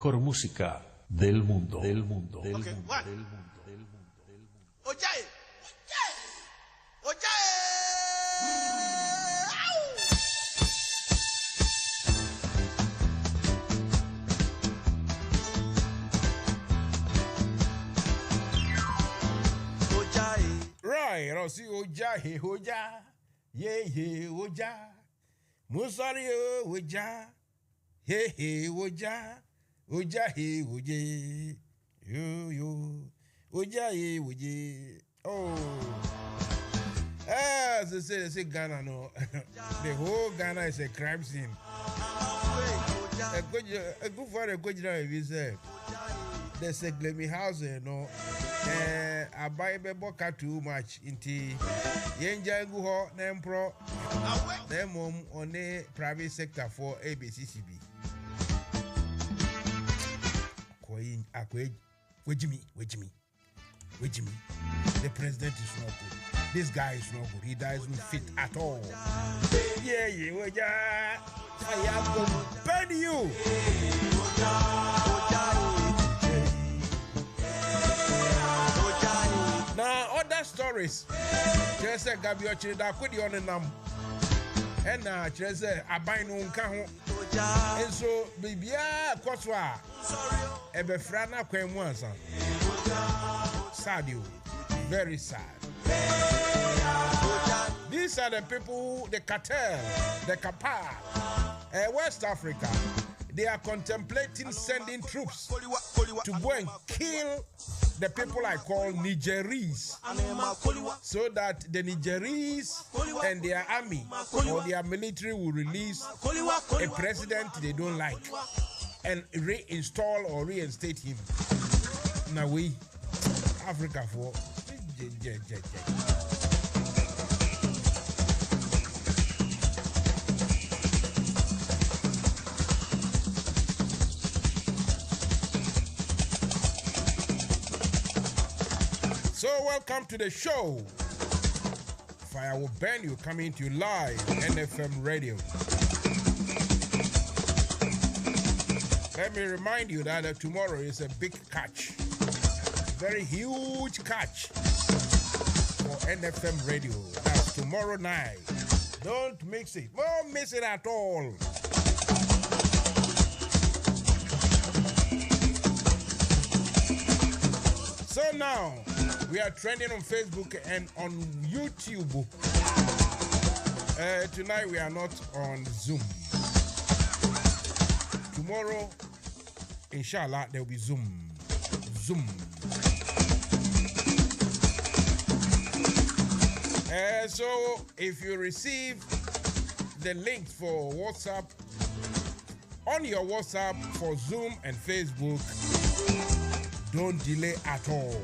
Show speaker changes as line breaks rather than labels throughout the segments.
Con música del mundo.
Okay, one. Ojaye.
Right, I see Ojaye, Oja, yeah, Oja, Musari, Oja, hey, Oja. Ojaye, Oje, yo, Ojaye, Oje. Oh, as they say Ghana, no, the whole Ghana is a crime scene. A good for a good drive is there. There's a glammy house, no. I buy a boca too much into Yenja Guho, Nempro, them on the private sector for ABCCB. Wait me. The president is not good. This guy is not good. He doesn't fit at all. Yeah, I am going to burn you. Now, other stories. Just say Gabio Chida could you on the number. And now, just say I buy no count. And so, Bibia Koswa. Ebefrana Kwemwansa. Sad you. Very sad. These are the people, the cartel, the Kapar, West Africa. They are contemplating sending troops to go and kill the people I call Nigeris, so that the Nigeris and their army or their military will release a president they don't like and reinstall or reinstate him. Now we, Africa for. So welcome to the show. Fire will burn you, coming to you live, NFM Radio. Let me remind you that tomorrow is a big catch. Very huge catch for NFM Radio. That's tomorrow night. Don't mix it. Don't miss it at all. So now, we are trending on Facebook and on YouTube. Tonight we are not on Zoom. Tomorrow, inshallah, there will be Zoom. So if you receive the links for WhatsApp, on your WhatsApp for Zoom and Facebook, don't delay at all.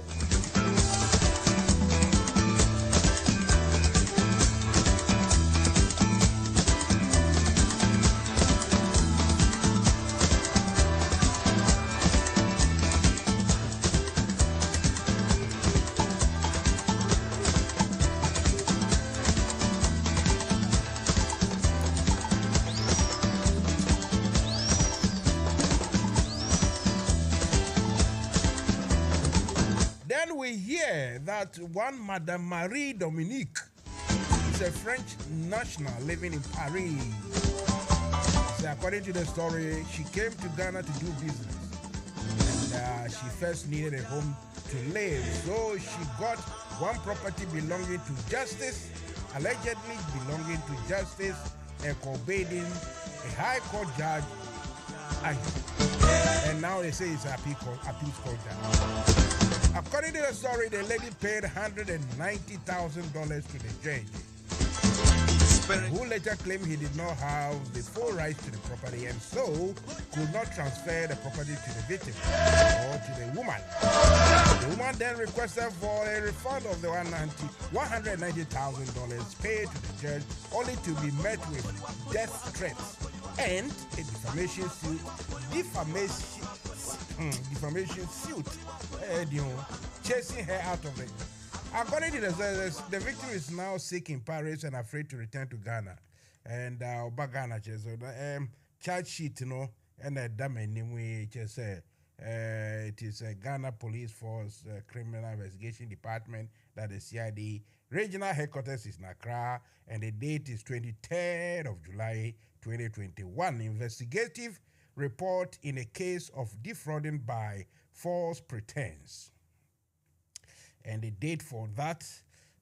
We hear that one Madame Marie Dominique is a French national living in Paris. So according to the story, she came to Ghana to do business, and she first needed a home to live. So she got one property belonging to Justice, allegedly belonging to Justice Ekobedin, a high court judge, and now they say it's an appeals court judge. According to the story, the lady paid $190,000 to the judge, who later claimed he did not have the full rights to the property and so could not transfer the property to the victim or to the woman. The woman then requested for a refund of the $190,000 paid to the judge, only to be met with death threats and a defamation suit, chasing her out of it. According to the victim is now sick in Paris and afraid to return to Ghana. And Ghana, charge sheet, and a damn anyway, just it is a Ghana Police Force Criminal Investigation Department, that is CID. Regional headquarters is in Accra, and the date is 23rd of July 2021. Investigative report in a case of defrauding by false pretense. And the date for that,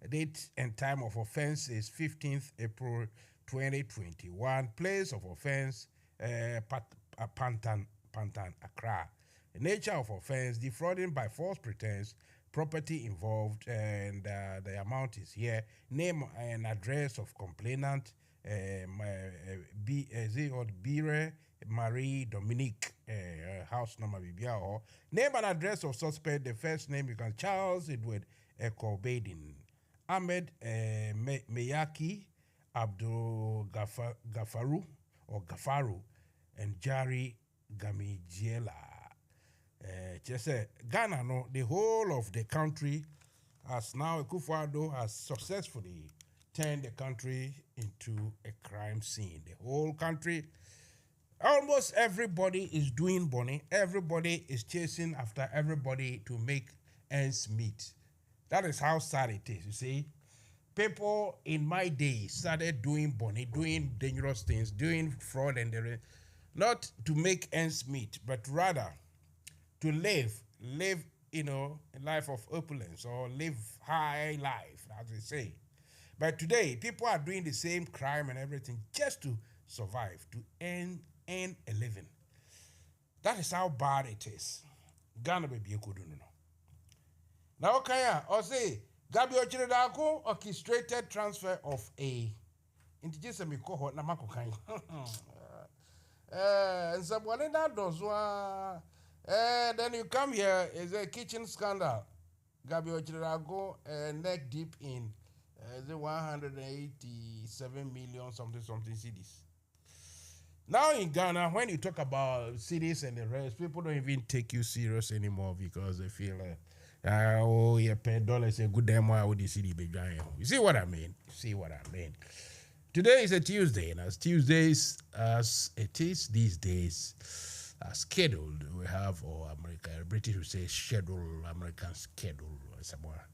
date and time of offense is 15th April 2021. Place of offense, Pantan, Accra. The nature of offense, defrauding by false pretense, property involved, and the amount is here. Name and address of complainant, Bire Marie Dominique, house number BBR. Name and address of suspect, the first name you can, Charles Edward Ekobedin. Ahmed Meyaki, Abdul Gafaru, and Jari Gamijiela. Just Ghana, no, the whole of the country has now, Akufo-Addo has successfully turned the country into a crime scene. The whole country, almost everybody is doing bonny. Everybody is chasing after everybody to make ends meet. That is how sad it is, you see. People in my day started doing bonny, doing dangerous things, doing fraud, and not to make ends meet, but rather to live, a life of opulence, or live high life, as they say. But today, people are doing the same crime and everything just to survive, to earn a living. That is how bad it is. Ghana baby no. Now, okay, or say, Gabi Ochiredako orchestrated transfer of a intigese cohort na makokan. And someone that does then you come here, is a kitchen scandal. Gabi Ochiredako neck deep in the 187 million something cedis. Now in Ghana, when you talk about cities and the rest, people don't even take you serious anymore because they feel $10 a good damn while with the city be giant. You see what I mean? Today is a Tuesday, and as Tuesdays, as it is these days, scheduled, we have, British would say schedule, American schedule, or somewhere.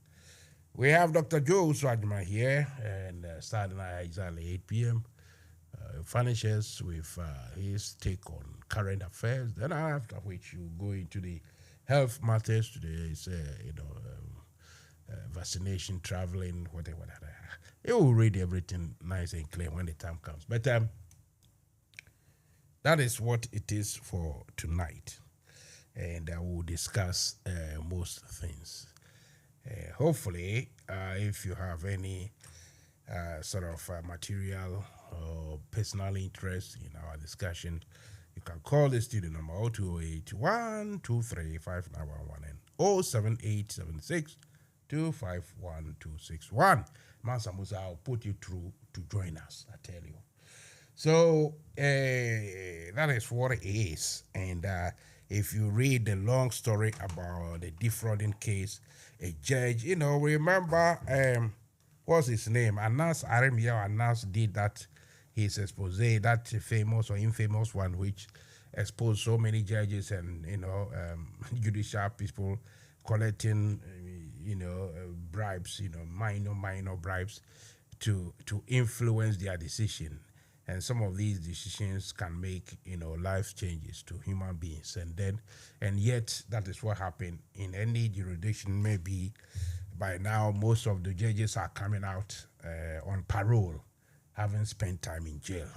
We have Dr. Joe Uswajima here, and starting at exactly 8 p.m. Finishes with his take on current affairs. Then after which you go into the health matters. Today is vaccination, traveling, whatever. He will read everything nice and clear when the time comes. But that is what it is for tonight, and I will discuss most things. Hopefully, if you have any sort of material or personal interest in our discussion, you can call the studio number 0281235911 and 07876251261. Mansa Musa, I'll put you through to join us, I tell you. So that is what it is. And if you read the long story about the defrauding case, a judge, remember, what's his name? Anas Aremia Anas did that, his expose, that famous or infamous one, which exposed so many judges and, judicial people collecting, bribes, minor bribes to influence their decision. And some of these decisions can make, life changes to human beings. And yet, that is what happened in any jurisdiction. Maybe by now, most of the judges are coming out on parole, having spent time in jail.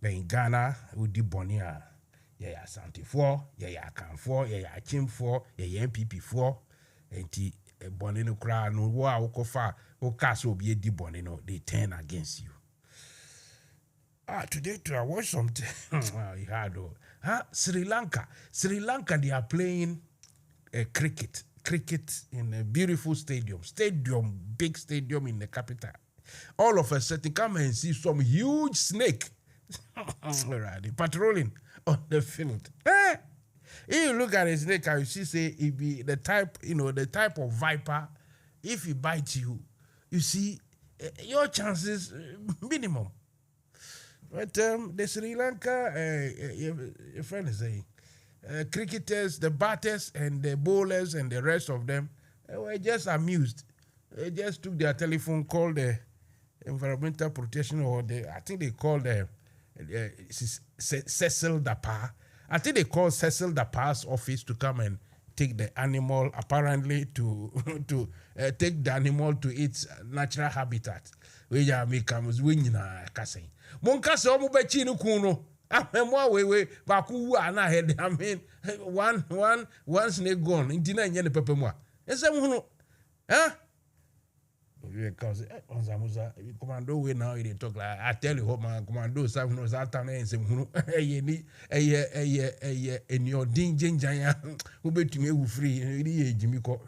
But in Ghana, we do Bonia, Asante 4, Akan 4, Achim 4, MPP 4, and Bonino Kra, no wa Okofa, Okaso be di Bonino, they turn against you. Today I watched something. Sri Lanka, they are playing cricket in a beautiful big stadium in the capital. All of a sudden, come and see some huge snake patrolling on the field. If you look at a snake, you see, it be the type of viper. If he bites you, you see your chances minimum. But the Sri Lanka, your friend is saying, cricketers, the batters, and the bowlers, and the rest of them were just amused. They just took their telephone, called the environmental protection, or I think they called Cecil Dapa. I think they called Cecil Dapa's office to come and take the animal, apparently to take the animal to its natural habitat. We are making winning casting. Moncasa Omubechi no kuno. We baku ana head. I mean, one snake gone. Intina nyene pepe moi. Ese muno, huh? Because commando we now they talk like I tell you, my commando some knows that time and say muno. In your ginger who bet me who free. Jimmy co.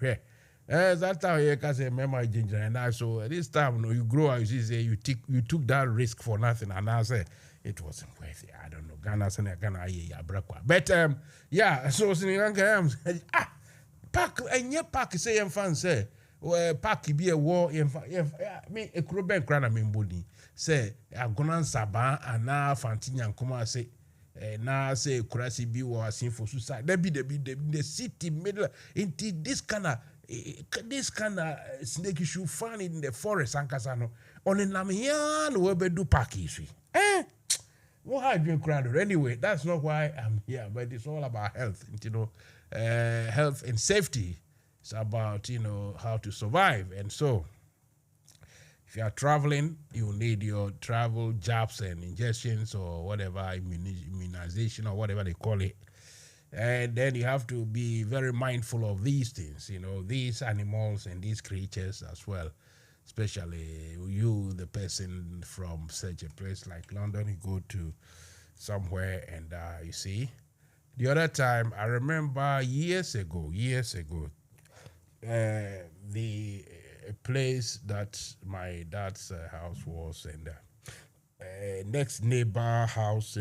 That time you can say remember ginger and I so this time you grow up you say you took that risk for nothing and I say it wasn't worth it. I don't know. Ghana and Ghana but yeah, so park and your park say and fan say park be a war me a crowben crana me body say a gonan saba and now fantina and come say now say kurasi be was in for suicide. There be the city middle into this kind of snake you should find in the forest and casano on the Namian webe do parky. What have you crowded? Anyway, that's not why I'm here, but it's all about health, health and safety. It's about, how to survive. And so, if you are traveling, you need your travel jabs and injections or whatever, immunization or whatever they call it. And then you have to be very mindful of these things, these animals and these creatures as well. Especially you, the person from such a place like London, you go to somewhere and you see. The other time, I remember years ago, the place that my dad's house was and next neighbor house,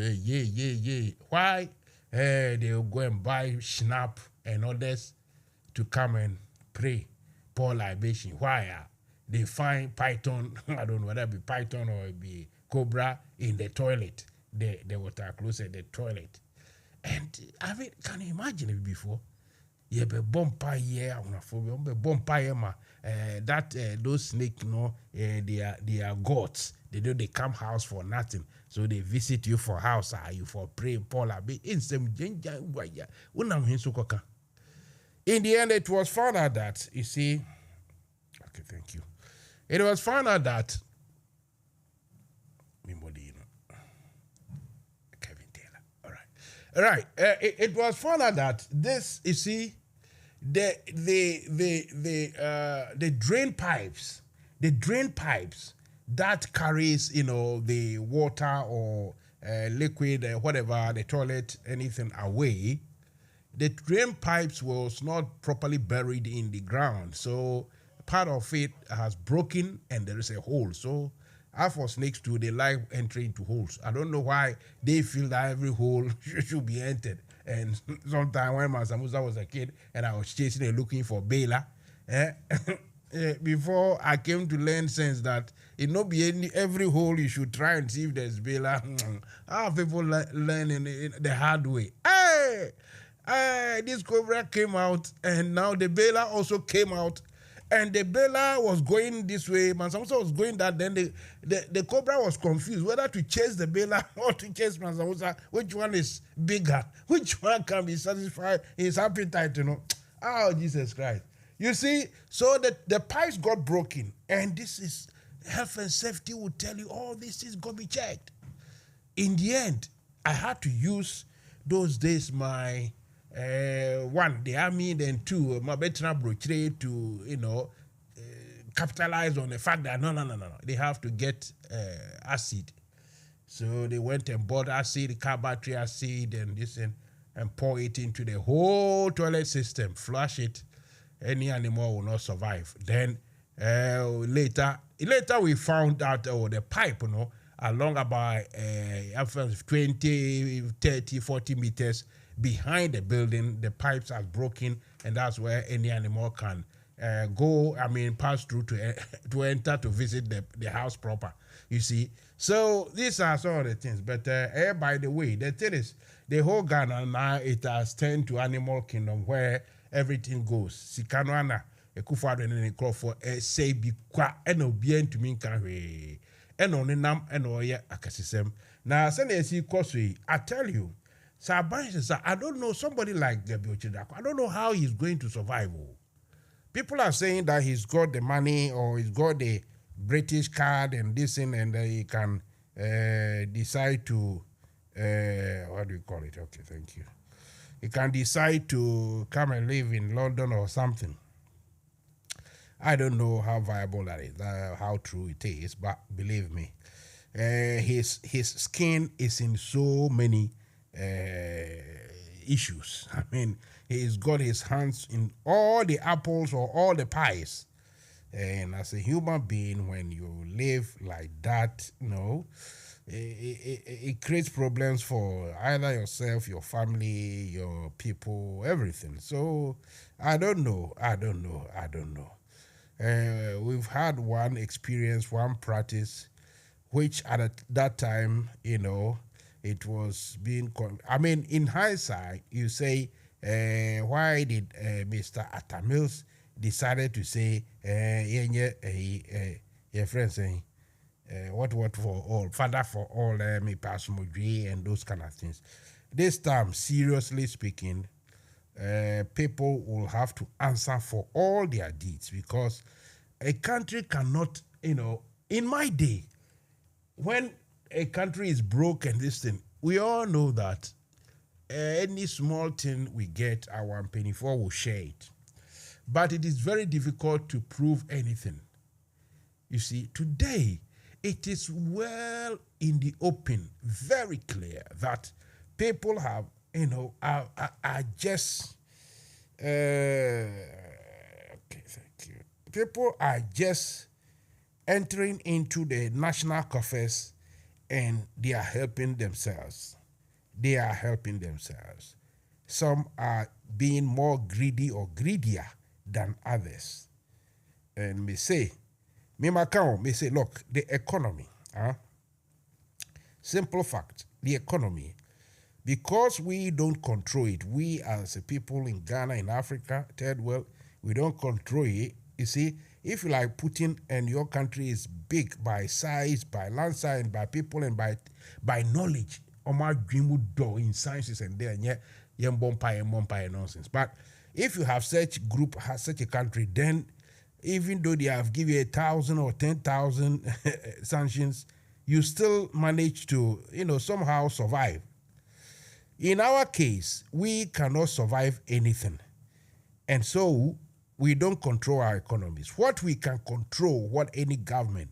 why they'll go and buy schnapp and others to come and pray, pour libation. Why? They find python, I don't know whether it be python or it be cobra in the toilet, the water closet, the toilet. And I mean, can you imagine it before? Yeah, be bompa yeah, be bompa ma. That those snakes, they are gods. They come house for nothing, so they visit you for house, you for pray, Paula. Be in some ginger, in the end, it was found out that you see. Okay, thank you. It was found out that Kevin Taylor. All right. It was found out that this, you see, the drain pipes that carries, the water or liquid, whatever, the toilet, anything away. The drain pipes was not properly buried in the ground, so part of it has broken and there is a hole. So for snakes too, they like entering into holes. I don't know why they feel that every hole should be entered. And sometimes when Masamusa was a kid and I was chasing and looking for Bela, before I came to learn sense that it not be every hole you should try and see if there's Bela. People learning the hard way. This cobra came out and now the Bela also came out. And the Bela was going this way, Mansamusa was going that, then the cobra was confused whether to chase the Bela or to chase Mansamusa. Which one is bigger? Which one can be satisfied his appetite, Oh, Jesus Christ. You see, so the pipes got broken, and this is health and safety will tell you all this is going to be checked. In the end, I had to use those days my one, the army, then two, my veteran brochure to, capitalize on the fact that no, they have to get acid. So they went and bought acid, car battery acid, and this and pour it into the whole toilet system, flush it. Any animal will not survive. Then later we found out the pipe, along about 20, 30, 40 meters behind the building, the pipes are broken, and that's where any animal can pass through to enter to visit the house proper. You see, so these are some of the things. But by the way, the thing is, the whole Ghana now it has turned to animal kingdom where everything goes. Sikanoana, Ekufuado and Crawford say be kwa eno bien to mean kanwe eno nenam eno ye akasisem. Now send a see costly. I tell you, sir, I don't know somebody like Gabriel Chidako. I don't know how he's going to survive. People are saying that he's got the money or he's got the British card and this thing, and he can decide to what do you call it? Okay, thank you. He can decide to come and live in London or something. I don't know how viable that is, how true it is, but believe me, his skin is in so many issues. I mean, he's got his hands in all the apples or all the pies. And as a human being, when you live like that, it creates problems for either yourself, your family, your people, everything. So I don't know. We've had one experience, one practice, which at that time, it was being. In hindsight, you say, why did Mr. Atamils decided to say, your friend saying, what for all, father for all, me pass Mujri and those kind of things. This time, seriously speaking, people will have to answer for all their deeds because a country cannot, in my day, when a country is broke and this thing, we all know that any small thing we get, our penny for will share it. But it is very difficult to prove anything. You see, today, it is well in the open, very clear that people have, are just, okay, thank you. People are just entering into the national coffers and they are helping themselves. Some are being more greedy or greedier than others. And me say, look, the economy, simple fact, the economy, because we don't control it, we as a people in Ghana, in Africa, third world, we don't control it. You see, if you like Putin and your country is big by size, by land size, and by people and by knowledge, Omar Grimudo in sciences and there, and Yembompa nonsense. But if you have such group, such a country, then even though they have given 1,000 or 10,000 sanctions, you still manage to, somehow survive. In our case, we cannot survive anything. And so we don't control our economies. What we can control, what any government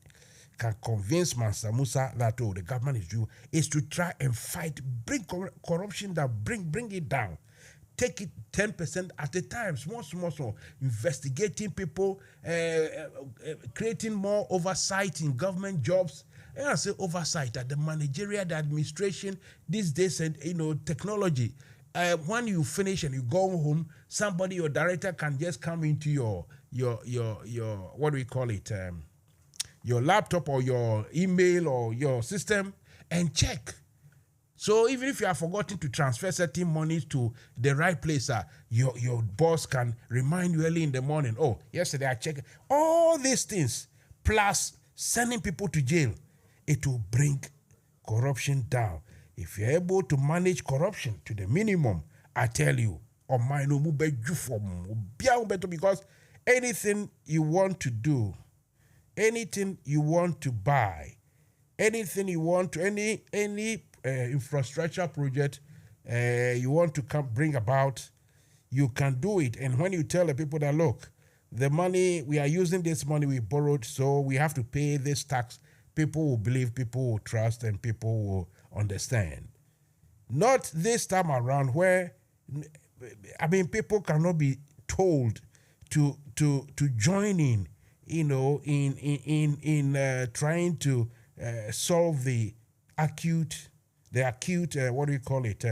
can convince Mansa Musa that, the government is due, is to try and fight, bring corruption down, bring it down. Take it 10% at a time, small, investigating people, creating more oversight in government jobs. And I say oversight at the managerial, the administration, these days, and technology. When you finish and you go home, somebody, your director, can just come into your what do we call it, your laptop or your email or your system and check. So even if you have forgotten to transfer certain monies to the right place, your boss can remind you early in the morning, yesterday I checked. All these things, plus sending people to jail, it will bring corruption down. If you're able to manage corruption to the minimum, I tell you, because anything you want to do, anything you want to buy, anything you want to, any infrastructure project you want to bring about, you can do it. And when you tell the people that, look, the money, we are using this money we borrowed, so we have to pay this tax, people will believe, people will trust, and people will understand. Not this time around where, people cannot be told to join in, in trying to solve the acute, what do you call it?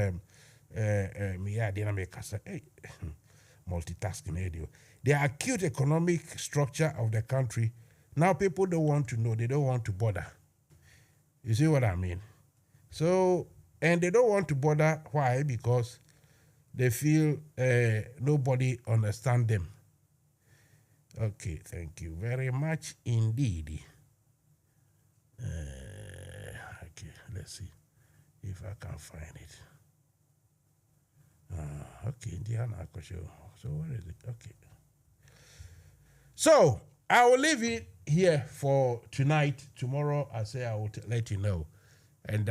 multitasking radio. The acute economic structure of the country, now people don't want to know, they don't want to bother. You see what I mean? So, and they don't want to bother. Why? Because they feel nobody understand them. Okay, thank you very much indeed. Okay, let's see if I can find it. Okay, Indiana. So where is it? Okay. So I will leave it here for tonight. Tomorrow, I say I will let you know, and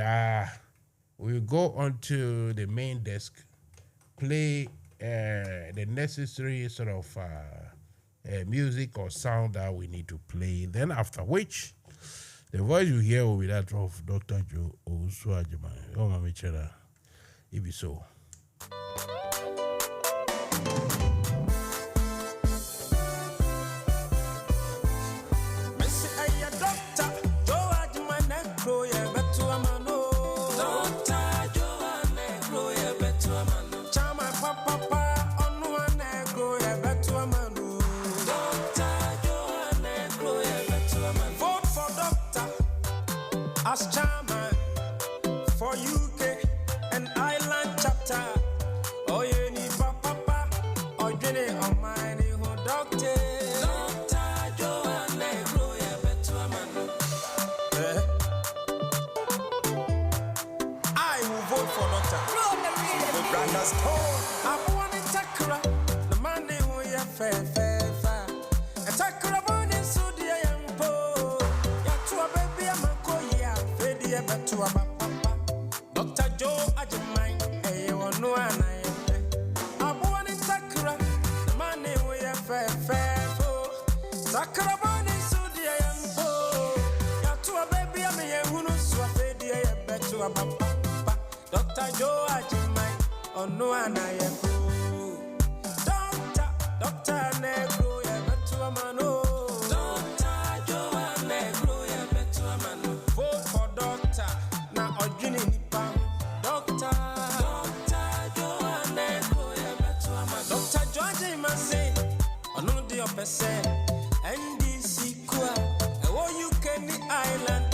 we'll go on to the main desk, play the necessary sort of music or sound that we need to play. Then after which, the voice you hear will be that of Dr. Joe Osuajima. Oh, Mami Chera. It be so.
As chairman for UK and Ireland chapter, oh you need papa, or Jenny or mine who doctor Joanne Gloria Betuaman. I will vote for Doctor. Brandon Stone. I want to Takra, the man who you fair. A Takra born in Saudi Arabia. Dr. Joe Ajimai, you know, and I born in Takra, the man who you fair. Takra born in Saudi Arabia. To a baby, I'm a who knows what they bet to a papa. Dr. Joe Ajimai, oh no, and I am Doctor Negro, yeah, bet to a man. NDC Kwa, UK Island,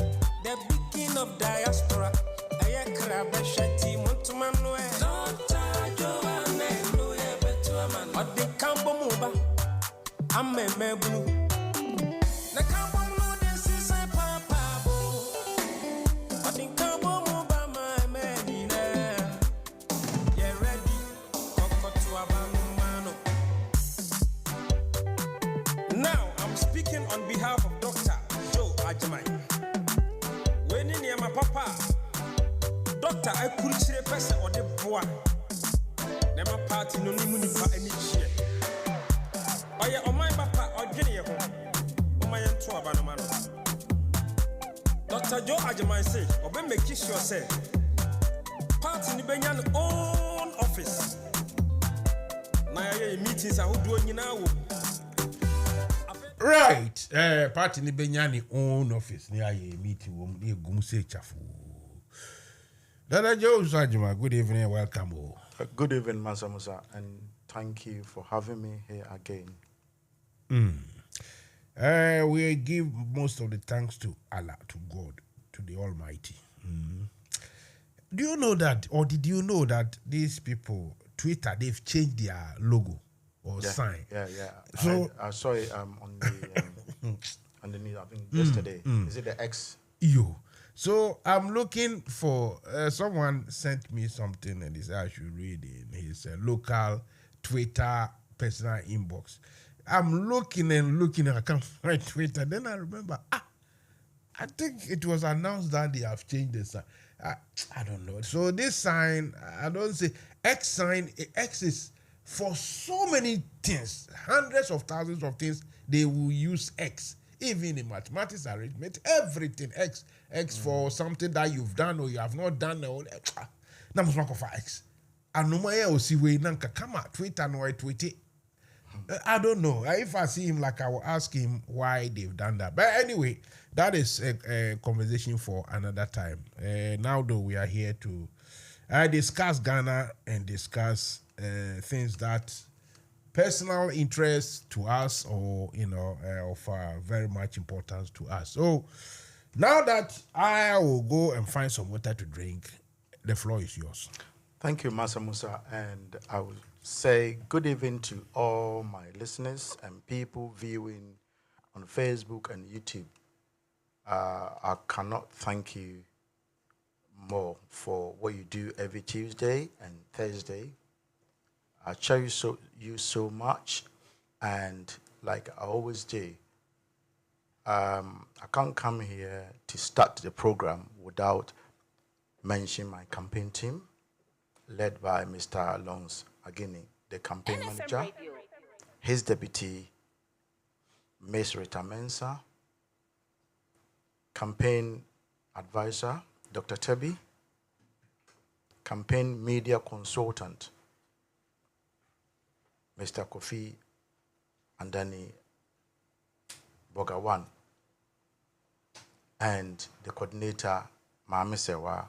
the beginning of diaspora. Aya Krabbe Shati, Montumano, Doctor Joanne, Gloria Betuaman. What the Cambo Muba, I'm a mebu. The Cambo no, this is a papa. What the Cambo Muba, my man, yeah, ready, Coco to Abano. Now, I'm speaking on behalf of Dr. Joe Ajimai. When in my papa, Doctor, I couldn't say a person or the boy. Never party no munipa any share. Oh, yeah, on my papa or Jenny, on my own Tuabanamano. Dr. Joe Ajimai say, or Ben make kiss yourself. Party in the Benyan own office. Now, meetings are who doing now.
Right, party ni Benyani own office near a meeting room near Gumse Chafu. Dada Joe Sajima, good evening and welcome.
Good evening, Masamusa, and thank you for having me here again.
We give most of the thanks to Allah, to God, to the Almighty. Do you know that, or did you know that these people, Twitter, they've changed their logo? Or sign.
Yeah.
So
I saw it on the news. I think yesterday. Is it the X?
So I'm looking for someone sent me something and he said I should read in his local Twitter personal inbox. I'm looking and I can't find Twitter. Then I remember, I think it was announced that they have changed the sign. I don't know. So this sign, I don't say X sign. X is for so many things, hundreds of thousands of things, they will use X. Even in mathematics, arithmetic, everything, X. X for something that you've done or you have not done. Now, must work for X. And no more will see way nanka come out, Twitter no tweet it. I don't know. If I see him, like I will ask him why they've done that. But anyway, that is a conversation for another time. Now, though, we are here to discuss Ghana and discuss things that personal interest to us, or of very much importance to us. So now that I will go and find some water to drink, the floor is yours.
Thank you, Master Musa, and I will say good evening to all my listeners and people viewing on Facebook and YouTube. I cannot thank you more for what you do every Tuesday and Thursday. I cherish you so much, and like I always do, I can't come here to start the program without mentioning my campaign team, led by Mr. Alonso Agini, the campaign
NFM
manager,
Radio.
his deputy, Ms. Rita Mensah, campaign advisor, Dr. Tebi, campaign media consultant, Mr. Kofi Andani Bogawan, and the coordinator, Mami Sewa.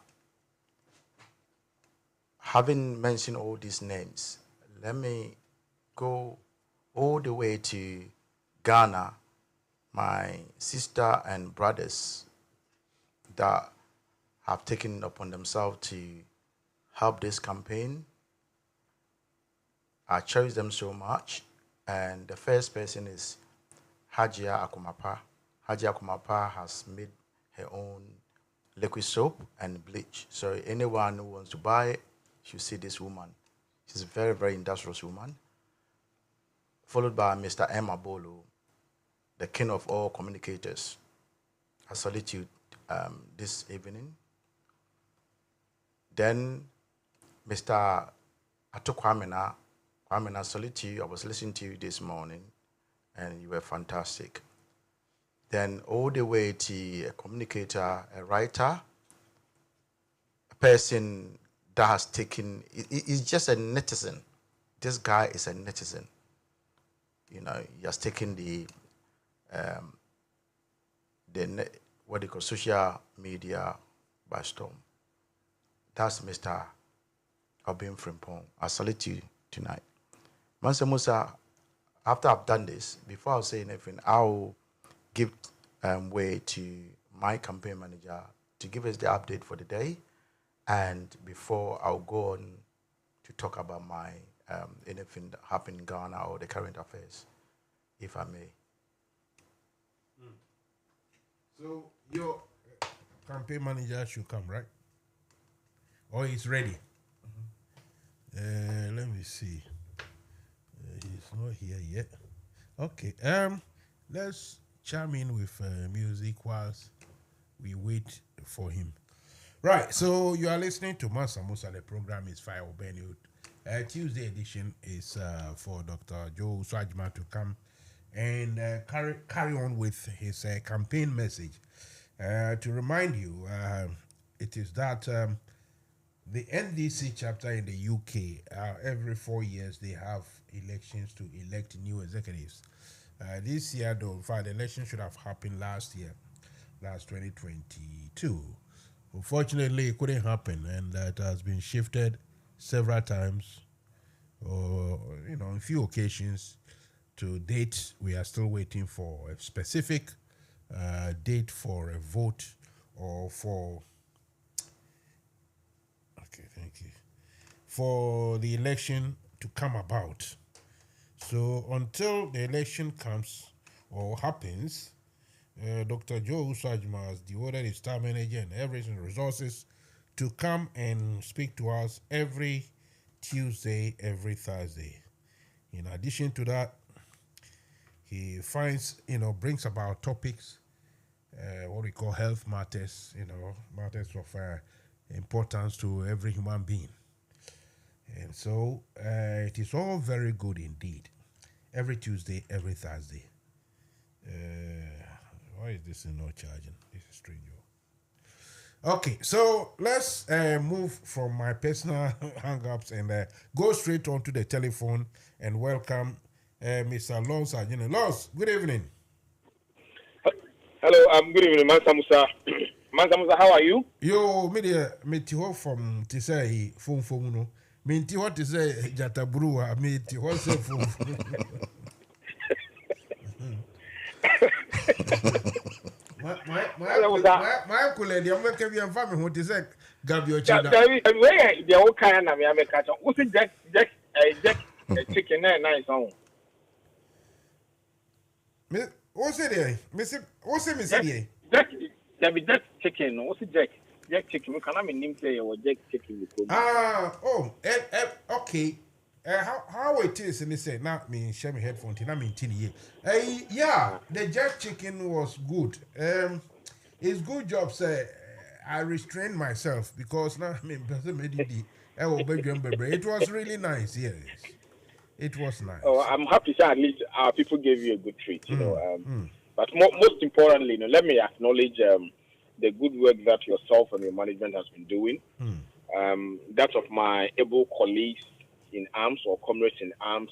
Having mentioned all these names, let me go all the way to Ghana, my sister and brothers that have taken upon themselves to help this campaign. I cherish them so much. And the first person is Hajia Akumapa. Hajia Akumapa has made her own liquid soap and bleach. So anyone who wants to buy it should see this woman. She's a very, very industrious woman. Followed by Mr. Emma Bolo, the king of all communicators. I salute you this evening. Then Mr. Atokwamena, Kwamena, salute you. I was listening to you this morning, and you were fantastic. Then all the way to a communicator, a writer, a person that has taken, he's just a netizen. This guy is a netizen. He has taken what they call social media by storm. That's Mr. Obin Frimpong. I salute you tonight. Mansa Musa, after I've done this, before I'll say anything, I'll give way to my campaign manager to give us the update for the day. And before I'll go on to talk about my anything that happened in Ghana or the current affairs, if I may.
So your campaign manager should come, right? Or he's ready? Let me see. He's not here yet. Okay. Let's chime in with music whilst we wait for him. Right. So you are listening to Mansa Musa. The program is Fire Benio. Tuesday edition is for Dr. Joe Swajma to come and carry on with his campaign message. To remind you, it is that the NDC chapter in the UK, every 4 years, they have elections to elect new executives. This year, though, in fact, the election should have happened last year, last 2022. Unfortunately, it couldn't happen, and that has been shifted several times, or on a few occasions. To date, we are still waiting for a specific date for a vote or for. Okay, thank you. For the election to come about. So until the election comes or happens, Dr. Joe Usajima has devoted his staff manager and everything resources to come and speak to us every Tuesday, every Thursday. In addition to that, he brings about topics, what we call health matters, matters of importance to every human being. And so it is all very good indeed. Every Tuesday, every Thursday. Why is this not charging? This is strange. Okay, so let's move from my personal hang-ups and go straight on to the telephone and welcome Mr. Lons Agene. Lons, good evening.
Hello, good evening, Mansa Musa. Mansa Musa, how are you?
Yo, me from Tisai, phone, Minty, what is a Jatabrua? Minty, what's a fool? My uncle, lady, I'm going to be a family. What is that? Gabio China.
The old kind of American. What's it, Jack chicken and nice on?
What's it? What's it?
Jack chicken. What's it, Jack? Jack chicken. We can't name say or Jack chicken.
Okay. How it is, and they say, not me, share me headphone, I mean, yeah, the jack chicken was good. It's good job, sir. I restrained myself because now, I mean, it was really nice, yes. It was nice.
Oh, I'm happy to say at least our people gave you a good treat, you know. But most importantly, you know, let me acknowledge the good work that yourself and your management has been doing. That of my able colleagues in arms or comrades in arms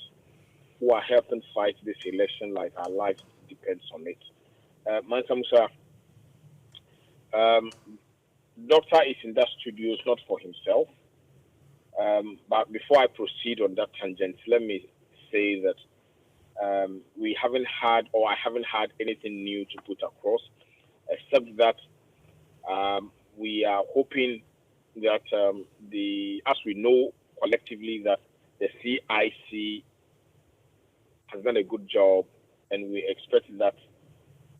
who are helping fight this election like our lives depends on it. Mansamusa, Doctor is in that studio not for himself. But before I proceed on that tangent, let me say that I haven't had anything new to put across, except that we are hoping that as we know collectively that the CIC has done a good job, and we expect that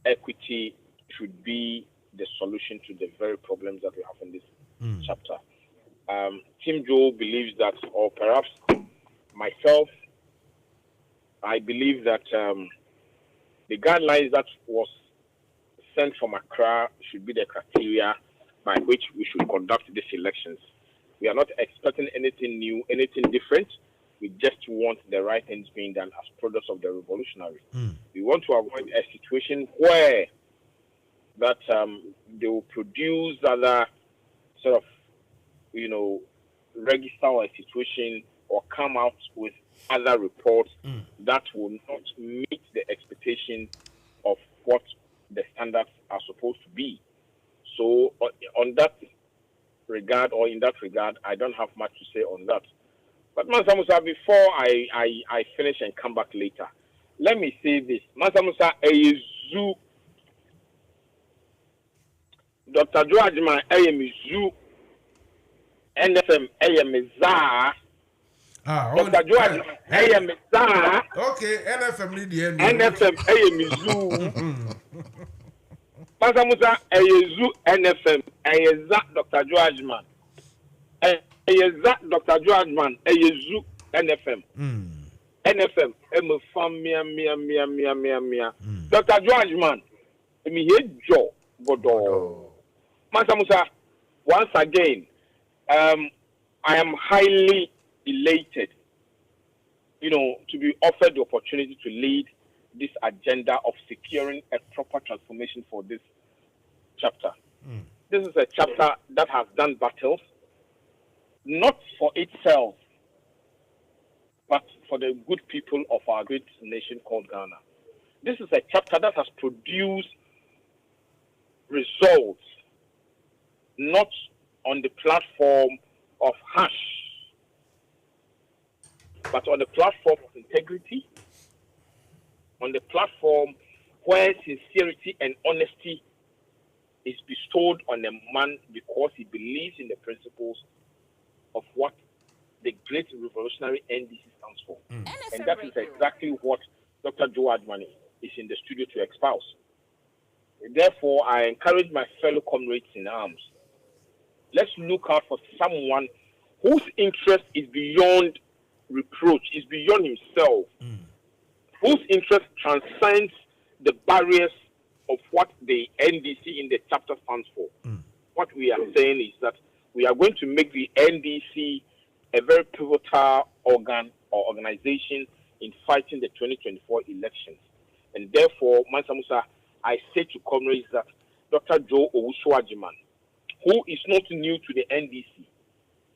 equity should be the solution to the very problems that we have in this chapter. Tim Joe believes that, or perhaps myself, I believe that the guidelines that was sent from Accra should be the criteria by which we should conduct these elections. We are not expecting anything new, anything different. We just want the right things being done as products of the revolutionary. We want to avoid a situation where that they will produce other sort of, you know, register a situation or come out with other reports that will not meet the expectation of what the standards are supposed to be. So on that regard, or in that regard, I don't have much to say on that. But Mansamusa, before I finish and come back later, let me say this. Mansamusa, Zoo, Dr. Joajima, Zoo, NFM, Za. Dr. Joajima, Za.
Okay, NFM,
NFM, Zoo. Mansamusa, Zoo, NFM, Za, Dr. Joajima. Dr. Joadman, Zoo, NFM. NFM, Mia. Dr. Joadman, me head Joe Bodo. Mansamusa, once again, I am highly elated, you know, to be offered the opportunity to lead this agenda of securing a proper transformation for this chapter. This is a chapter that has done battles, not for itself, but for the good people of our great nation called Ghana. This is a chapter that has produced results, not on the platform of hash, but on the platform of integrity, on the platform where sincerity and honesty is bestowed on a man because he believes in the principles of what the great revolutionary NDC stands for. And that is exactly what Dr. Joe Admani is in the studio to espouse. Therefore, I encourage my fellow comrades in arms. Let's look out for someone whose interest is beyond reproach, is beyond himself, whose interest transcends the barriers of what the NDC in the chapter stands for. What we are saying is that we are going to make the NDC a very pivotal organ or organization in fighting the 2024 elections. And therefore, Mansamusa, I say to comrades that Dr. Joe Owusu-Agyemang, who is not new to the NDC,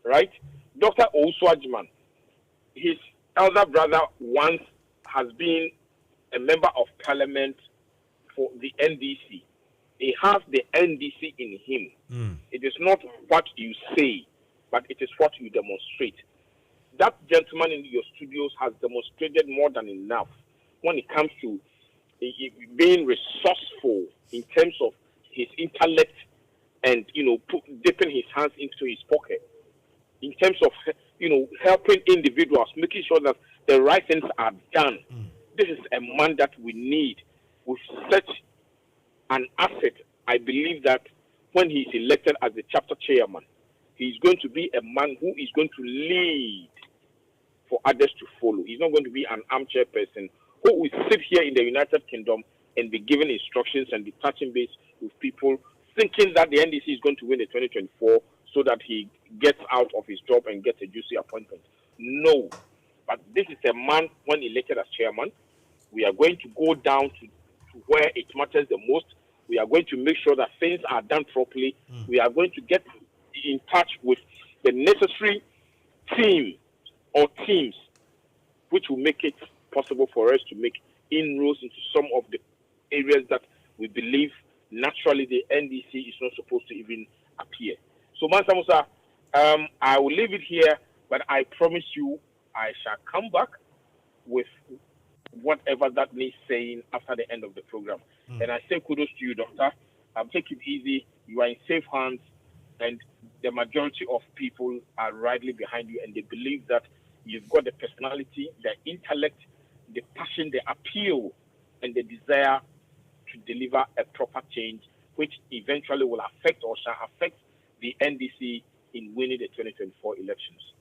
right? Dr. Owusu-Agyemang, his elder brother once has been a member of parliament for the NDC. He has the NDC in him. It is not what you say, but it is what you demonstrate. that gentleman in your studios has demonstrated more than enough when it comes to being resourceful in terms of his intellect and, dipping his hands into his pocket in terms of, helping individuals, making sure that the right things are done. This is a man that we need with such an asset. I believe that when he is elected as the chapter chairman, he's going to be a man who is going to lead for others to follow. He's not going to be an armchair person who will sit here in the United Kingdom and be giving instructions and be touching base with people, thinking that the NDC is going to win the 2024 so that he gets out of his job and gets a juicy appointment. No. But this is a man, when elected as chairman, we are going to go down to where it matters the most. We are going to make sure that things are done properly. We are going to get in touch with the necessary team or teams which will make it possible for us to make inroads into some of the areas that we believe naturally the NDC is not supposed to even appear. So, Mansa Musa, I will leave it here, but I promise you I shall come back with whatever that needs saying after the end of the program. And I say kudos to you, Doctor. Take it easy. You are in safe hands, and the majority of people are rightly behind you, and they believe that you've got the personality, the intellect, the passion, the appeal, and the desire to deliver a proper change, which eventually will affect or shall affect the NDC in winning the 2024 elections.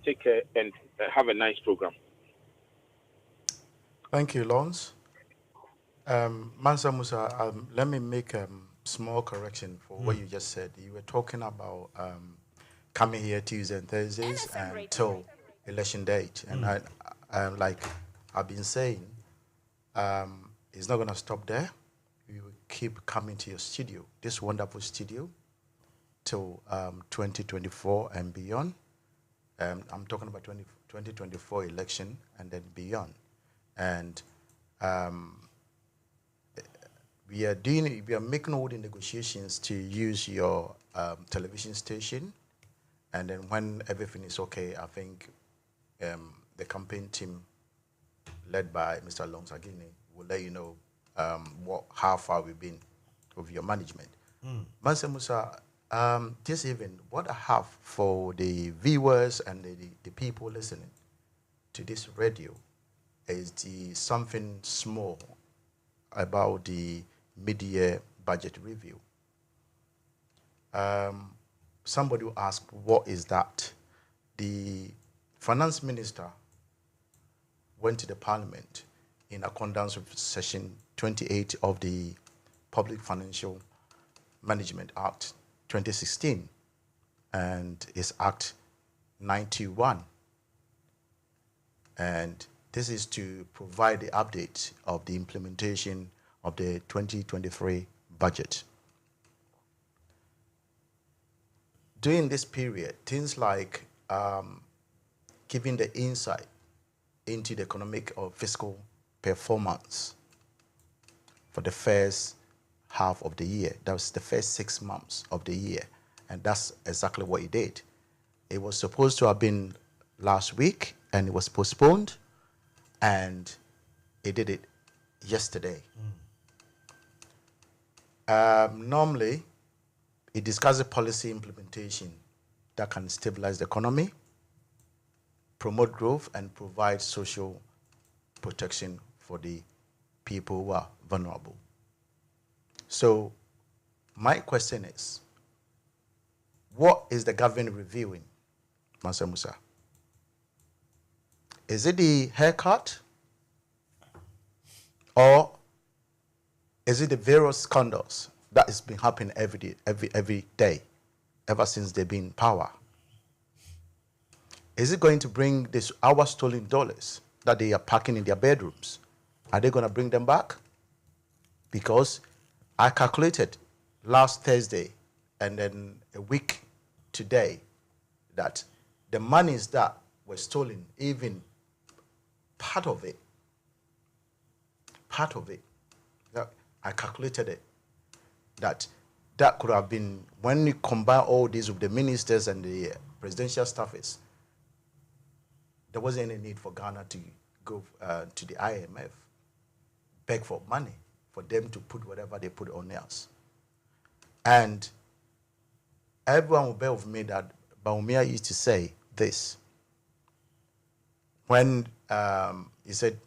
Take care and have a nice program.
Thank you, Lawrence. Mansa Musa, let me make a small correction for what you just said. You were talking about coming here Tuesdays and Thursdays until election date. And I like I've been saying, it's not going to stop there. We will keep coming to your studio, this wonderful studio, till 2024 and beyond. I'm talking about 2024 election and then beyond. And we are making all the negotiations to use your television station. And then when everything is okay, I think the campaign team led by Mr. Longsagini will let you know how far we've been with your management. Mansa Musa, this evening, what I have for the viewers and the people listening to this radio is something small about the mid-year budget review. Somebody will ask, what is that? The finance minister went to the parliament in accordance with section 28 of the Public Financial Management Act 2016 and is Act 91. And this is to provide the update of the implementation of the 2023 budget. During this period, things like giving the insight into the economic or fiscal performance for the first half of the year. That was the first 6 months of the year. And that's exactly what he did. It was supposed to have been last week, and it was postponed, and he did it yesterday. Normally, it discusses policy implementation that can stabilize the economy, promote growth, and provide social protection for the people who are vulnerable. So, my question is, what is the government reviewing, Mansa Musa? Is it the haircut, or is it the various scandals that has been happening every day, ever since they've been in power? Is it going to bring our stolen dollars that they are packing in their bedrooms? Are they going to bring them back? Because I calculated last Thursday and then a week today that the monies that were stolen, even part of it, I calculated it, that could have been, when you combine all these with the ministers and the presidential staffers, there wasn't any need for Ghana to go to the IMF, beg for money, for them to put whatever they put on us. And everyone will bear with me that Bawumia used to say this. When he said,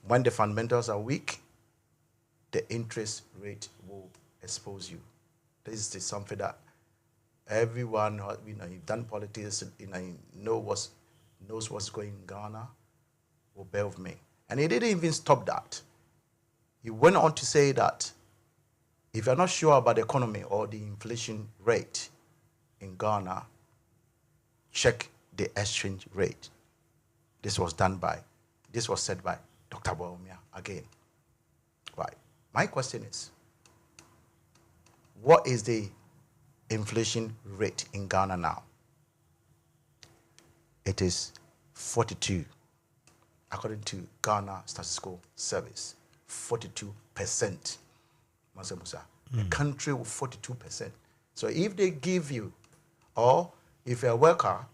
when the fundamentals are weak, the interest rate will expose you. This is something that everyone, you've done politics, knows what's going in Ghana, will bear with me. And he didn't even stop that. He went on to say that if you're not sure about the economy or the inflation rate in Ghana, check the exchange rate. This was said by Dr. Bawumia again. Right. My question is, what is the inflation rate in Ghana now? It is 42, according to Ghana Statistical Service, 42%. Masa Musa, a country with 42%. So if they give you, or if you're a worker,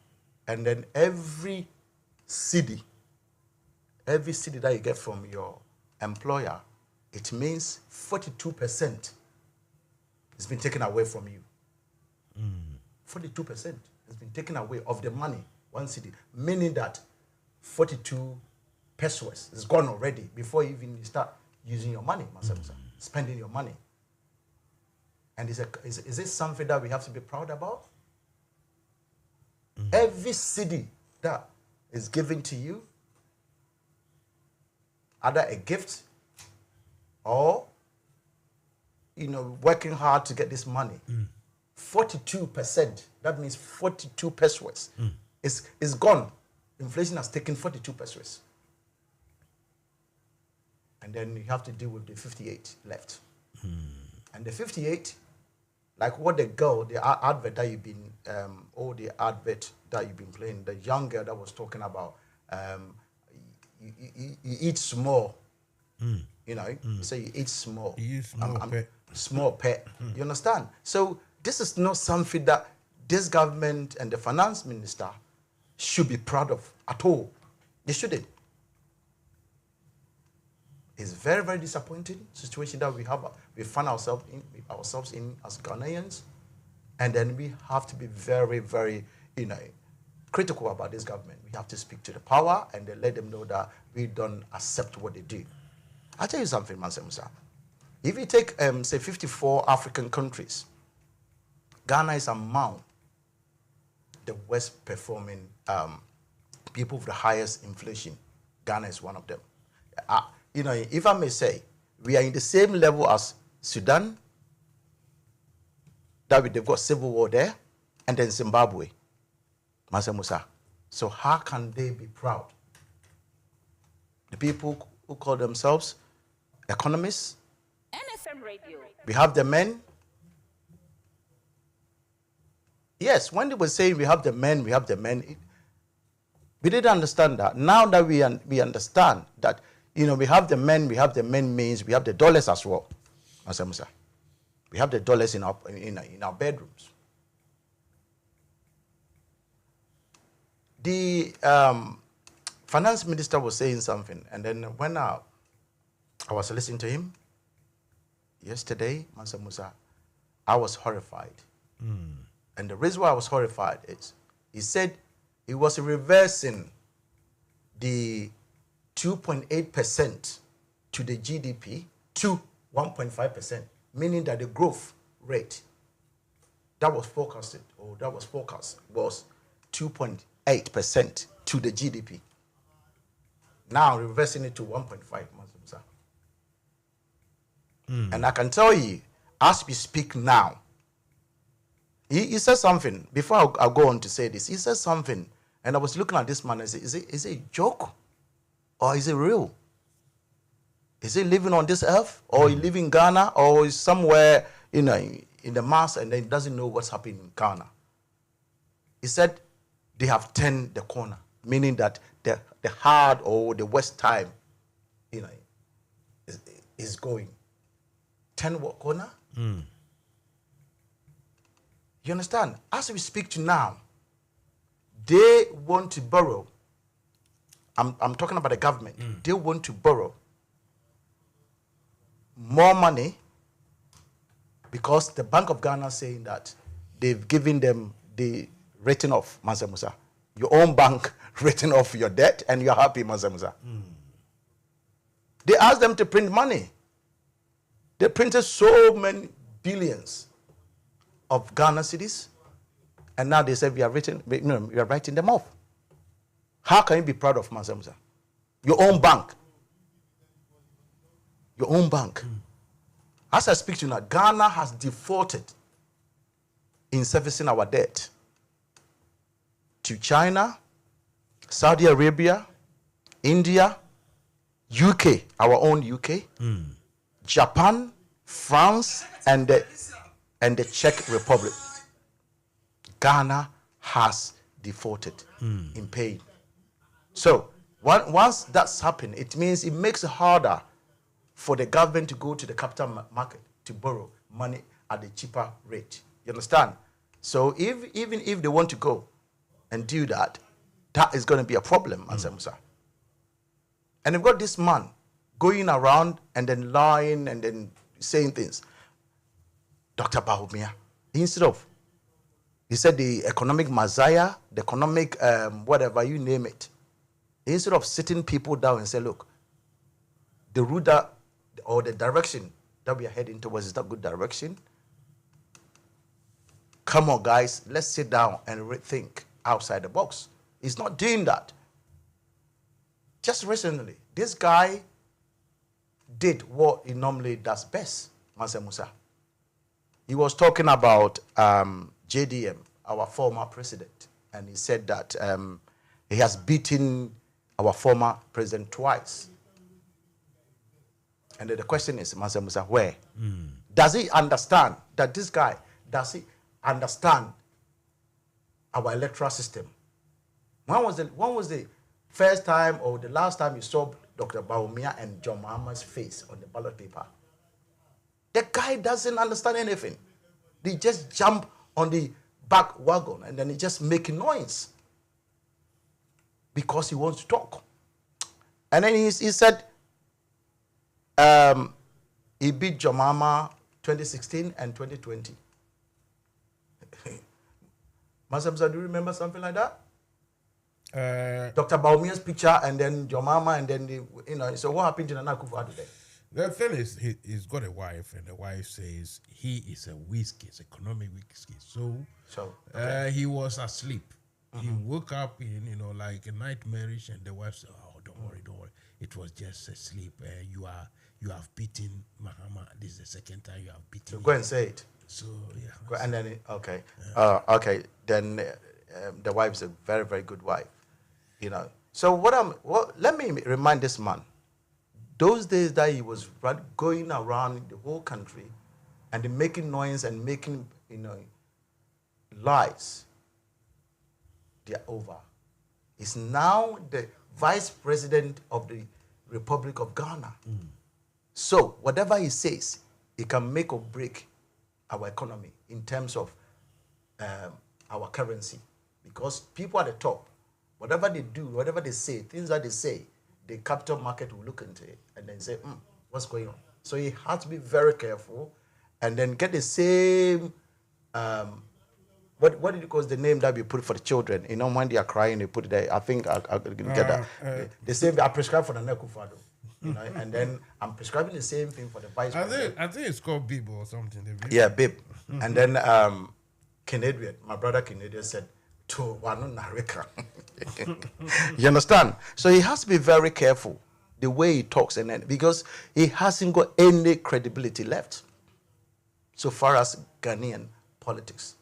and then every cedi that you get from your employer, it means 42% has been taken away from you. 42% has been taken away of the money, one cedi, meaning that 42 pesos is gone already before you even start using your money, spending your money. And is it something that we have to be proud about? Every cedi that is given to you, either a gift or, working hard to get this money, 42%, that means 42 pesos is gone. Inflation has taken 42 pesos. And then you have to deal with the 58 left. And the 58, like what the advert that you've been, the advert that you've been playing, the young girl that was talking about, you eat small, you say you eat small.
You use small pet.
Small pet, you understand? So this is not something that this government and the finance minister should be proud of at all. They shouldn't. It's very, very disappointing situation that we find ourselves in as Ghanaians, and then we have to be very, very, critical about this government. We have to speak to the power and then let them know that we don't accept what they do. I'll tell you something, Mansa Musa. If you take, say, 54 African countries, Ghana is among the worst performing people with the highest inflation. Ghana is one of them. If I may say, we are in the same level as Sudan, they've got civil war there, and then Zimbabwe, Mansa Musa. So how can they be proud? The people who call themselves economists.
NFM Radio.
We have the men. Yes, when they were saying we have the men, we didn't understand that. Now that we understand that, we have the men means we have the dollars as well. Mansa Musa. We have the dollars in our bedrooms. The finance minister was saying something, and then when I was listening to him yesterday, Mansa Musa, I was horrified. And the reason why I was horrified is he said he was reversing the 2.8% to the GDP to 1.5%, meaning that the growth rate that was forecast was 2.8% to the GDP. Now reversing it to 1.5%. And I can tell you, as we speak now, he said something, before I go on to say this, he said something, and I was looking at this man and said, is it a joke? Or is it real? Is he living on this earth? Or he live in Ghana? Or is somewhere, in the mass, and then he doesn't know what's happening in Ghana? He said they have turned the corner, meaning that the hard or the worst time, is going. Turn what corner? You understand? As we speak to now, they want to borrow I'm talking about the government. They want to borrow more money because the Bank of Ghana is saying that they've given them the written off, Mansa Musa. Your own bank written off your debt and you're happy, Mansa Musa. They asked them to print money. They printed so many billions of Ghana cedis, and now they said we are writing them off. How can you be proud of Mansa Musa? Your own bank. Your own bank. As I speak to you now, Ghana has defaulted in servicing our debt to China, Saudi Arabia, India, UK, our own UK, Japan, France, and the Czech Republic. Ghana has defaulted in paying. So once that's happened, it means it makes it harder for the government to go to the capital market to borrow money at a cheaper rate. You understand? So even if they want to go and do that, that is going to be a problem, Mansa Musa. And they've got this man going around and then lying and then saying things. Dr. Bawumia, instead of, he said the economic messiah, the economic whatever, you name it. Instead of sitting people down and say, look, the route that, or the direction that we are heading towards is that good direction. Come on, guys, let's sit down and rethink outside the box. He's not doing that. Just recently, this guy did what he normally does best, Mansa Musa. He was talking about JDM, our former president, and he said that he has beaten our former president twice. And the question is, Mansa Musa, where? Does he understand that this guy, does he understand our electoral system? When was the first time or the last time you saw Dr. Bawumia and John Mahama's face on the ballot paper? The guy doesn't understand anything. They just jump on the back wagon and then he just making noise because he wants to talk. And then he said he beat John Mahama 2016 and 2020. Mansa Musa, do you remember something like that? Dr. Bawumia's picture and then John Mahama and then so what happened to Nana Akufo-Addo then?
The thing is, he's got a wife, and the wife says he is a whiskey, it's economic whiskey. So okay. He was asleep. He woke up in, like a nightmarish, and the wife said, "Oh, don't worry. It was just a sleep. You have beaten Mahama. This is the second time you have beaten."
So go and say it.
So yeah.
And then okay. Then the wife is a very, very good wife. So let me remind this man. Those days that he was going around the whole country and making noise and making, lies, they're over. He's now the vice president of the Republic of Ghana. So whatever he says, it can make or break our economy in terms of our currency. Because people at the top, whatever they do, whatever they say, things that they say, the capital market will look into it and then say, what's going on? So he has to be very careful and then get the same, what did you call the name that we put for the children? When they are crying, they put it there. I think I'll get that. The same, I prescribe for the Nana Akufo-Addo, and then I'm prescribing the same thing for the vice president.
I think it's called Bib or something.
Yeah, Bib. And then Canadian, my brother Canadian said, to Wanu Narika. You understand? So he has to be very careful the way he talks, and then because he hasn't got any credibility left so far as Ghanaian politics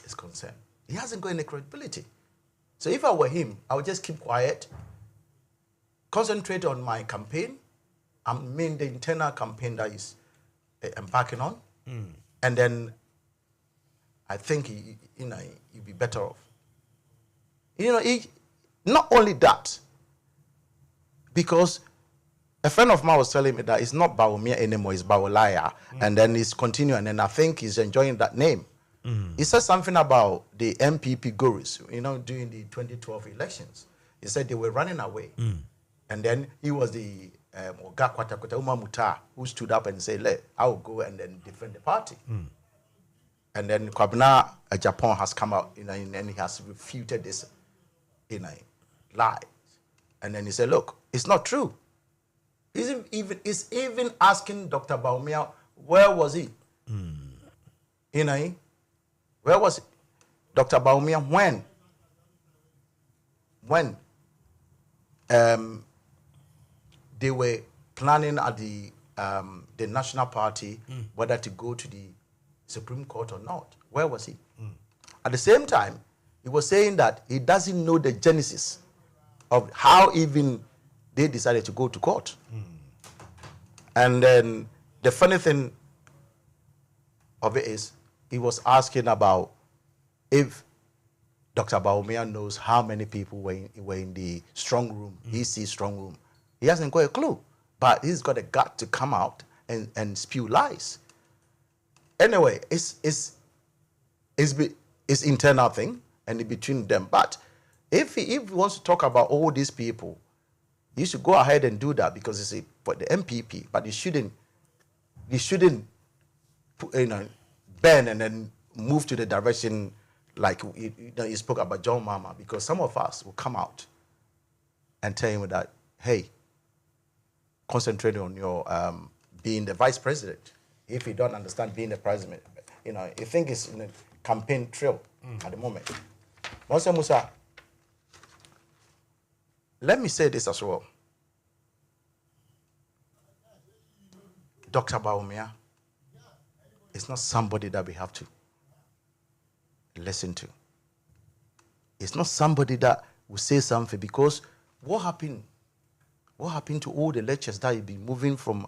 is concerned. He hasn't got any credibility. So if I were him, I would just keep quiet, concentrate on my campaign. I mean the internal campaign that is embarking on, and then I think he'd be better off. Not only that, because a friend of mine was telling me that it's not Bawumia anymore, it's Bawolaya, and then he's continuing, and I think he's enjoying that name. He said something about the MPP gurus, during the 2012 elections. He said they were running away. And then he was the Oga Kwatakwata Umamuta who stood up and said, I will go and then defend the party. And then Kwabena Japan has come out, and he has refuted this, lie. And then he said, look, it's not true. He's even asking Dr. Bawumia, where was he? Where was he? Dr. Bawumia, when they were planning at the National Party whether to go to the Supreme Court or not. Where was he? At the same time, he was saying that he doesn't know the genesis of how even they decided to go to court. And then the funny thing of it is, he was asking about if Dr. Bawumia knows how many people were in the strong room, EC strong room. He hasn't got a clue, but he's got a gut to come out and spew lies. Anyway, it's internal thing and between them. But if he wants to talk about all these people, he should go ahead and do that because it's for the MPP. But he shouldn't bend and then move to the direction like he spoke about John Mama, because some of us will come out and tell him that, hey, concentrate on your being the vice president. If you don't understand being the president, you think it's in a campaign trail at the moment. Monse Musa, let me say this as well. Dr. Bawumia is not somebody that we have to listen to. It's not somebody that will say something, because what happened to all the lectures that you've been moving from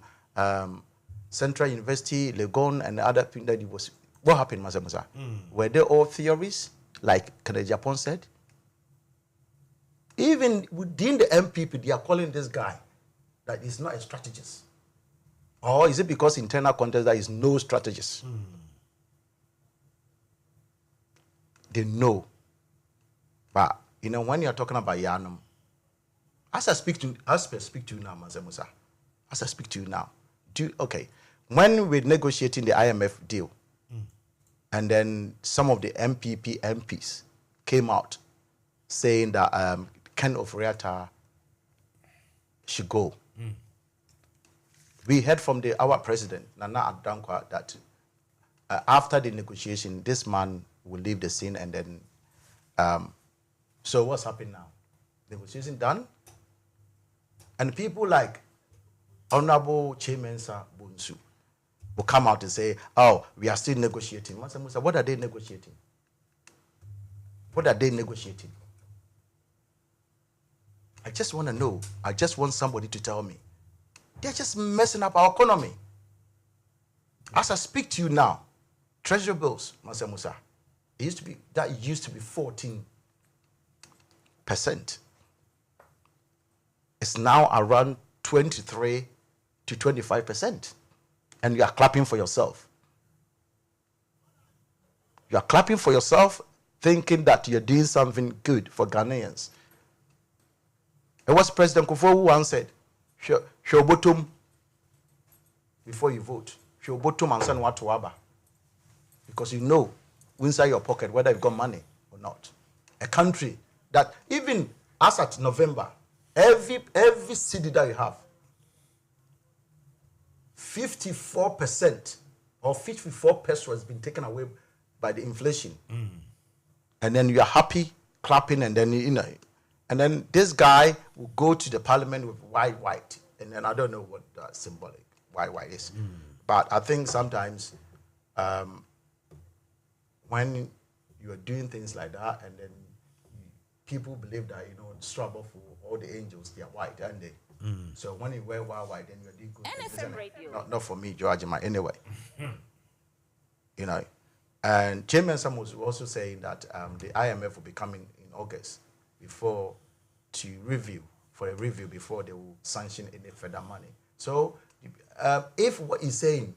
Central University, Legon, and other things that he was? What happened, Monse Musa? Were they all theories, like Kenneth Japan said? Even within the MPP, they are calling this guy that he's not a strategist. Or is it because internal contest that is no strategist? They know. But, when you're talking about Yanum, as I speak to you now, Monse Musa, as I speak to you now, when we're negotiating the IMF deal, and then some of the MPP MPs came out saying that Ken Oforiatta should go. We heard from our president, Nana Adankwa, that after the negotiation, this man will leave the scene, and then, so what's happening now? Negotiation done? And people like Honorable Chimensa Bunsu will come out and say, oh, we are still negotiating. Monse Musa, what are they negotiating? What are they negotiating? I just want to know. I just want somebody to tell me. They're just messing up our economy. As I speak to you now, treasury bills, Monse Musa, used to be 14%. It's now around 23 to 25%. And you are clapping for yourself. You are clapping for yourself, thinking that you're doing something good for Ghanaians. It was President Kufuor who once said, show bottom before you vote. Show bottom and send what to Abba. Because you know inside your pocket whether you've got money or not. A country that even as at November, every city that you have, 54% or 54 peso has been taken away by the inflation. And then you are happy, clapping, and then, and then this guy will go to the parliament with white. And then I don't know what that symbolic white is. But I think sometimes when you are doing things like that, and then people believe that, struggle for all the angels, they are white, aren't they? So when you wear white, then you're doing good.
NFM Radio.
Not for me, George, anyway. And Chairman Sam was also saying that the IMF will be coming in August for a review before they will sanction any further money. So if what he's saying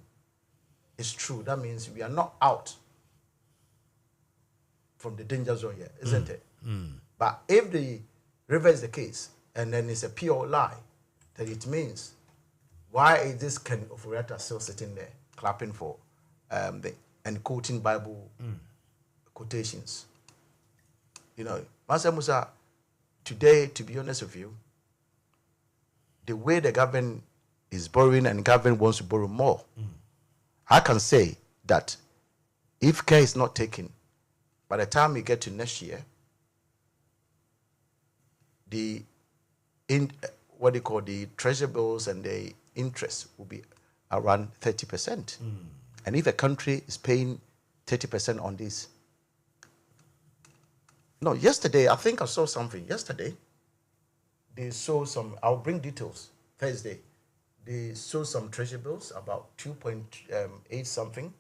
is true, that means we are not out from the danger zone yet, isn't it? But if the reverse the case, and then it's a pure lie, then it means why is this Ken Oforiatta still sitting there clapping for and quoting Bible quotations? You know, Master Musa, today, to be honest with you, the way the government is borrowing and government wants to borrow more, I can say that if care is not taken, by the time we get to next year, the treasury bills and the interest will be around 30%. And if a country is paying 30% on this, no, yesterday, I think I saw something. Yesterday, they saw some, I'll bring details Thursday. They saw some treasury bills about 2.8 something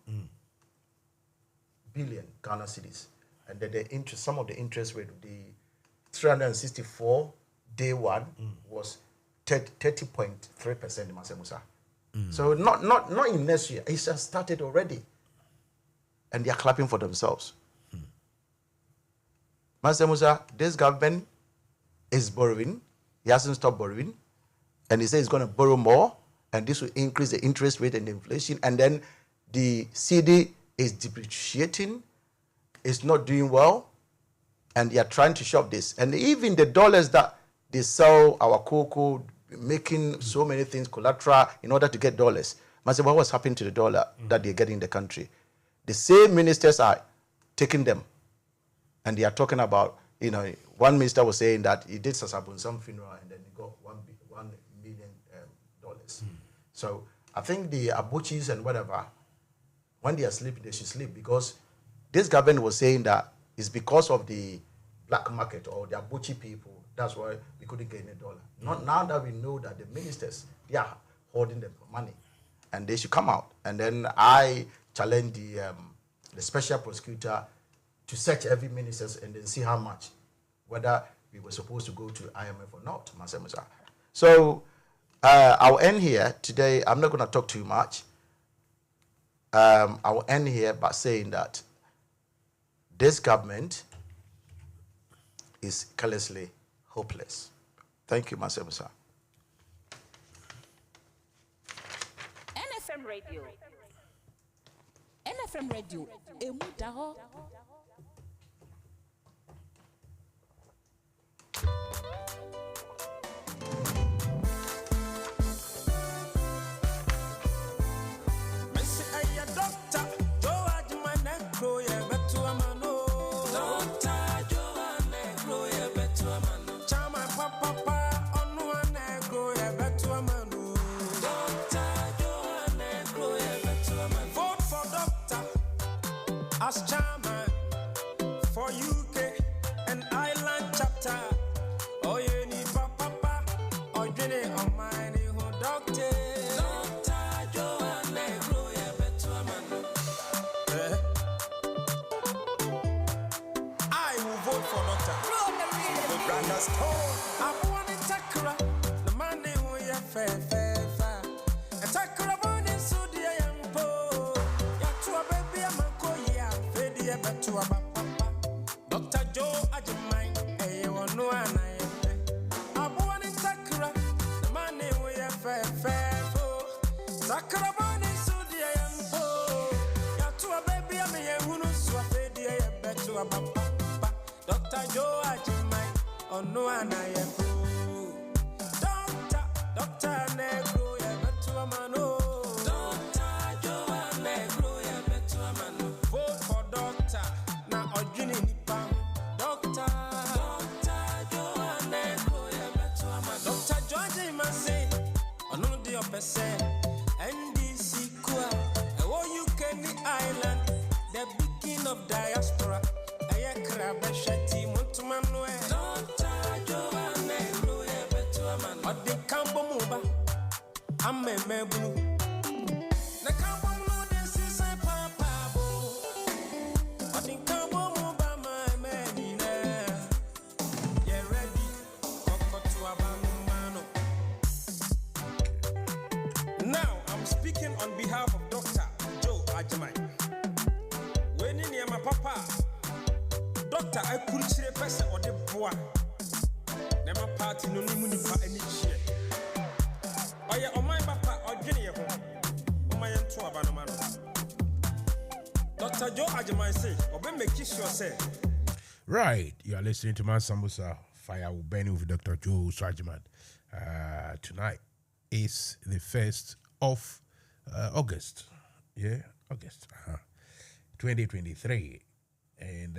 billion Ghana cedis. And then the interest, some of the interest rate, the 364 day one was 30.3%, Master Musa. So not in next year. It has started already. And they are clapping for themselves. Master Musa, this government is borrowing. He hasn't stopped borrowing. And he says he's going to borrow more. And this will increase the interest rate and the inflation. And then the CD is depreciating. It's not doing well. And they are trying to shop this. And even the dollars that they sell our cocoa, making so many things collateral in order to get dollars. Master, what was happening to the dollar that they're getting in the country? The same ministers are taking them. And they are talking about, you know, one minister was saying that he did Sasabun some funeral and then he got $1 million. So I think the abuchis and whatever, when they are sleeping, they should sleep, because this government was saying that it's because of the black market or the abuchi people. That's why we couldn't get any dollar. Not now that we know that the ministers, they are holding the money, and they should come out. And then I challenge the special prosecutor to search every minister and then see how much, whether we were supposed to go to IMF or not, Master Musa. So I'll end here today. I'm not going to talk too much. I'll end here by saying that this government is carelessly hopeless. Thank you, Master Musa.
NFM Radio. NFM Radio. Emudaho.
As chairman for UK and Ireland chapter, oh you need papa, or Jenny on mine who doctor Joanne Gloria Betuaman. I will vote for Doctor Brandon Stone. I want to Takra, the man who you fair. A Takra born in Saudi Arabia. Dr. Joe Ajimai, you know, and I born in Takra, the man we are fair. Takra born in Saudi Arabia. Yatu a baby, I'm a who knows what they bet to a papa. Dr. Joe Ajimai, oh no, and I am Doctor Negro, yeah, bet to a man. NDC Kua, UK Island, the beginning of diaspora. Aya Krabashati, Montumano, Doctor Joanne, Gloria Betuaman, or the Cambo Muba. I'm a mebu. The Cambo no, this is a papa. Or the Cambo Muba, my man, you're ready. Coco to Abano. Now, I'm speaking on behalf of Dr. Joe Ajimai. When in my papa, Dr. I could see a person or the boy. Never party no muni pa any share. Oh yeah, on my papa or Jenny. On my end to Abanamano. Dr. Joe Ajamai say, or Ben make kiss yourself.
Right, you are listening to Man Sambusa Fire will burn with Dr. Joe Swajiman. Tonight is the 1st of August. Yeah, August. 2023. And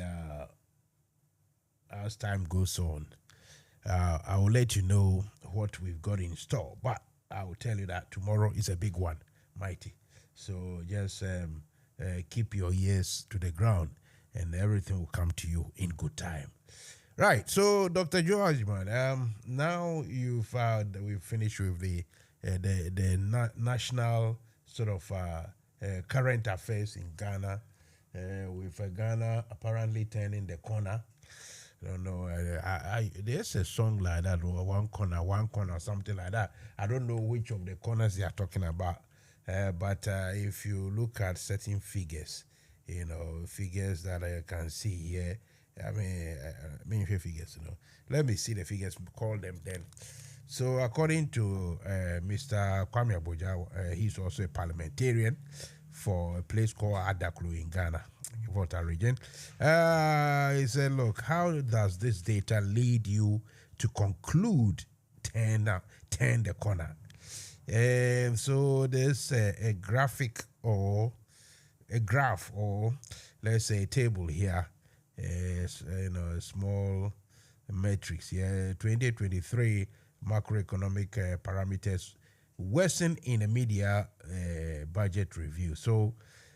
as time goes on, I will let you know what we've got in store. But I will tell you that tomorrow is a big one, mighty. So just keep your ears to the ground and everything will come to you in good time. Right, so Dr. Joe Ajman, now we've finished with the national sort of current affairs in Ghana, with Ghana apparently turning the corner. I don't know, there's a song like that, or one corner, something like that. I don't know which of the corners they are talking about, but if you look at certain figures, figures that I can see here, figures, let me see the figures, call them then. So according to Mr. Kwame Abuja, he's also a parliamentarian for a place called Adaklu in Ghana, Volta region. He said, look, how does this data lead you to conclude turn the corner? So there's a graphic or a graph, or let's say a table here, a small matrix here. 2023 macroeconomic parameters worsen in a media budget review. So,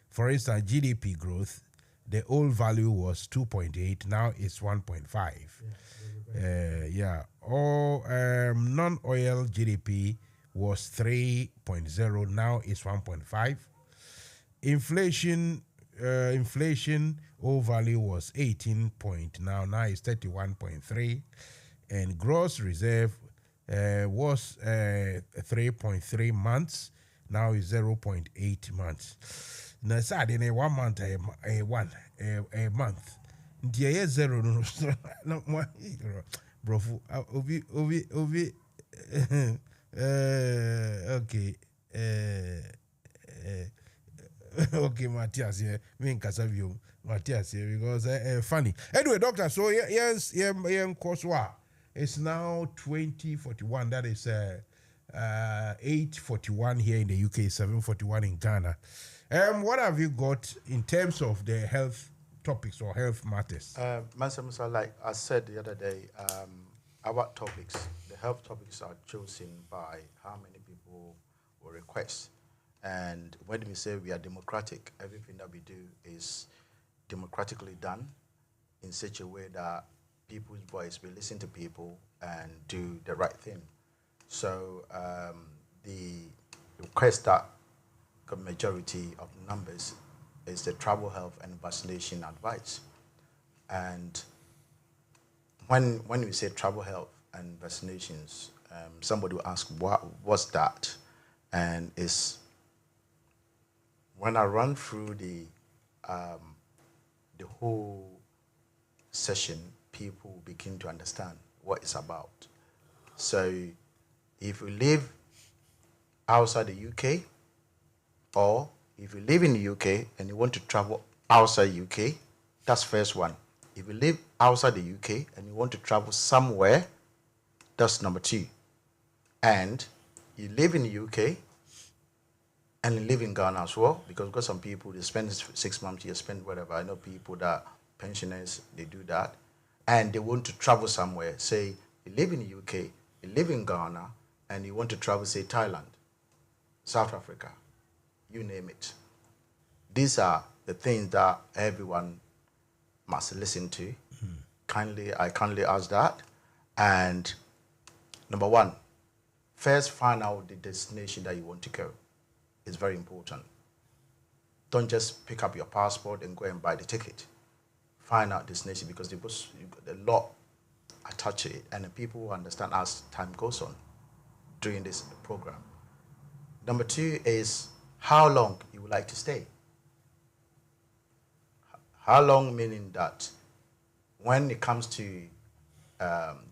for instance, GDP growth, the old value was 2.8, now it's 1.5. Or non-oil GDP was 3.0, now it's 1.5. Inflation old value was 18 point, now it's 31.3, and gross reserve was 3.3 months, now is 0.8 months. Now, Saturday, 1 month, a month. Dear, zero, no more, bro. Obi, okay, okay, Matthias here. Me and Casavio, Matthias here, because funny. Anyway, doctor, so yes, Koswa. It's now 2041. That is 8:41 here in the UK, 7:41 in Ghana. What have you got in terms of the health topics or health matters?
Musa, like I said the other day, our topics, the health topics are chosen by how many people will request. And when we say we are democratic, everything that we do is democratically done in such a way that people's voice, we listen to people and do the right thing. So the request that the majority of numbers is the travel health and vaccination advice. And when we say travel health and vaccinations, somebody will ask, what's that? And it's when I run through the whole session, people begin to understand what it's about. So if you live outside the UK, or if you live in the UK and you want to travel outside UK, that's first one. If you live outside the UK and you want to travel somewhere, that's number two. And you live in the UK and you live in Ghana as well, because we've got some people, they spend 6 months, you spend whatever. I know people that, pensioners, they do that. And they want to travel somewhere. Say, you live in the UK, you live in Ghana, and you want to travel, say, Thailand, South Africa, you name it. These are the things that everyone must listen to. I kindly ask that. And number one, first find out the destination that you want to go. It's very important. Don't just pick up your passport and go and buy the ticket. Find out destination, because the law attach it, and the people will understand as time goes on during this program. Number two is how long you would like to stay. How long, meaning that when it comes to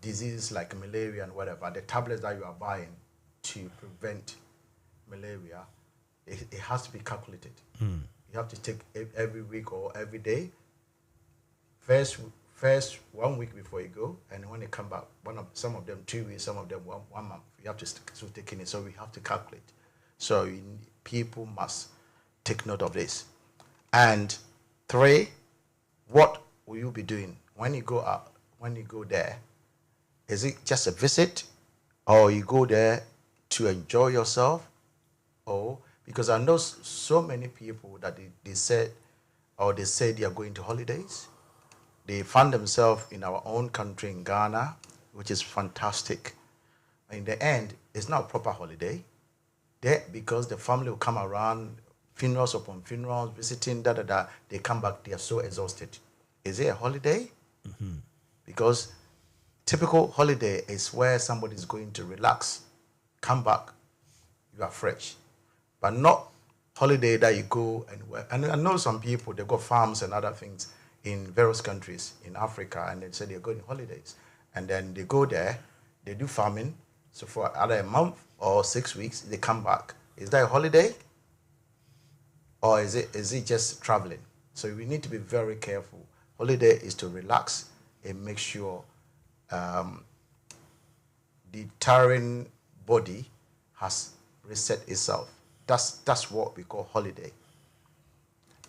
diseases like malaria and whatever, the tablets that you are buying to prevent malaria, it has to be calculated. You have to take every week or every day. First 1 week before you go, and when you come back, some of them 2 weeks, some of them 1 month. You have to start taking it. So we have to calculate. So people must take note of this. And 3, what will you be doing when you go out? When you go there, is it just a visit, or you go there to enjoy yourself? Or because I know so many people that they said they are going to holidays. They found themselves in our own country in Ghana, which is fantastic. In the end, it's not a proper holiday. Because the family will come around, funerals upon funerals, visiting, they come back, they are so exhausted. Is it a holiday? Because typical holiday is where somebody is going to relax, come back, you are fresh. But not holiday that you go and work. And I know some people, they got farms and other things in various countries in Africa, and they say they're going on holidays. And then they go there, they do farming. So for either a month or 6 weeks, they come back. Is that a holiday? Or is it just traveling? So we need to be very careful. Holiday is to relax and make sure the tiring body has reset itself. That's what we call holiday.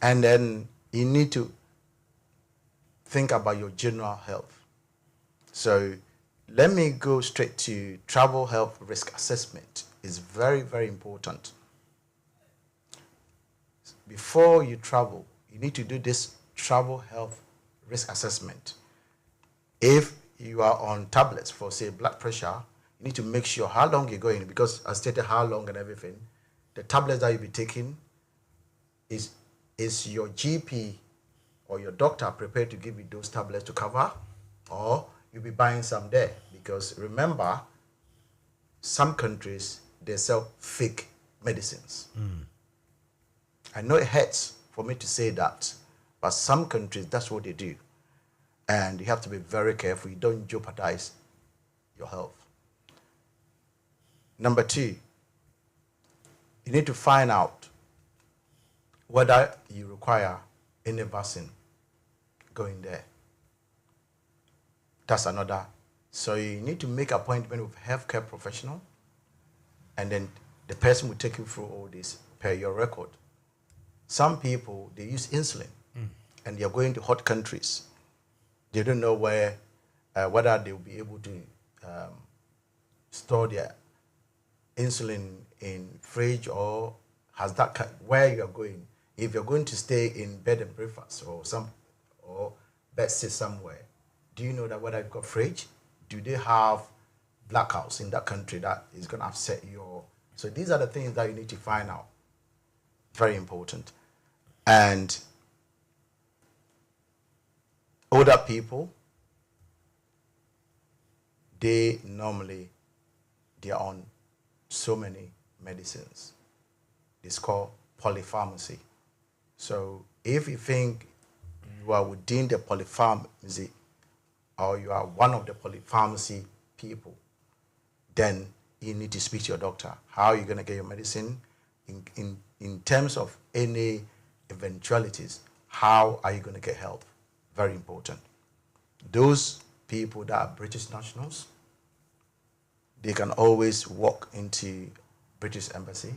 And then you need to think about your general health. So let me go straight to travel health risk assessment. It's very, very important. Before you travel, you need to do this travel health risk assessment. If you are on tablets for, say, blood pressure, you need to make sure how long you're going, because I stated how long and everything. The tablets that you'll be taking, is your GP or your doctor prepared to give you those tablets to cover, or you'll be buying some there? Because remember, some countries, they sell fake medicines. I know it hurts for me to say that, but some countries, that's what they do. And you have to be very careful. You don't jeopardize your health. Number 2, you need to find out whether you require any vaccine going there. That's another. So you need to make appointment with a healthcare professional, and then the person will take you through all this per your record. Some people, they use insulin, and they are going to hot countries. They don't know whether they will be able to store their insulin in fridge, or has that where you are going. If you're going to stay in bed and breakfast or bed sit somewhere, do you know that whether you've got fridge? Do they have blackouts in that country that is going to upset your? So these are the things that you need to find out. Very important. And older people, they are on so many medicines. It's called polypharmacy. So if you think you are within the polypharmacy, or you are one of the polypharmacy people, then you need to speak to your doctor. How are you going to get your medicine? In terms of any eventualities, how are you going to get help? Very important. Those people that are British nationals, they can always walk into British Embassy.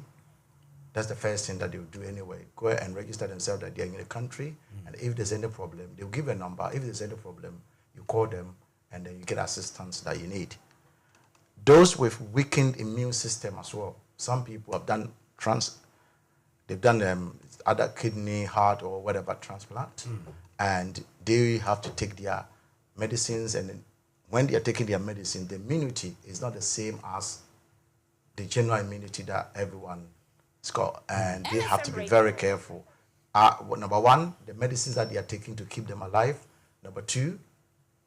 That's the first thing that they will do anyway. Go and register themselves that they're in the country, and if there's any problem, they'll give a number. If there's any problem, you call them, and then you get assistance that you need. Those with weakened immune system as well. Some people have done other kidney, heart, or whatever transplant, and they have to take their medicines, and when they are taking their medicine, the immunity is not the same as the general immunity that everyone's got, and they have to be very careful. Number 1, the medicines that they are taking to keep them alive. Number 2,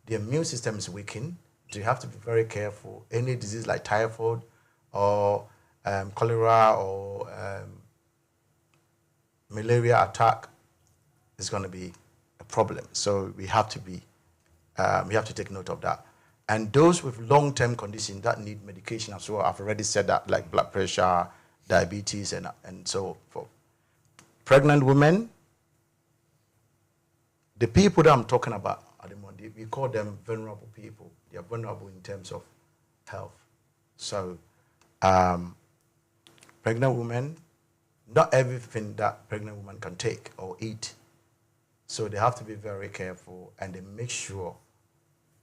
the immune system is weakened, so you have to be very careful. Any disease like typhoid or cholera or malaria attack is going to be a problem. So we have to take note of that. And those with long-term conditions that need medication as well, I've already said that, like blood pressure, diabetes, and so forth. Pregnant women, the people that I'm talking about at the moment, we call them vulnerable people. They are vulnerable in terms of health. So, pregnant women, not everything that pregnant women can take or eat. So they have to be very careful, and they make sure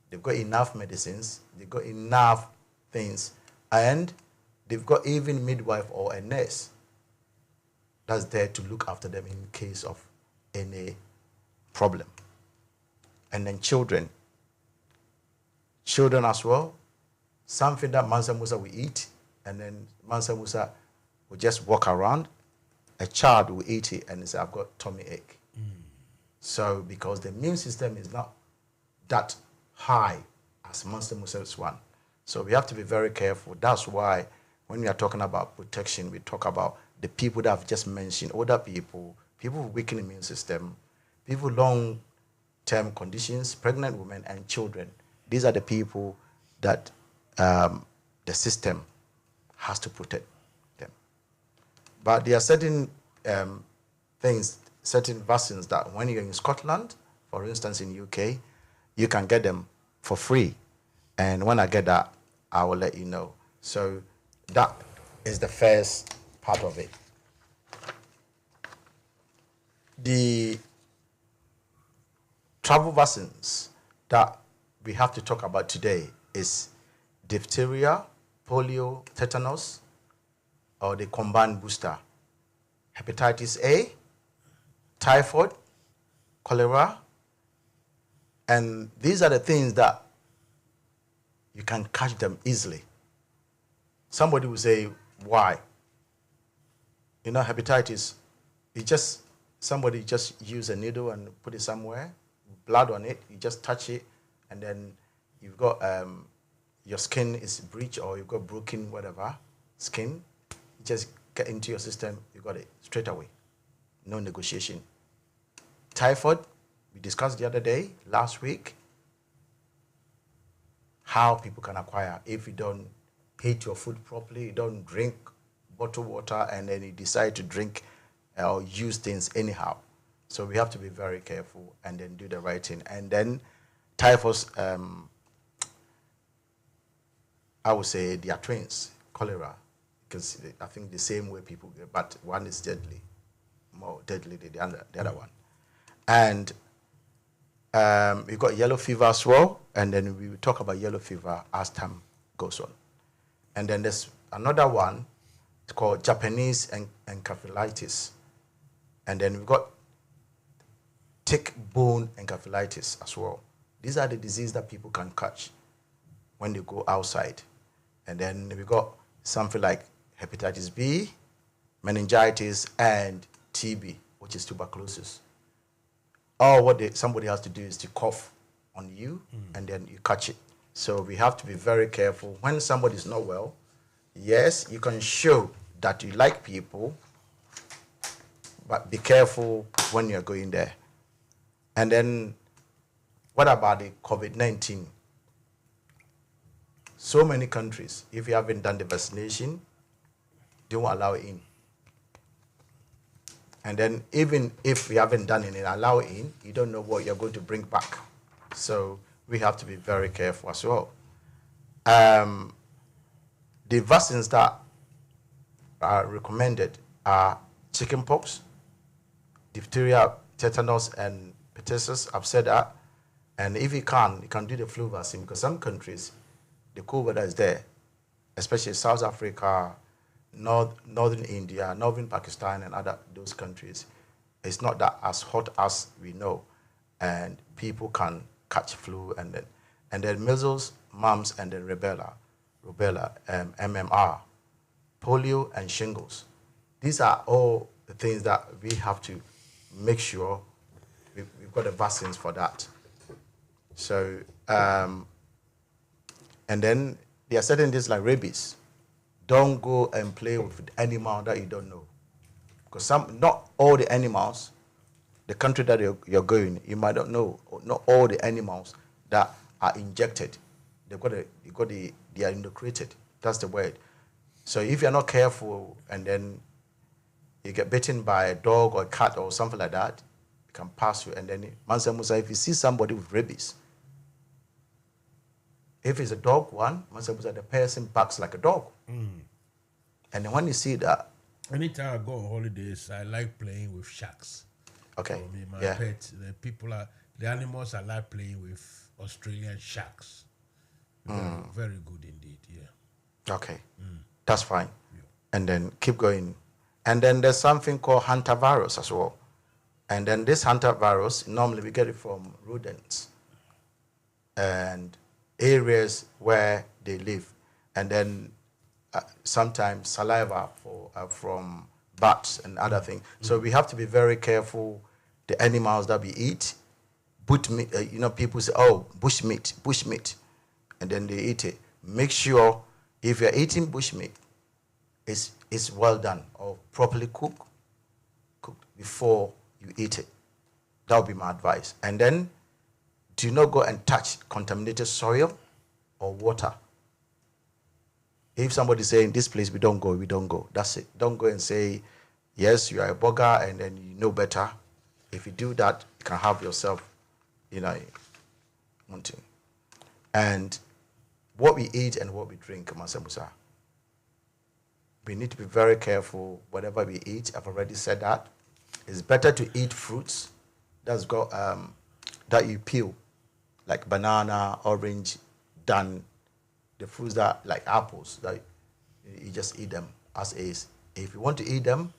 they've got enough medicines, they've got enough things, and they've got even midwife or a nurse that's there to look after them in case of any problem. And then children as well, something that Mansa Musa will eat, and then Mansa Musa will just walk around. A child will eat it and say, I've got tummy ache. So because the immune system is not that high as Mansa Musa's one. So we have to be very careful. That's why when we are talking about protection, we talk about the people that I've just mentioned, older people, people with weakened immune system, people with long-term conditions, pregnant women, and children. These are the people that the system has to protect them. But there are certain things, certain vaccines that when you're in Scotland, for instance in UK, you can get them for free. And when I get that, I will let you know. So that is the first part of it. The travel vaccines that we have to talk about today is diphtheria, polio, tetanus, or the combined booster, hepatitis A, typhoid, cholera, and these are the things that you can catch them easily. Somebody will say, why? You know, hepatitis, somebody just use a needle and put it somewhere, blood on it, you just touch it, and then you've got, your skin is breached or you've got broken whatever skin, you just get into your system, you got it straight away. No negotiation. Typhoid, we discussed the other day, last week, how people can acquire if you don't heat your food properly, you don't drink bottled water, and then you decide to drink or use things anyhow. So we have to be very careful and then do the right thing. And then typhus, I would say they are twins, cholera, because I think the same way people get, but one is deadly, more deadly than the other one. And we've got yellow fever as well, and then we will talk about yellow fever as time goes on. And then there's another one, it's called Japanese encephalitis. And then we've got thick bone encephalitis as well. These are the diseases that people can catch when they go outside. And then we got something like hepatitis B, meningitis, and TB, which is tuberculosis. All what somebody has to do is to cough on you, and then you catch it. So we have to be very careful. When somebody is not well, yes, you can show that you like people, but be careful when you're going there. And then what about the COVID-19? So many countries, if you haven't done the vaccination, they won't allow it in. And then even if you haven't done it and allow it in, you don't know what you're going to bring back. So we have to be very careful as well. The vaccines that are recommended are chickenpox, diphtheria, tetanus, and pertussis. I've said that. And if you can do the flu vaccine, because some countries, the cold weather is there, especially South Africa, northern India, northern Pakistan, and those countries. It's not that as hot as we know, and people can catch flu, and then measles, mumps, and then rubella, MMR, polio, and shingles. These are all the things that we have to make sure we've got the vaccines for that. So, and then there are certain things like rabies. Don't go and play with an animal that you don't know. Because not all the animals, the country that you're going, you might not know, not all the animals that are injected they are inoculated. That's the word. So if you're not careful and then you get bitten by a dog or a cat or something like that, it can pass you. And then Mansa Musa, if you see somebody with rabies, if it's a dog one, Mansa Musa, the person barks like a dog. And then when you see that,
anytime I go on holidays, I like playing with sharks.
okay,
For me, my
yeah,
pet, the animals I like playing with Australian sharks. Very good indeed, yeah.
okay, that's fine. And then keep going. And then there's something called hantavirus as well. And then this hantavirus, normally we get it from rodents and areas where they live. And then sometimes saliva from bats and other things. So we have to be very careful. The animals that we eat, bush meat, people say, oh, bush meat, and then they eat it. Make sure if you're eating bush meat, it's well done or properly cooked before you eat it. That would be my advice. And then do not go and touch contaminated soil or water. If somebody's saying this place we don't go. That's it. Don't go and say, yes, you are a bugger and then you know better. If you do that, you can have yourself, wanting. And what we eat and what we drink, Mansa Musa, we need to be very careful whatever we eat. I've already said that. It's better to eat fruits that you peel, like banana, orange, than the fruits that like apples that you just eat them as is. If you want to eat them,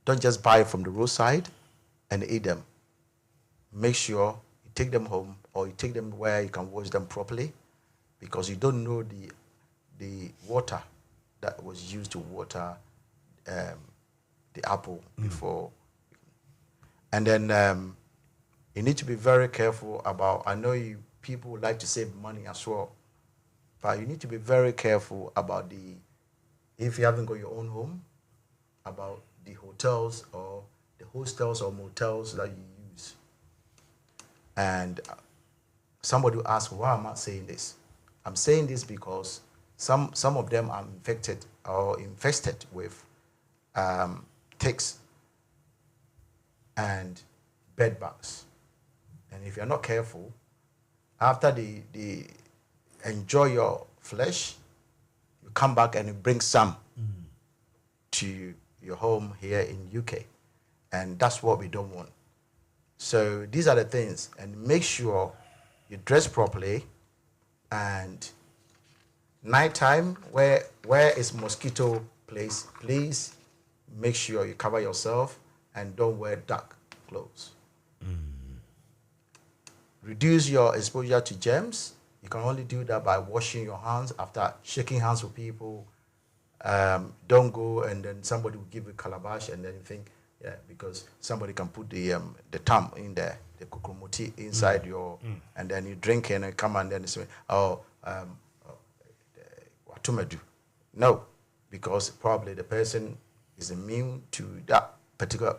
don't just buy from the roadside and eat them. Make sure you take them home or you take them where you can wash them properly, because you don't know the water that was used to water the apple before. And then you need to be very careful about, I know people like to save money as well, but you need to be very careful about if you haven't got your own home, about the hotels or the hostels or motels that you use. And somebody will ask, why am I saying this? I'm saying this because some of them are infected or infested with ticks and bed bugs. And if you're not careful, after they enjoy your flesh, you come back and you bring some to your home here in UK. And that's what we don't want. So these are the things. And make sure you dress properly. And nighttime, where is mosquito place, please make sure you cover yourself and don't wear dark clothes. Reduce your exposure to germs. You can only do that by washing your hands after shaking hands with people. Don't go and then somebody will give you calabash and then you think, because somebody can put the thumb in there, the kukumoti inside your, and then you drink and then come and then say, what to do? No, because probably the person is immune to that particular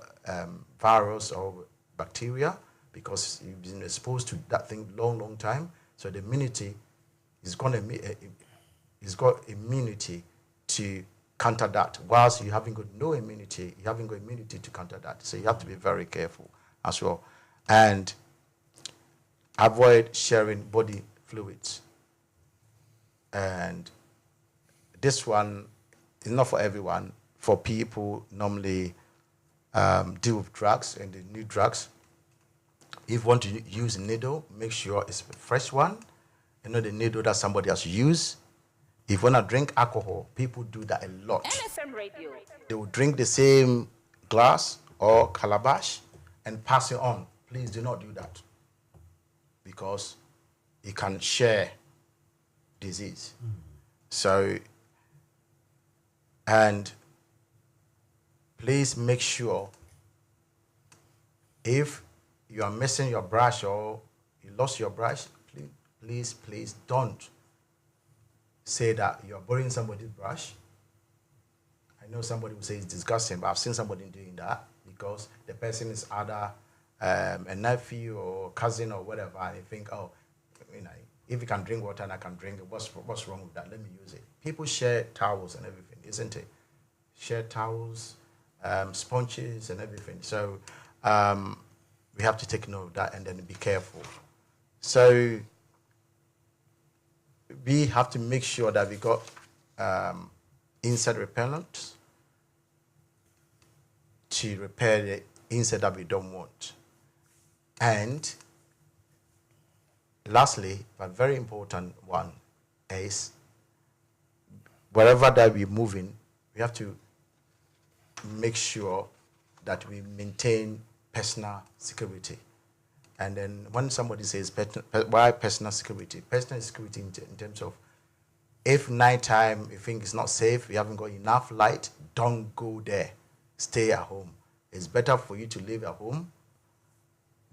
virus or bacteria because you've been exposed to that thing long time. So the immunity is got immunity to counter that. Whilst you haven't got no immunity, you haven't got immunity to counter that. So you have to be very careful as well. And avoid sharing body fluids. And this one is not for everyone. For people normally deal with drugs and the new drugs. If you want to use a needle, make sure it's a fresh one. The needle that somebody has used. If you want to drink alcohol, people do that a lot.
NFM Radio.
They will drink the same glass or calabash and pass it on. Please do not do that, because it can share disease. So, and please make sure if you are missing your brush or you lost your brush, please don't say that you're borrowing somebody's brush. I know somebody will say it's disgusting, but I've seen somebody doing that because the person is either a nephew or cousin or whatever, and you think, If you can drink water and I can drink it, what's wrong with that? Let me use it. People share towels and everything, isn't it? Share towels, sponges and everything. So we have to take note of that and then be careful. So we have to make sure that we got insect repellent to repair the insect that we don't want. And lastly, but very important one is wherever that we're moving, we have to make sure that we maintain personal security. And then when somebody says, why personal security? Personal security in terms of if nighttime you think it's not safe, you haven't got enough light, don't go there. Stay at home. It's better for you to live at home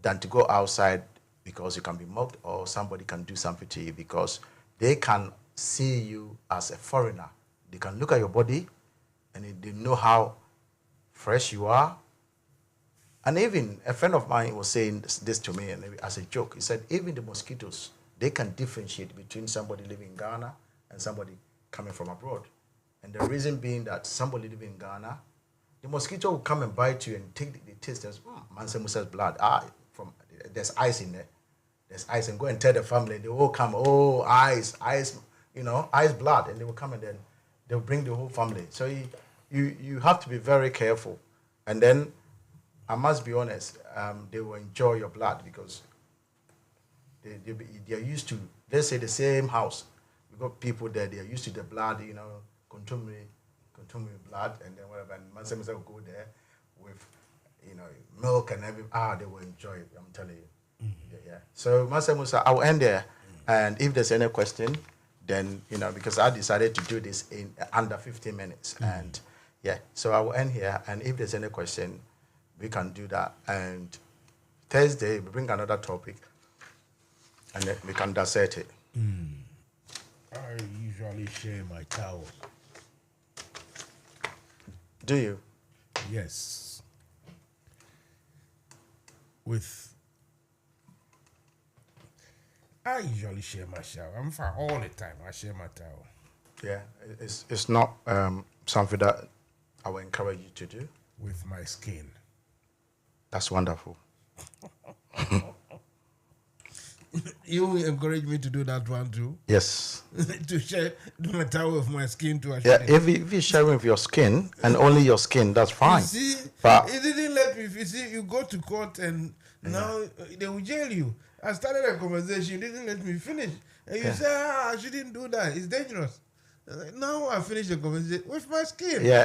than to go outside because you can be mocked or somebody can do something to you because they can see you as a foreigner. They can look at your body and they know how fresh you are. And even a friend of mine was saying this to me and as a joke. He said, even the mosquitoes, they can differentiate between somebody living in Ghana and somebody coming from abroad. And the reason being that somebody living in Ghana, the mosquito will come and bite you and take the taste. There's Mansa Musa's blood. There's ice in there. There's ice. And go and tell the family. They will come, ice, ice blood. And they will come and then they'll bring the whole family. So you have to be very careful. And then I must be honest, they will enjoy your blood because they're used to, let's say, the same house. We've got people there, they're used to the blood, contumely blood, and then whatever. And Mansa Musa will go there with, milk and everything. They will enjoy it, I'm telling you. Yeah. So Mansa Musa, I'll end there. And if there's any question, then, because I decided to do this in under 15 minutes. And so I will end here. And if there's any question, we can do that. And Thursday, we bring another topic, and then we can dissect it.
I usually share my towel.
Do you?
Yes. I usually share my shower. I'm fine all the time. I share my towel.
Yeah, it's not something that I will encourage you to do.
With my skin.
That's wonderful.
You encourage me to do that one too?
Yes.
To share my towel with my skin too?
If you share with your skin and only your skin, that's fine.
You see,
but
it didn't let me. You see, you go to court and now they will jail you. I started a conversation, you didn't let me finish. And you say, I shouldn't do that. It's dangerous. Now I finish the conversation with my skin.
Yeah,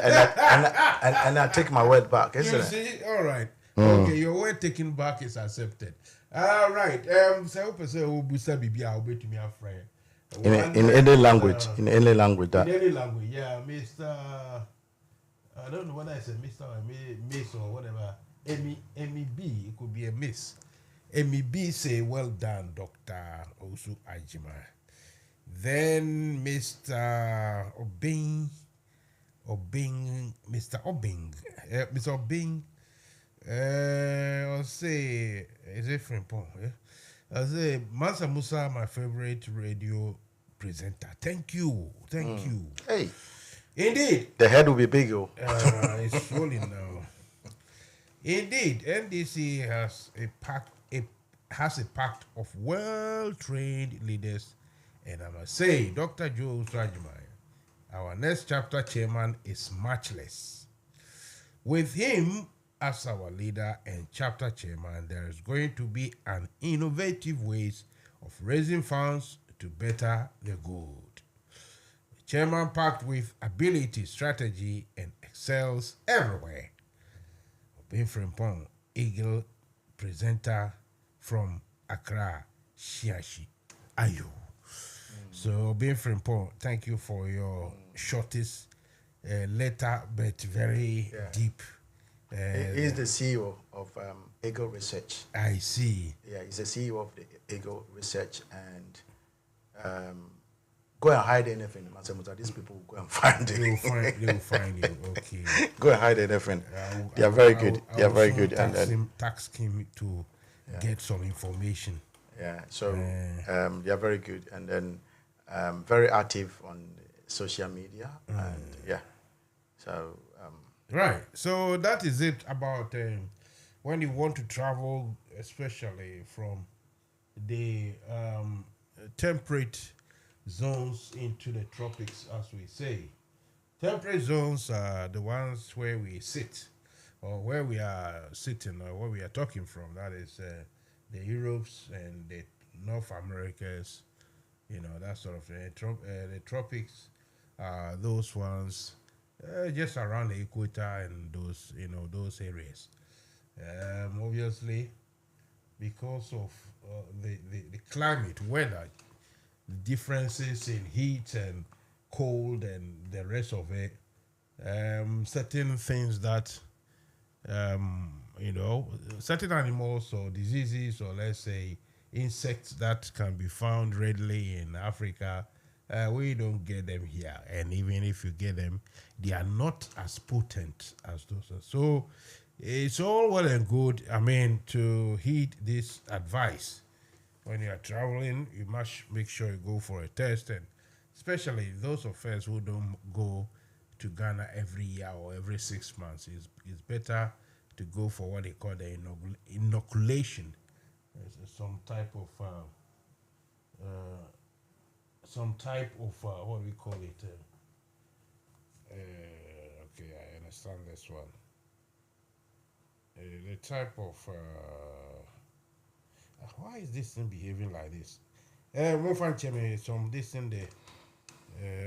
and I take my word back, isn't it?
You see? All right. Okay, your word taken back is accepted. All right.
In any language. In any language.
In any language, yeah. Mr. I don't know whether it's a Mr. or a Miss or whatever. Amy B. It could be a Miss. Amy B. say, well done, Dr. Osu Ajima. Then Mr. Obing, Mr. Obing, I'll say, is it Frimpong? Yeah? I'll say, Mansa Musa, my favorite radio presenter. Thank you.
Hey.
Indeed.
The head will be big, oh.
It's rolling now. Indeed, NDC has a pact of well-trained leaders, and I must say, Dr. Joe Rajmai, our next chapter chairman, is matchless. With him as our leader and chapter chairman, there is going to be an innovative ways of raising funds to better the good. The chairman packed with ability, strategy, and excels everywhere. Obin Frimpong, Eagle presenter from Accra, Shiashi, Ayo. So, Obin Frimpong, thank you for your shortest letter, but very deep.
He's the CEO of Eagle Research.
I see.
Yeah, he's the CEO of the Eagle Research, and go and hide anything. These people will go and find you.
They will find you. Okay.
Go and hide anything. They are very good. They are very good.
And tax him to get some information.
Yeah, so they are very good, and then very active on social media, and yeah, so
right. So that is it about when you want to travel, especially from the temperate zones into the tropics, as we say. Temperate zones are the ones where we sit, or where we are sitting, or where we are talking from. That is the Europes and the North Americas, that sort of thing. The tropics are those ones just around the equator and those areas. Obviously, because of the climate, weather, differences in heat and cold and the rest of it, certain things that certain animals or diseases, or let's say insects that can be found readily in Africa, we don't get them here. And even if you get them, they are not as potent as those. So it's all well and good, to heed this advice. When you are traveling, you must make sure you go for a test, and especially those of us who don't go to Ghana every year or every 6 months, it's better to go for what they call the inoculation. Some type of what do we call it? Okay, I understand this one. The type of why is this thing behaving like this? We'll find some this thing there.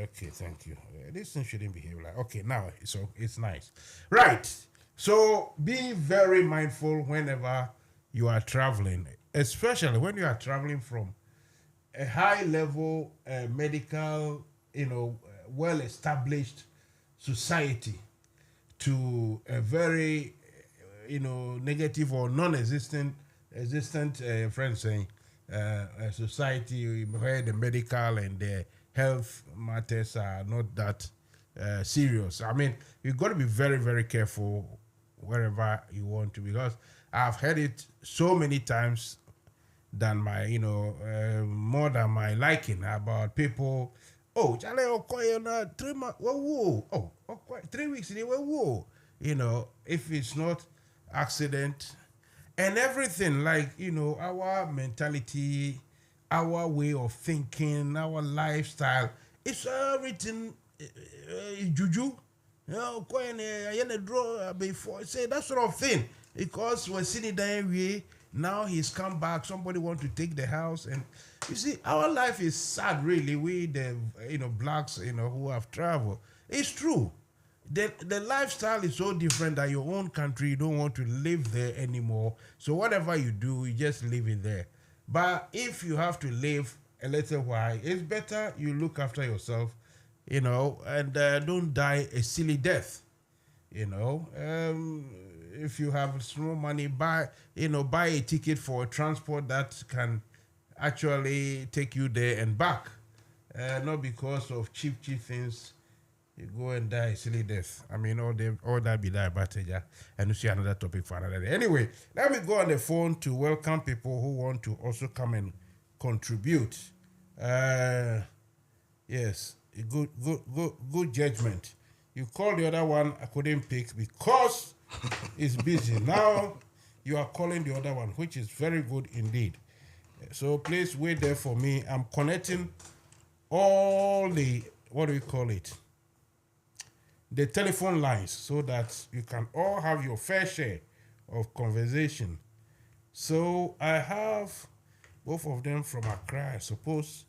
Okay, thank you. This thing shouldn't behave like. Okay, now it's nice, right? So be very mindful whenever you are traveling, especially when you are traveling from a high level medical, well-established society to a very, negative or non-existent, friends saying, a society where the medical and the health matters are not that serious. You've got to be very, very careful wherever you want to, because I've heard it so many times than my, more than my liking, about people. Oh, 3 months, whoa. 3 weeks, whoa. If it's not accident and everything, like, our mentality, our way of thinking, our lifestyle, it's everything juju. Draw before say that sort of thing, because we're sitting there, now he's come back, somebody want to take the house, and you see, our life is sad, really. We the blacks, who have traveled, it's true. The lifestyle is so different that your own country, you don't want to live there anymore. So whatever you do, you just live it there. But if you have to live a little while, it's better you look after yourself, and don't die a silly death. If you have small money, buy a ticket for a transport that can actually take you there and back. Not because of cheap things, you go and die a silly death. All that be that advantage, and you see another topic for another day. Anyway, let me go on the phone to welcome people who want to also come and contribute. Yes, good judgment. You called the other one, I couldn't pick because it's busy. Now you are calling the other one, which is very good indeed. So please wait there for me. I'm connecting all the, what do we call it? The telephone lines, so that you can all have your fair share of conversation. So I have both of them from Accra, I suppose.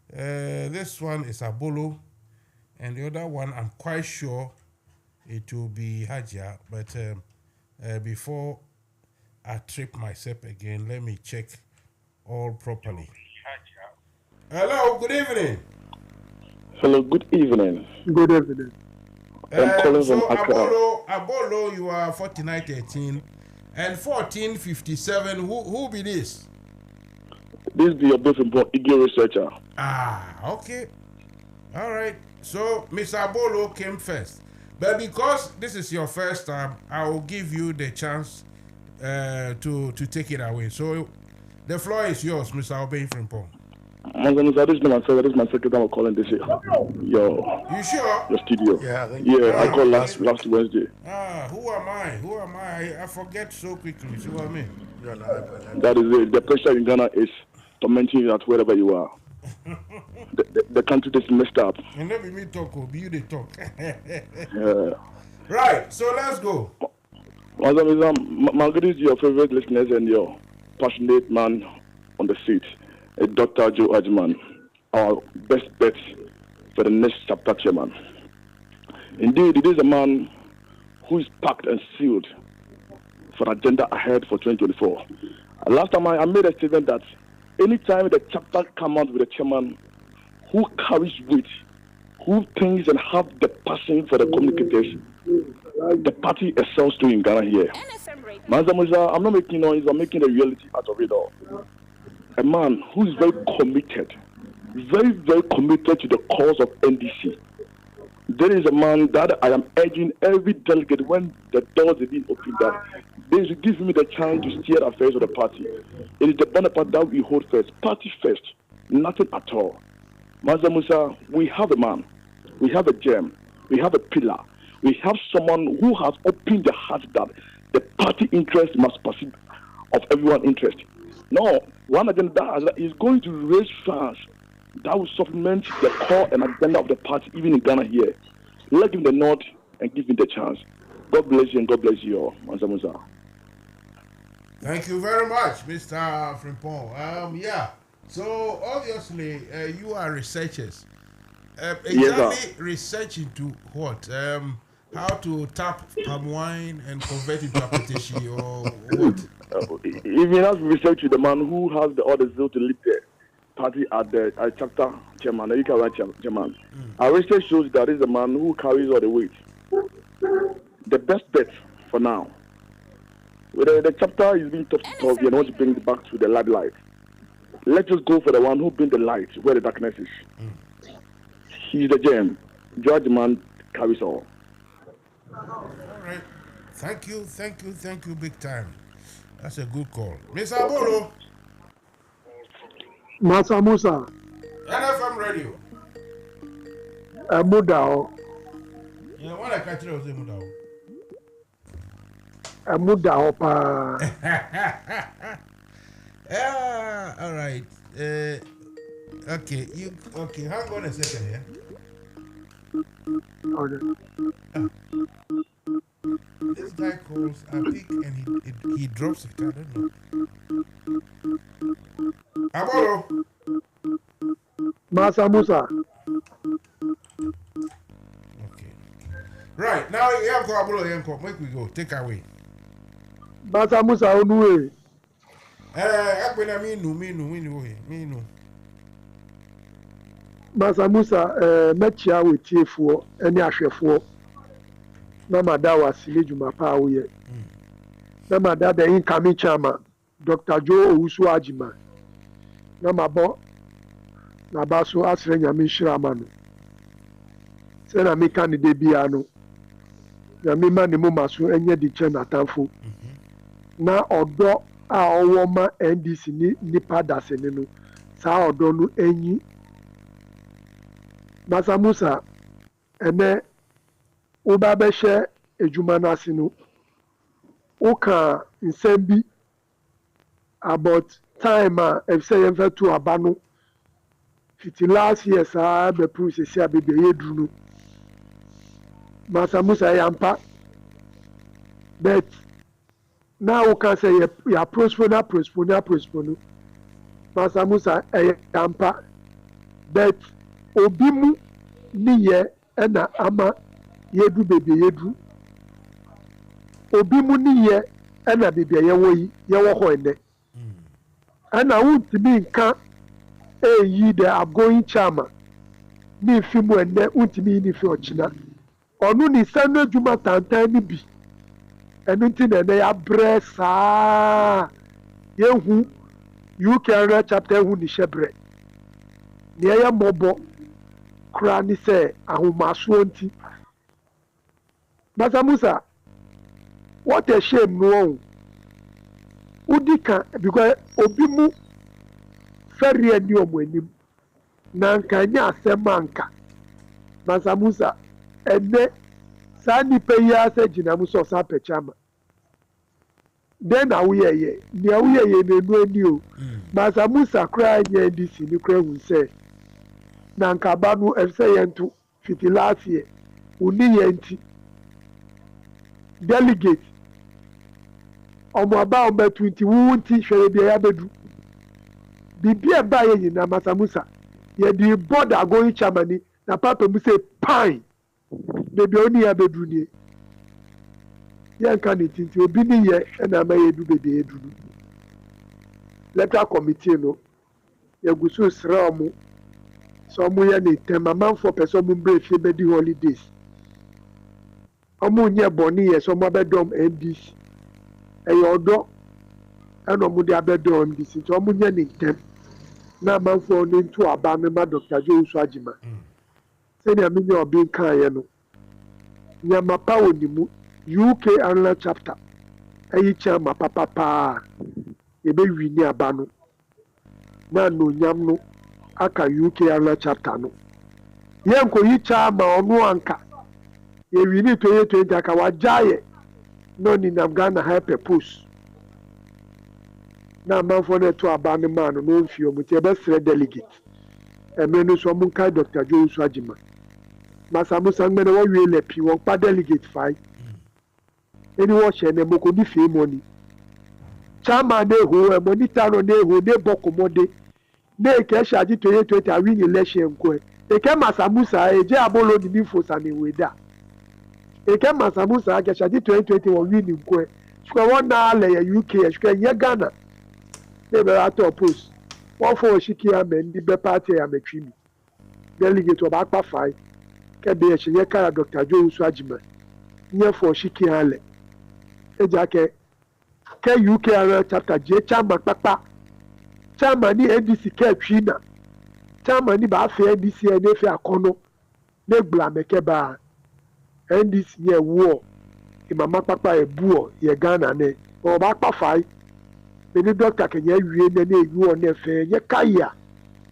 This one is Abolo, and the other one, I'm quite sure it will be Hajia. But before I trip myself again, let me check all properly. Hello, good evening.
Hello, good evening.
Good evening.
So Abolo, you are 4913 and 1457. Who be this?
This be your boyfriend, Eagle Researcher.
Okay. All right. So Mr. Abolo came first. But because this is your first time, I will give you the chance to take it away. So The floor is yours, Mr. Obey Frimpong.
This is my secretary. This is my secretary. I'm calling this year.
You sure?
Your studio.
Yeah,
I called last Wednesday.
Who am I? I forget so quickly. See what I mean?
That is it. The pressure in Ghana is tormenting you at wherever you are. the country is messed up.
And let me talk, you they talk.
Yeah.
Right, so let's go.
My good is your favorite listeners and your passionate man on the seat, Dr. Joe Ajman, our best bet for the next chapter chairman. Indeed, it is a man who is packed and sealed for agenda ahead for 2024. Last time I made a statement that anytime the chapter comes out with a chairman who carries weight, who thinks and have the passion for the communicators, the party excels to in Ghana here.
NFM Radio.
Manzamuza, I'm not making noise, I'm making a reality out of it all. A man who is very committed to the cause of NDC. There is a man that I am urging every delegate when the doors have been opened that they should give me the chance to steer the affairs of the party. It is the benefit that we hold first. Party first. Nothing at all. Manzamuza, we have a man. We have a gem. We have a pillar. We have someone who has opened the heart that the party interest must perceive of everyone's interest. No, one agenda is going to raise funds that will supplement the core and agenda of the party, even in Ghana here. Let him the nod and give him the chance. God bless you and God bless you all. Manzamuza.
Thank you very much, Mr. Frimpong. Yeah. So obviously, you are researchers. Exactly research into what? How to tap palm wine and convert it to apetition or what?
Even as research with the man who has all the zeal to lead the party at the chapter chairman, the UK chairman. Our research shows that is a man who carries all the weight. The best bet for now. The chapter is being tough to and want to bring it back to the light. Let's just go for the one who brings the light where the darkness is. He's the gem. Judge man carries all.
All right. Thank you, big time. That's a good call. Mr. Abolo.
Masa Musa.
NFM Radio.
Mudao.
Yeah, what I catch you say Mudao.
Mudao pa.
Yeah, all right. Okay, hang on a second here.
Okay.
This guy calls, I think, and he drops it. I don't know. Abolo.
Masa Musa.
Okay. Right, now, Abolo, make we go. Take away.
Masa Musa, Onuwe.
Minu.
Masa Musa, mechia we tiefo, eni ahwefo. Na mada wasile juma pa awuye. Na mada the incoming chairman, Dr. Joe Owusu Ajima. Na mabo na baso asre nyame hira manu. Se na me candidate bia no. Nyame ma ne maso enye di che na tanfo. Na odo a owo ma NDC ni nipa dasene no. Sa odo no enyi. Masa Musa ene uba beshe ejuma nasinu uka nsembi about time efse yemfe to abanu 50 last year sa be process ya bebe yedru Masa Musa yampa but now we can say ya prosper Masa Musa yampa but obimu niye ena ama yedu bebe yedu obimu niye ena bebe yewo ho ene ena untimi nka eyi the outgoing chairman ni fimu ene untimi ni fi ochina onu ni sanu adwuma tantan ni bi enu nti na ene ya bresa yehu UK chapter hu ni shebre ni ya mobo kura ni se ahomaso nti Masa Musa, what a shame no udika because obimu ferry eni omwenim na nka nya asemanka masamusa ene saa nipa yi ase gyina mu so sa pechama then awuyeye ni awuyeye n'enu eni o masamusa kra nya ndc ni kra hu se na nka ba no efse yentu fitilafie uni yenti delegate ọmọ aba ọmọ 20 wunti hwere bi ya bedu bibi eba ye nyina masamusa ye di board agoyi chamani na papa mu say pine bebi oni ya bedu ni ye nka ni tinti obi ni ye na ma ye du bebi edu no letter committee no ye gusu sra omo so omo ye ni tema man for person mu break fe be di holidays omo nye boni ye so omo bedom NDC eyo odo eno mu di abedom NDC so omo nye ni tem na man for no ntu aba me ma Dr. Joe Swajima se ni aminye obi kan ye no nyama pa onimu UK Annual Chapter eyi chama papa ebe wi ni aba no na no nyam no aka UK Annual Chapter no ye nko yi chama onu anka ye wi ni 2020 aka wajaye no ni nam Ghana hyper post na manfo na to aba ne man no mfio mu te be sre delegate eme no so mun kai Dr. Joe Swajima masamusa ngene wo wi lepi won pa delegate fai eni wo che ne moko di fi money chama de ho e monitor no de ho de bokomode ne ke shaji 2020 a win election nko e ke masamusa e je abolo ni info sane weda e ke masamusa ke shaji 2020 wo win nko e so won na le ya UK e so ye Ghana e be ato post won fo shiki amen di be party ya metwimi delegate oba pa fai ke be ye ye kara Dr. Joe Swajima nye fo shiki ale e ja ke UK chapter je chama papa chama ni NDC ke twina chama ni ba fe NDC ene fe akono ne gbla meke ba NDC ye wo imama papa e buo ye Ghana ne o ba pa fai be ni doctor ke ye wie ne ne ewu ne fe ye kaya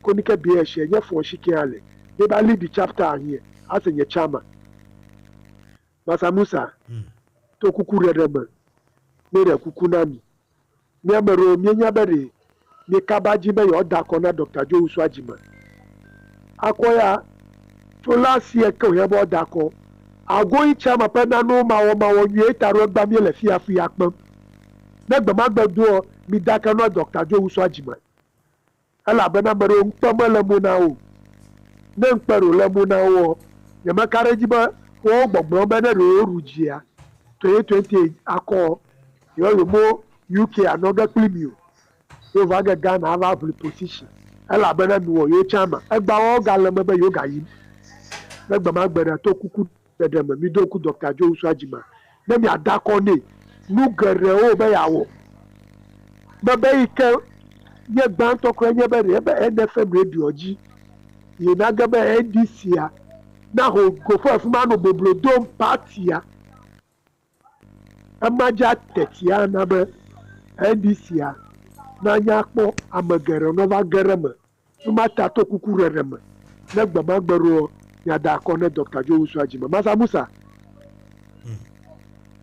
ko ni ke bi e she ye fo shiki ale they ba lead the chapter here as ye chama masamusa to kukure rema mere kukunami nyamero nyanya bere ni kabaji be yo da kona Dr. Joe Swajima akoya to last year ko he bo da ko agoyi chama pe na no ma wo nwie taro gba mi le fi apam na gba magbedo mi da kona Dr. Joe Swajima ala be na mero ntomo le mu na o ne npero le mu na wo nyama kareji ba wo gbogbo be na ro rujia 2020 akọ yo mo UK another claim you over the Ghana have a position ela bena mi wo yo chama egba wo gale me be yo gayi egba magbere to kuku dedem mi doku Dr. Joe Swajima na mi adako ne nu gere o be yawo be ike ye gban to ko nye be NFM Radio ji ye na ga be NDC ya na ho go for fuma no boblo dom party ya amaja tetia na be NDC ya na nya kpo amagere no va gereme mata to kukurereme na gbama gbero ya da ko ne Dr. Joe Swajima masamusa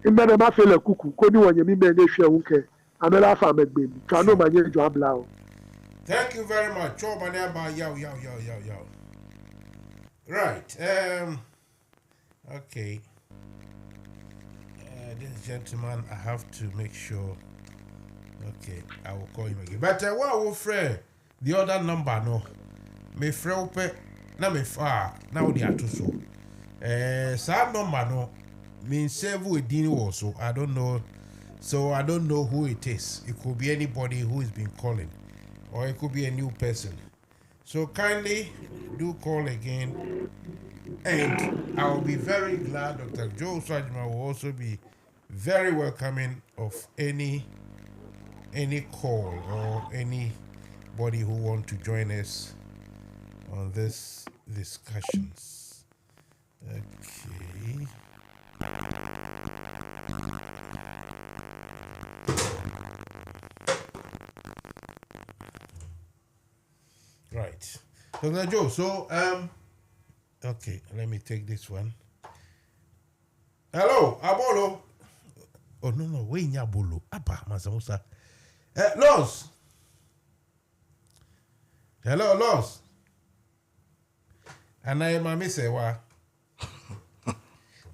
imene ma fele kuku ko ni wonye mi me ne hwe wonke amela fa megbe mi ka no manye jo abla o.
Thank you very much. Yo. Right. Okay. This gentleman, I have to make sure. Okay, I will call him again. But what will friend? The other number no. Me friend pe na me fa now they are too so. Some number no. Me save with Dini also. I don't know. So I don't know who it is. It could be anybody who has been calling, or it could be a new person. So kindly do call again, and I will be very glad. Dr. Joe Swajima will also be very welcoming of any call or anybody who want to join us on this discussions. Okay. Dr. Joe, so, okay, let me take this one. Hello, Abolo. Oh, no, we in Abolo. Abba, Masamusa. Los. Hello, Los. And I am say, wa.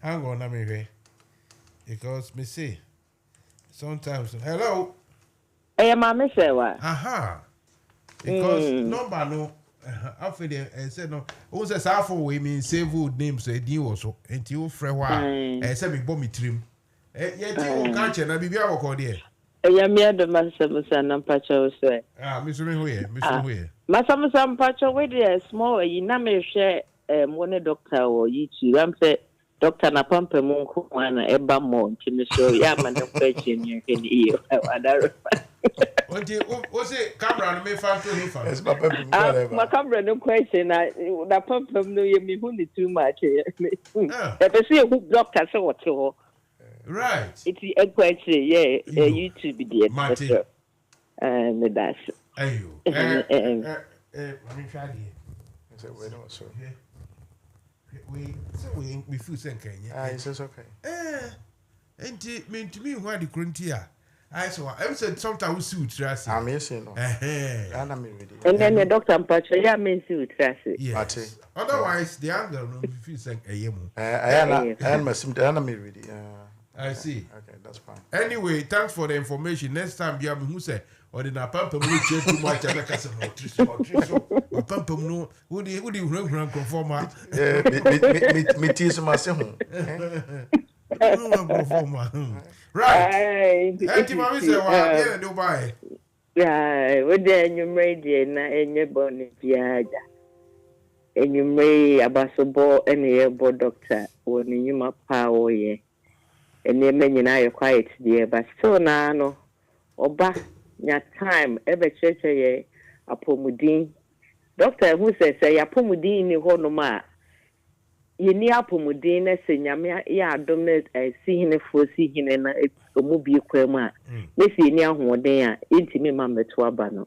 Hang on, let me hear. Because me say, sometimes, hello.
I am say, wa.
Aha. Because no. After they said no, who says half away means save wood names a deal also, and you frewa, and send me bomb trim. Yet you can't and I be our call there.
I am mere the master and Pacho say.
Mr. Mr.
Master Pacho, with a small, you never share one doctor or you two. I'm say, Doctor Napampa Monk, one a more to me show Yam and the question you can hear.
What it? Camera may find to him.
My camera, no question. The pump no me who too much. If see who doctor so what
right.
It's a question, yeah, YouTube dear. And that's.
Ayo. Let me try here. We feel saying Kenya.
It's okay.
And it mean to me why the Gruntia. I saw. I said sometimes we see Tracy.
I'm missing.
And then the doctor and Patrick, yeah, means you Tracy.
Yes. Otherwise, the angle no feel saying I see.
Okay, that's fine.
Anyway, thanks for the information. Next time, you have who say, or the Napampa will change too much. I can say, or Pampam no, who the run conformer.
Me tease myself.
Right. Anti-Mammy say, well, do buy.
Yeah, with the NFM Radio and your bonnet, yeah. And you may abasabo and a airboard doctor when you ma power, yeah. And the men and I are quiet, dear, but still now, no, or back your time, ever church, a pomudin. Doctor who says, say, a pomudin, you hold no ma. You near pomudin, saying, ya dominate, I see him for seeing and a movie quema. This is near one day, intimate mamma to abano.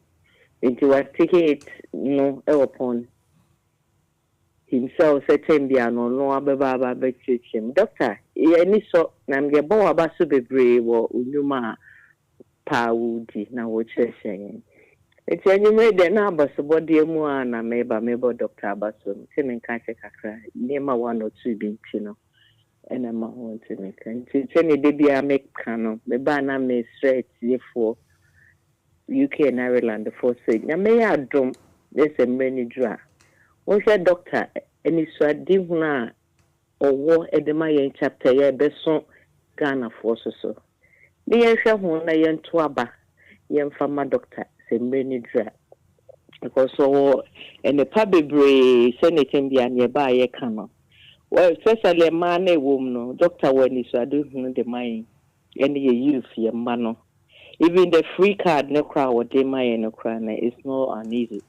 Into a ticket, no, upon himself, certain piano, no, ababa, but him. Doctor, any so, nam get bow about so be brave or unuma powdy, now what you're saying. It's any made the number so body more and I maybe Doctor Abasso, Tim and Kaka, name one or two being chino, and I'm a want to make. And to any baby I make canon, the banner may straight for UK and Ireland, the first thing. Now may I drum, there's a many dry. What's your doctor? And it's a divna or war at the Mayan chapter, yeah, Besson Ghana forces so. The Asia Hona Yan Twaba, Yan Farmer Doctor. Many dry because so and the public bray senating be nearby a cannon. Well, especially a man, a woman, doctor when is I do the mind any youth, your man. Even the free card, no crowd, what they might no crown is not uneasy.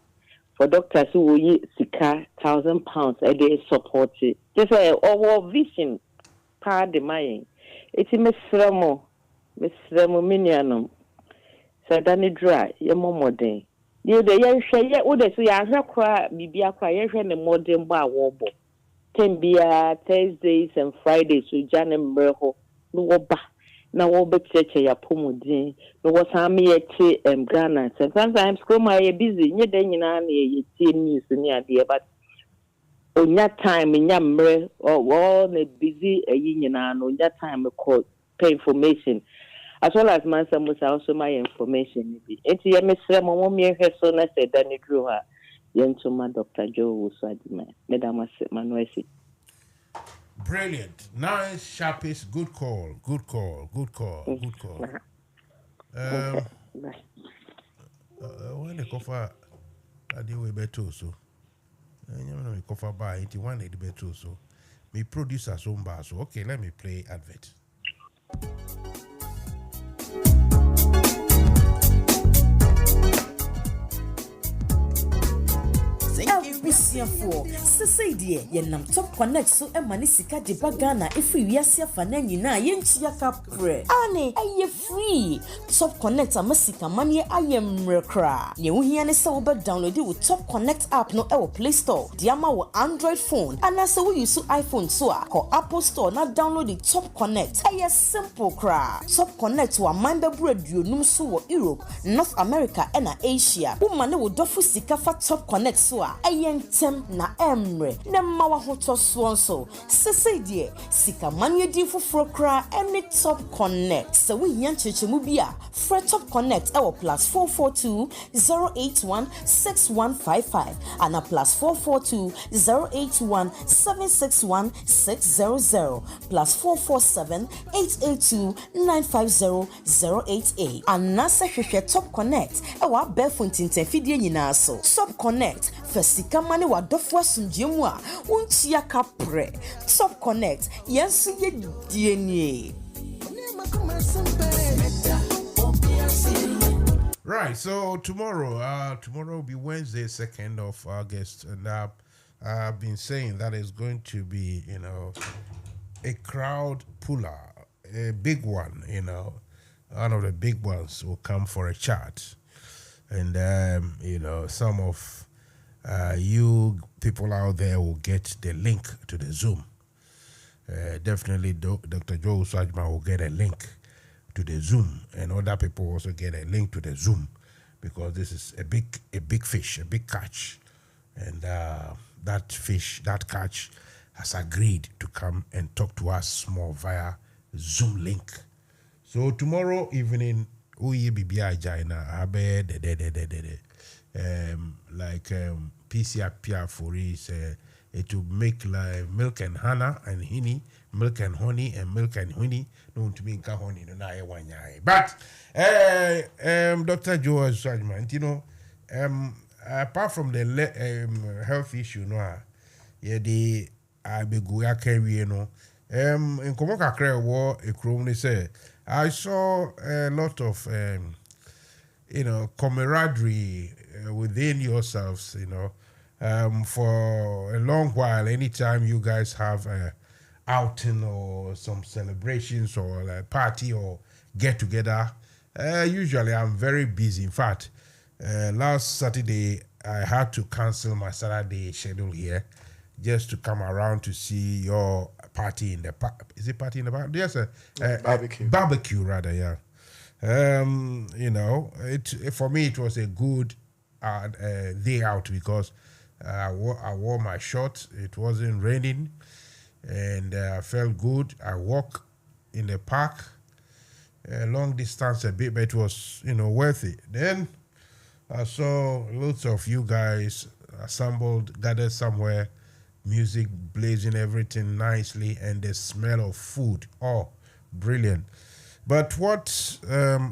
For doctors who will seek £1,000 a day support it. Just a over vision, part the mind. It's a Miss Ramo Minianum. So Danny dry, your mom day. You the young share yet would say I have cry, be a quiet and a modern bar wobble. 10 beer Thursdays and Fridays with Jan and Merho, no ba. Now all but church a pomodin, no was army at Ghana. And sometimes school my busy, near then you know, you see news near the but on that time in Yamre or all the busy a union on that time a call pay information. As well as Mansa was also my information. It's your Mr. Mommy, her son, I said, Danny drew her. Yentoma Dr. Joe was Madame Manuesi.
Brilliant. Nice, sharpish, good call. When the cover, I deal with better so. And you know, cover by 81 the better so. Me producer some bar. So, okay, let me play advert.
abusiafo sesei die ye nam top connect so e mani sika de bagana efi wiase afa na nyina ye nchia kapre ane aye free top connect amasika mani aye mrekra ye wohia ne se wo be download wo top connect app no e wo Play Store diama wo Android phone and as we use iPhone so a ko Apple Store na download the top connect aye simple kra top connect wa manda buraduonum so wo Europe North America and Asia woman wo dofo sika fa top connect so a ayentem na emre na mawa hoto so nso sese die sika manu di foforo kra any top connect so we yan chechemu bia for top connect our +442 081 6155 and a +442 081 761 600 +447 882 950 088 and nasa hwehwe top connect our barefoot tintenfidie nyina so top connect fasika mane wa dofo asumdiem a wonchia kapre top connect yensu ye dienie.
Right, so tomorrow will be Wednesday, 2nd of August, and I've been saying that is going to be, a crowd puller, a big one, one of the big ones will come for a chat, and some of you people out there will get the link to the Zoom. Definitely, Dr. Joe Sajma will get a link to the Zoom, and other people also get a link to the Zoom, because this is a big fish, a big catch, and that catch has agreed to come and talk to us more via Zoom link. So tomorrow evening, uye bibia jaina abe PCR for is it will make like milk and honey, milk and honey, and milk and honey. No to mean honey no na wanyai. But Dr. Joe Sajman, apart from the health issue, the abeguya carry in Komoka Kre war a chrome say I saw a lot of camaraderie within yourselves, for a long while. Anytime you guys have a outing or some celebrations or a party or get together, usually I'm very busy. In fact, last Saturday I had to cancel my Saturday schedule here just to come around to see your party in the park. Is it party in the park? Yes, barbecue. Barbecue rather, yeah. For me it was a good day out because I wore my shorts. It wasn't raining, and I felt good. I walked in the park, long distance a bit, but it was worth it. Then I saw lots of you guys assembled, gathered somewhere, music blazing, everything nicely, and the smell of food. Oh, brilliant! But what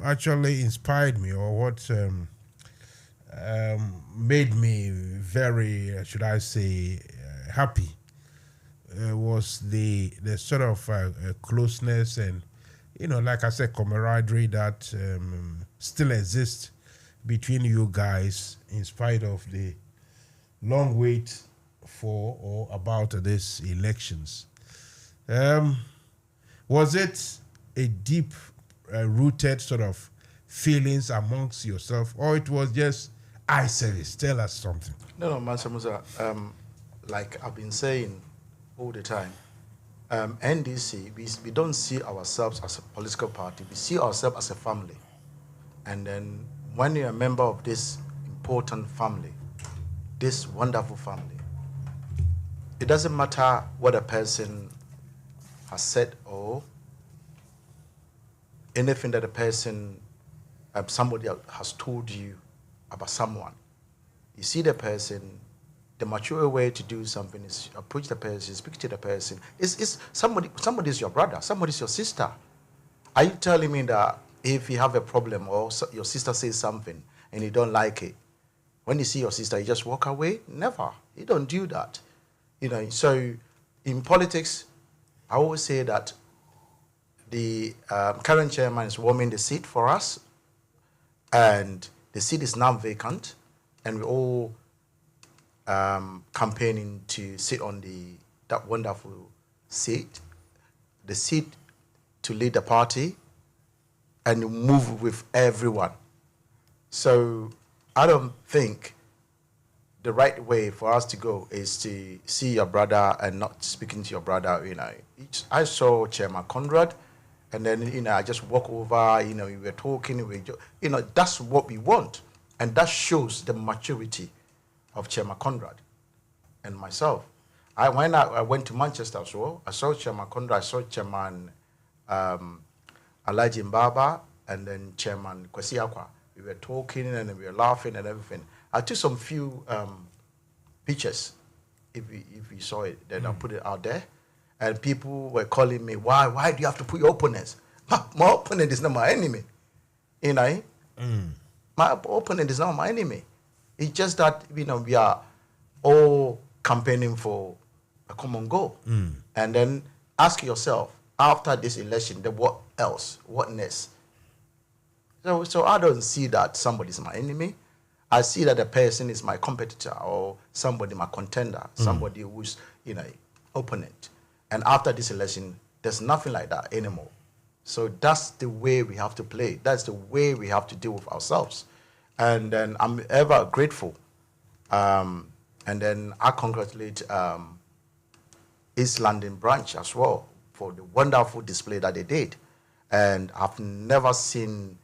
actually inspired me, or what made me very, should I say, happy, was the sort of closeness and, like I said, camaraderie that still exists between you guys in spite of the long wait for or about these elections. Was it a deep rooted sort of feelings amongst yourself, or it was just eye service? Tell us something.
No, Mansa Musa, like I've been saying all the time, NDC, we don't see ourselves as a political party. We see ourselves as a family. And then when you're a member of this important family, this wonderful family, it doesn't matter what a person has said or anything that a person, somebody has told you about someone. You see the person, the mature way to do something is approach the person, speak to the person. It's somebody is your brother, somebody is your sister. Are you telling me that if you have a problem or your sister says something and you don't like it, when you see your sister, you just walk away? Never. You don't do that. So in politics, I always say that the current chairman is warming the seat for us, and the seat is now vacant, and we all campaigning to sit on that wonderful seat, the seat to lead the party and move with everyone. So I don't think the right way for us to go is to see your brother and not speaking to your brother. I saw Chairman Conrad, and then I just walk over. We were talking. That's what we want, and that shows the maturity of Chairman Conrad and myself. When I went to Manchester as well, I saw Chairman Conrad, I saw Chairman Alhaji Mbaba, and then Chairman Kwesi Akwa. We were talking and we were laughing and everything. I took some few pictures, if you saw it, then I put it out there. And people were calling me, why do you have to put your opponents? My opponent is not my enemy. My opponent is not my enemy. It's just that, we are all campaigning for a common goal. And then ask yourself, after this election, then what else? What next? So I don't see that somebody is my enemy. I see that the person is my competitor or somebody my contender, somebody who's opponent. And after this election, there's nothing like that anymore. So that's the way we have to play. That's the way we have to deal with ourselves. And then I'm ever grateful. And then I congratulate East London branch as well for the wonderful display that they did. And I've never seen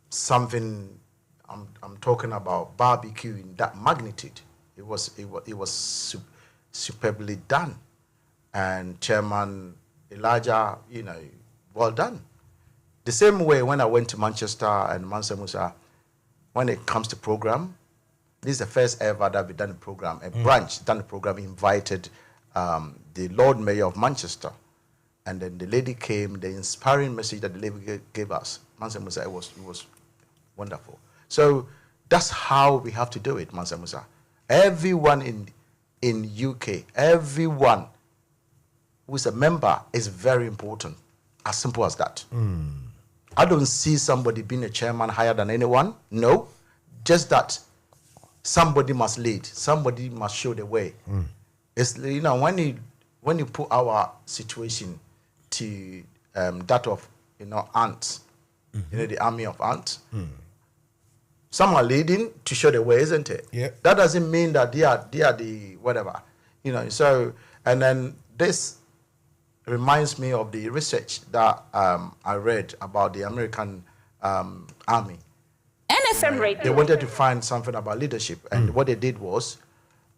something. I'm talking about barbecue in that magnitude. It was superbly done, and Chairman Elijah, well done. The same way when I went to Manchester and Mansa Musa, when it comes to program, this is the first ever that we've done a program. A branch done a program, invited the Lord Mayor of Manchester, and then the lady came. The inspiring message that the lady gave us, Mansa Musa, it was wonderful. So that's how we have to do it, Mansa Musa. Everyone in UK, everyone who is a member is very important. As simple as that. I don't see somebody being a chairman higher than anyone. No, just that somebody must lead. Somebody must show the way. It's when you put our situation to that of ants, the army of ants. Some are leading to show the way, isn't it?
Yeah.
That doesn't mean that they are the whatever, So, and then this reminds me of the research that I read about the American army.
NFM Radio.
They wanted to find something about leadership, and what they did was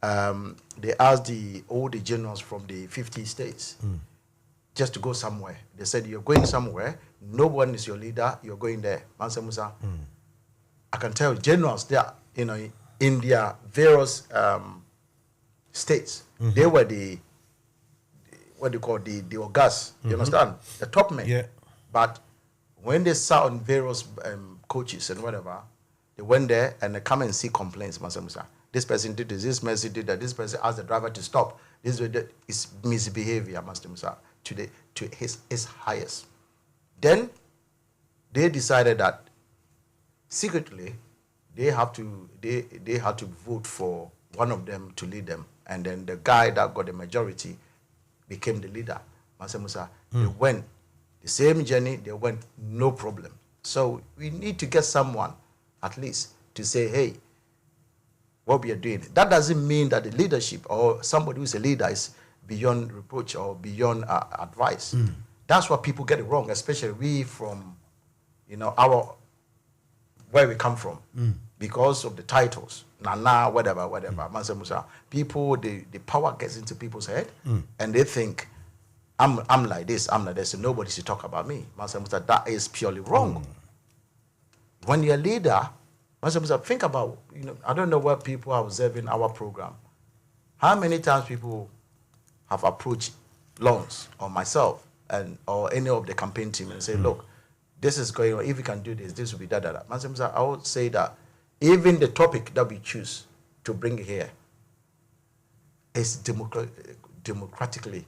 they asked all the generals from the 50 states just to go somewhere. They said, "You're going somewhere. No one is your leader. You're going there." Mansa Musa. I can tell generals, they are, in their various states, they were what do you call the Ogas, you understand? The top men.
Yeah.
But when they sat on various coaches and whatever, they went there and they come and see complaints, Mansa Musa. This person did this person did that, this person asked the driver to stop. This is misbehavior, Mansa Musa, to his highest. Then they decided that secretly, they had to vote for one of them to lead them, and then the guy that got the majority became the leader. Mansa Musa, they went the same journey. They went no problem. So we need to get someone at least to say, "Hey, what we are doing." That doesn't mean that the leadership or somebody who's a leader is beyond reproach or beyond advice. That's what people get it wrong, especially we from, our. Where we come from, because of the titles, Nana, whatever, Mansa Musa. People, the power gets into people's head, and they think, I'm like this, and nobody should talk about me. Mansa Musa, that is purely wrong. When you're a leader, Mansa Musa, think about, I don't know what people are observing our program. How many times people have approached Lawrence or myself or any of the campaign team and say, "Look, this is going on. If you can do this, this will be da da da." Mansa Musa, I would say that even the topic that we choose to bring here is democratically,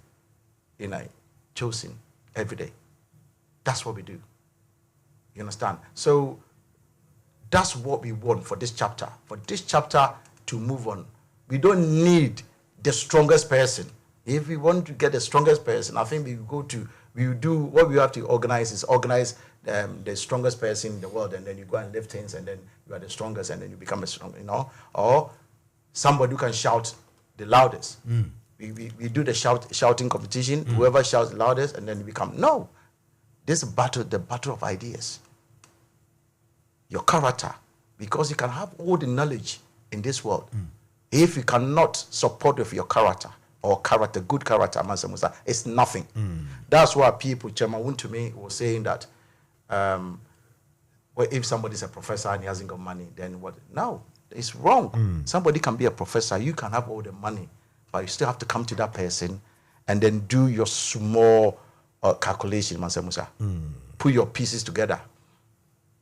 chosen every day. That's what we do. You understand? So that's what we want for this chapter. For this chapter to move on. We don't need the strongest person. If we want to get the strongest person, I think we do what we have to organize is organize the strongest person in the world, and then you go and lift things, and then you are the strongest, and then you become a strong, or somebody who can shout the loudest. We do the shouting competition, whoever shouts the loudest, and then you become, no. This is the battle of ideas. Your character, because you can have all the knowledge in this world. If you cannot support with your character, good character, Musa, it's nothing. That's why people, Chairman Wun to me was saying that, well, if somebody's a professor and he hasn't got money, then what? No, it's wrong. Somebody can be a professor, you can have all the money, but you still have to come to that person and then do your small calculation, Musa. Put your pieces together.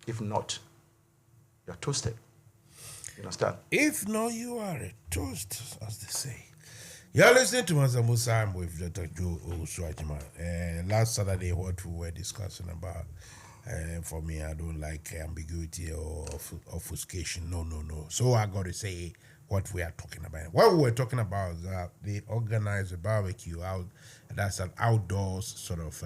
If not, you're toasted. You understand?
If not, you are a toast, as they say. You're listening to Mansa Musa. I'm with Dr. Joe Owusu-Agyemang. Last Saturday, what we were discussing about, for me, I don't like ambiguity or obfuscation. No. So I got to say what we are talking about. What we were talking about is that they organize a barbecue out. That's an outdoors sort of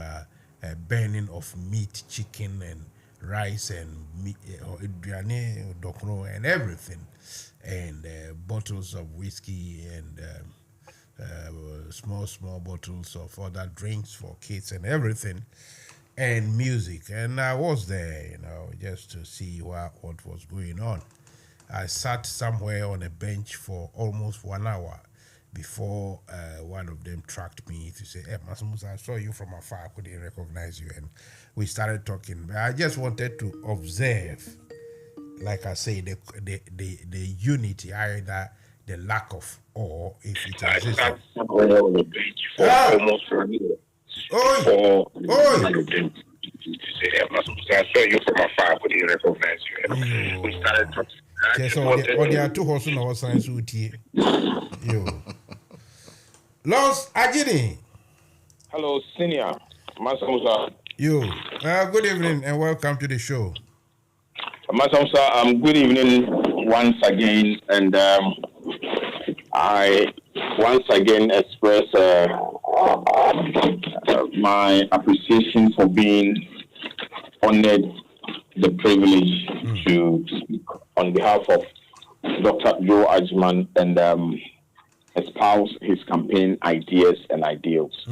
burning of meat, chicken, and rice, and meat, and everything, and bottles of whiskey, and small bottles of other drinks for kids and everything, and music. And I was there, just to see what was going on. I sat somewhere on a bench for almost 1 hour before one of them tracked me to say, "Hey, Musa, I saw you from afar, I couldn't recognize you." And we started talking. But I just wanted to observe, like I say, the unity, either the lack of, or if it exists.
I sat somewhere on the bench for almost 1 hour. I saw you from afar, I couldn't recognize you. And we started talking.
So there are two horses on our science with you. Los Ajini.
Hello, Senior. Master Musa.
Good evening and welcome to the show.
Master Musa, good evening once again, and I once again express my appreciation for being honored the privilege to speak on behalf of Dr. Joe Agyemang and espouse his campaign ideas and ideals.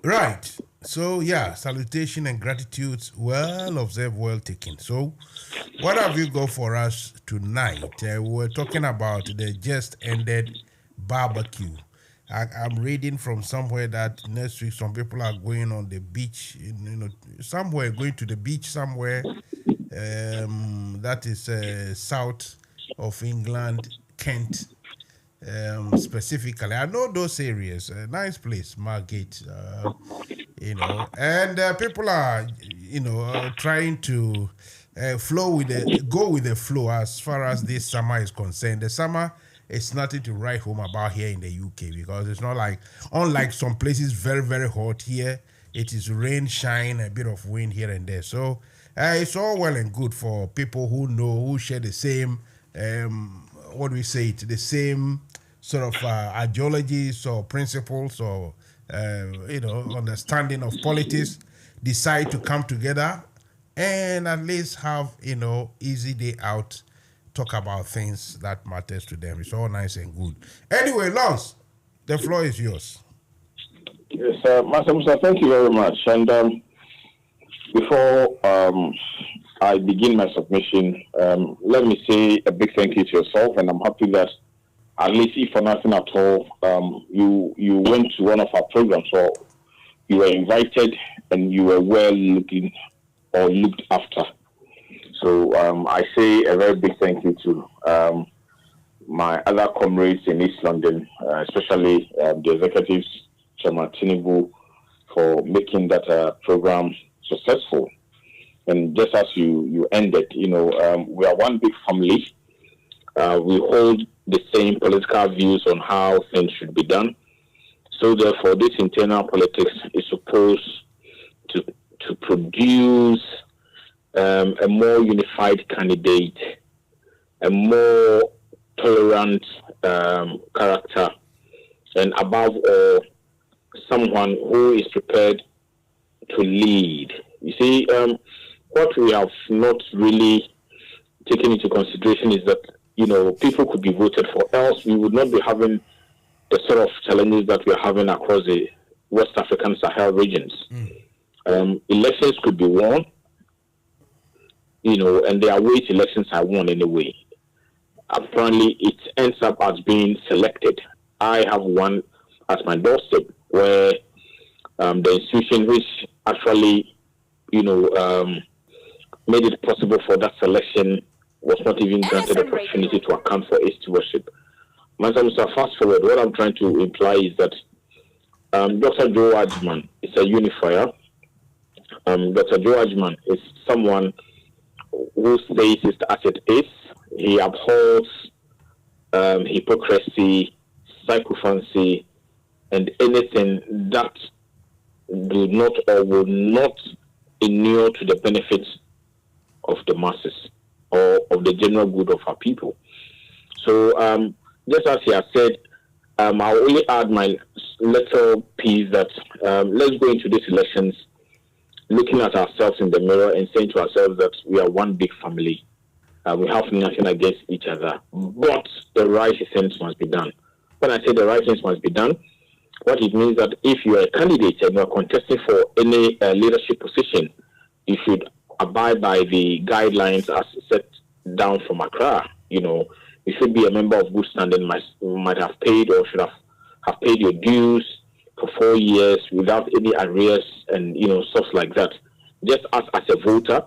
Right. So, salutation and gratitude, well observed, well taken. So, what have you got for us tonight? We're talking about the just ended barbecue. I'm reading from somewhere that next week some people are going on the beach, somewhere, going to the beach somewhere. That is south of England, Kent, specifically. I know those areas. Nice place, Margate, and people are, trying to go with the flow as far as this summer is concerned. The summer, it's nothing to write home about here in the UK, because it's not like, unlike some places very, very hot here, it is rain, shine, a bit of wind here and there. So it's all well and good for people who share the same, the same sort of ideologies or principles or, understanding of politics, decide to come together and at least have, easy day out, talk about things that matters to them. It's all nice and good. Anyway, Lance, the floor is yours.
Yes, Master Musa, thank you very much. And before I begin my submission, let me say a big thank you to yourself, and I'm happy that at least if for nothing at all, you went to one of our programs, or you were invited and you were well looking or looked after. So I say a very big thank you to my other comrades in East London, especially the executives, Chairman Tinubu, for making that program successful. And just as you ended, we are one big family. We hold the same political views on how things should be done. So therefore, this internal politics is supposed to produce a more unified candidate a more tolerant character, and above all, someone who is prepared to lead. You see, what we have not really taken into consideration is that, people could be voted for, else we would not be having the sort of challenges that we are having across the West African Sahel regions. Elections could be won, and there are ways elections are won anyway. Apparently, it ends up as being selected. I have one at my doorstep where the institution which actually, made it possible for that selection was not even granted the opportunity to account for its stewardship. Mr. Fast forward, what I'm trying to imply is that Dr. Joe Adjman is a unifier. Dr. Joe Adjman is someone who says it as it is. He abhors hypocrisy, sycophancy, and anything that do not or will not inure to the benefits of the masses or of the general good of our people. So, just as he has said, I'll only add my little piece that let's go into these elections looking at ourselves in the mirror and saying to ourselves that we are one big family. We have nothing against each other, but the right things must be done. When I say the right things must be done, what it means that if you are a candidate and you are contesting for any leadership position, you should abide by the guidelines as set down from Accra. You should be a member of good standing, might have paid or should have paid your dues for 4 years without any arrears and, stuff like that. Just as a voter,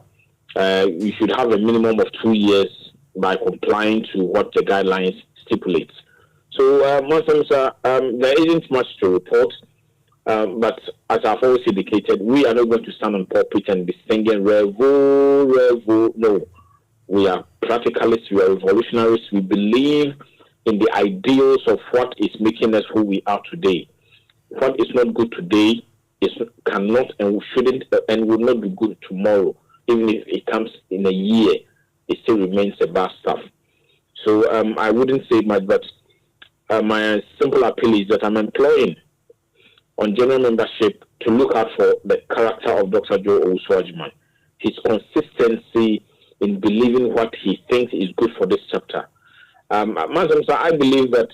you should have a minimum of 2 years by complying to what the guidelines stipulates. So, Muslims, there isn't much to report, but as I've always indicated, we are not going to stand on pulpit and be singing Revo, Revo. No, we are practicalists, we are revolutionaries. We believe in the ideals of what is making us who we are today. What is not good today cannot and shouldn't and will not be good tomorrow. Even if it comes in a year, it still remains a bad stuff. So I wouldn't say much, but my simple appeal is that I'm employing on general membership to look out for the character of Dr. Joe Adjman, his consistency in believing what he thinks is good for this chapter. I believe that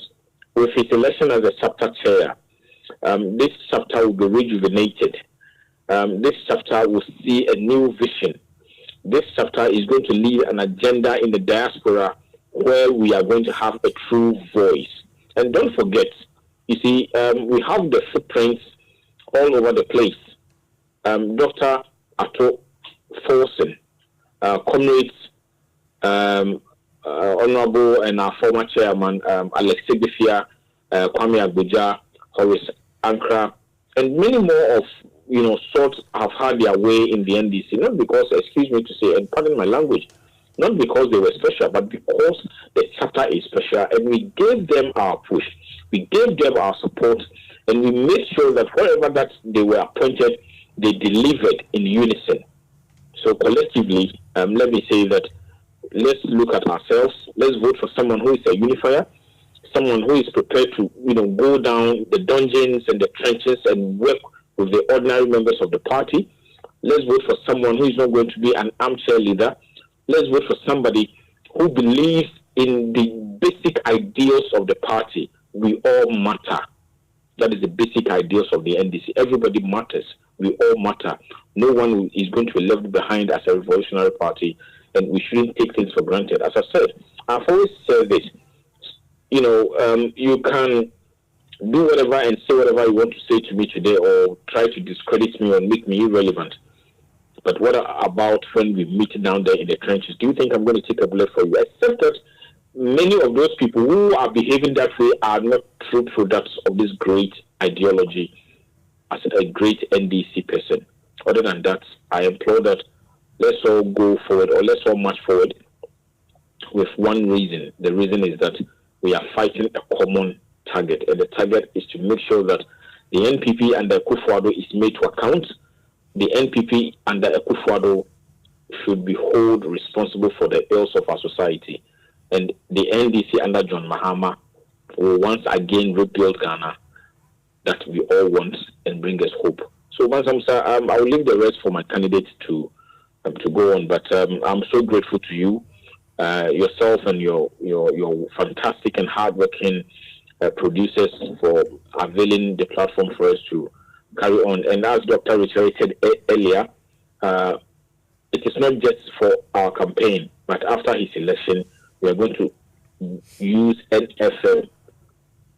with his election as a chapter chair, this chapter will be rejuvenated. This chapter will see a new vision. This chapter is going to lead an agenda in the diaspora where we are going to have a true voice. And don't forget, you see, we have the footprints all over the place. Dr. Atto Forsen, comrades, Honorable and our former chairman, Alex Sigbifia, Kwame Agboja, Horace Ankra, and many more of, sorts have had their way in the NDC, not because, excuse me to say, and pardon my language, not because they were special, but because the chapter is special, and we gave them our push, we gave them our support, and we made sure that wherever that they were appointed, they delivered in unison. So collectively, let me say that let's look at ourselves, let's vote for someone who is a unifier, someone who is prepared to, go down the dungeons and the trenches and work with the ordinary members of the party. Let's vote for someone who is not going to be an armchair leader. Let's vote for somebody who believes in the basic ideals of the party. We all matter. That is the basic ideals of the NDC. Everybody matters. We all matter. No one is going to be left behind as a revolutionary party, and we shouldn't take things for granted. As I said, I've always said this. You can do whatever and say whatever you want to say to me today, or try to discredit me or make me irrelevant. But what about when we meet down there in the trenches? Do you think I'm going to take a bullet for you? Except that many of those people who are behaving that way are not true products of this great ideology as a great NDC person. Other than that, I implore that let's all go forward, or let's all march forward with one reason. The reason is that we are fighting a common target, and the target is to make sure that the NPP under Akufo-Addo is made to account. The NPP under Akufo-Addo should be held responsible for the ills of our society. and the NDC under John Mahama will once again rebuild Ghana that we all want and bring us hope. So, Mansamsa, I will leave the rest for my candidate to go on. But I'm so grateful to you, yourself, and your fantastic and hardworking producers for availing the platform for us to carry on. And as Dr. reiterated earlier, it is not just for our campaign, but after his election, we are going to use NFM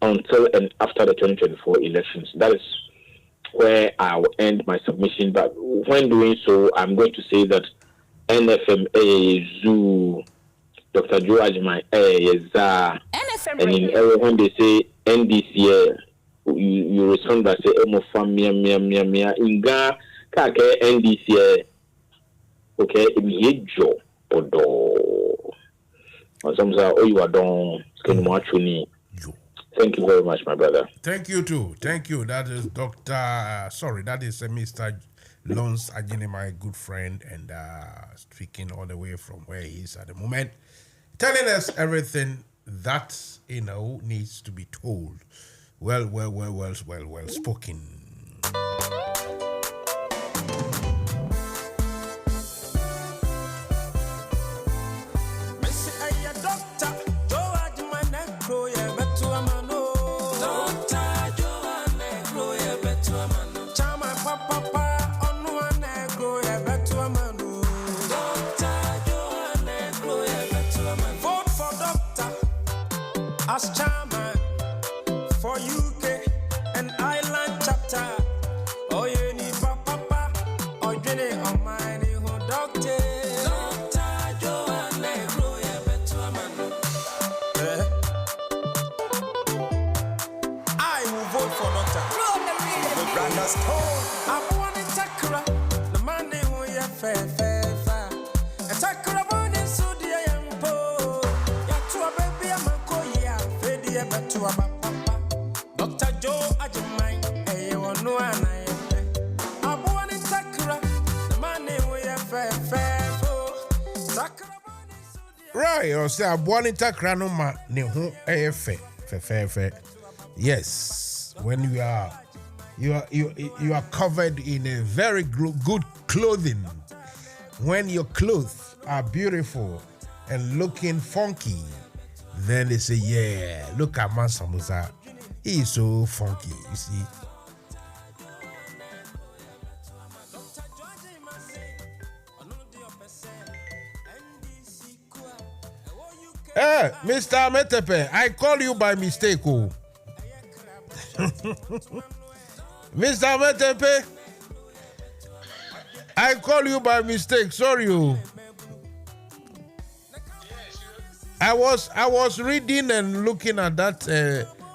until and after the 2024 elections. That is where I will end my submission. But when doing so, I'm going to say that NFM Zoo, Dr. Joe Ajimai is
NFM
and
Radio.
when they say NDC, you respond by say Emo fam mia inga kake NDC. Okay, Imiejo Odo. Sometimes you are done. Thank you very much, my brother.
Thank you too. Thank you. That is Dr. That is Mr. Lons Ajine, my good friend, and speaking all the way from where he is at the moment, telling us everything that needs to be told. Well spoken.
As chairman for UK and Ireland chapter, oh you need papa, or Jenny on my new doctor. Doctor Joanne Negro, I will vote for Doctor. Brother Stone, I'm one in Takra, the man who you fair. A Takra one in Sudia Yampo, Yatua baby, I'm Dr. Joe Ajimai, a no one. I'm born in Takra, the man we are fair.
Right, or say I'm born in Takra no ma ne ho fair. Yes, when you are covered in a very good clothing, when your clothes are beautiful and looking funky, then they say, yeah, look at Mansa Musa. He's so funky, you see. Hey, Mr. Metepe, I call you by mistake, oh. Mr. Metepe, I call you by mistake, sorry, oh. I was reading and looking at that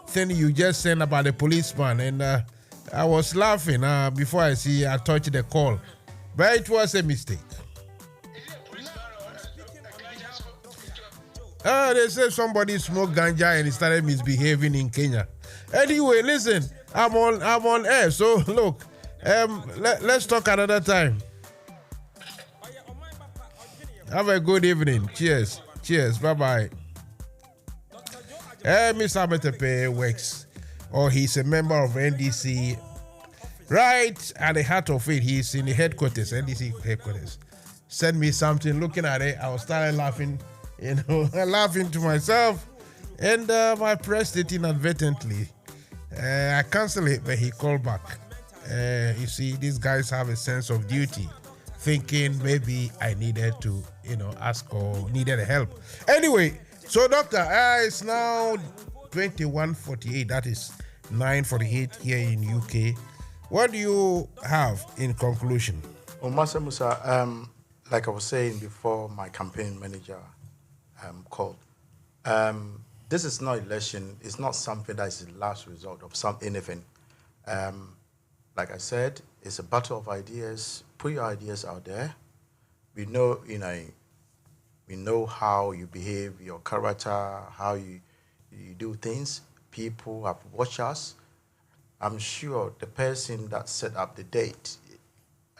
thing you just said about the policeman, and I was laughing before I touched the call, but it was a mistake. They say somebody smoked ganja and he started misbehaving in Kenya. Anyway, listen, I'm on air, so look, let's talk another time. Have a good evening. Cheers. Bye-bye. Mr. Metepe works, or he's a member of NDC. Right at the heart of it, he's in the headquarters, NDC headquarters. Send me something, looking at it, I was started laughing, laughing to myself, and I pressed it inadvertently. I canceled it, but he called back. You see, these guys have a sense of duty, thinking maybe I needed to, ask or needed help. Anyway, so doctor, it's now 21:48. That is 9:48 here in UK. What do you have in conclusion?
Well, Master Musa, like I was saying before, my campaign manager called. This is not election. It's not something that is the last result of anything. Like I said, it's a battle of ideas. Put your ideas out there. We know, we know how you behave, your character, how you do things. People have watched us. I'm sure the person that set up the date,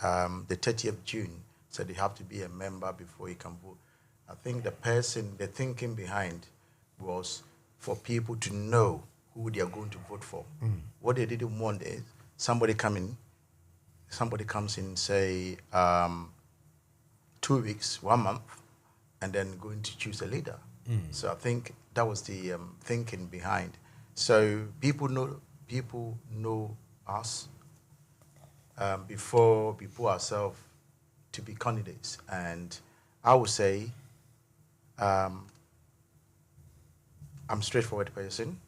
the 30th of June, said you have to be a member before you can vote. I think the thinking behind was for people to know who they are going to vote for. What they didn't want is somebody comes in, say, 2 weeks, 1 month, and then going to choose a leader. So I think that was the thinking behind. So people know us before we put ourselves to be candidates. And I would say I'm a straightforward person.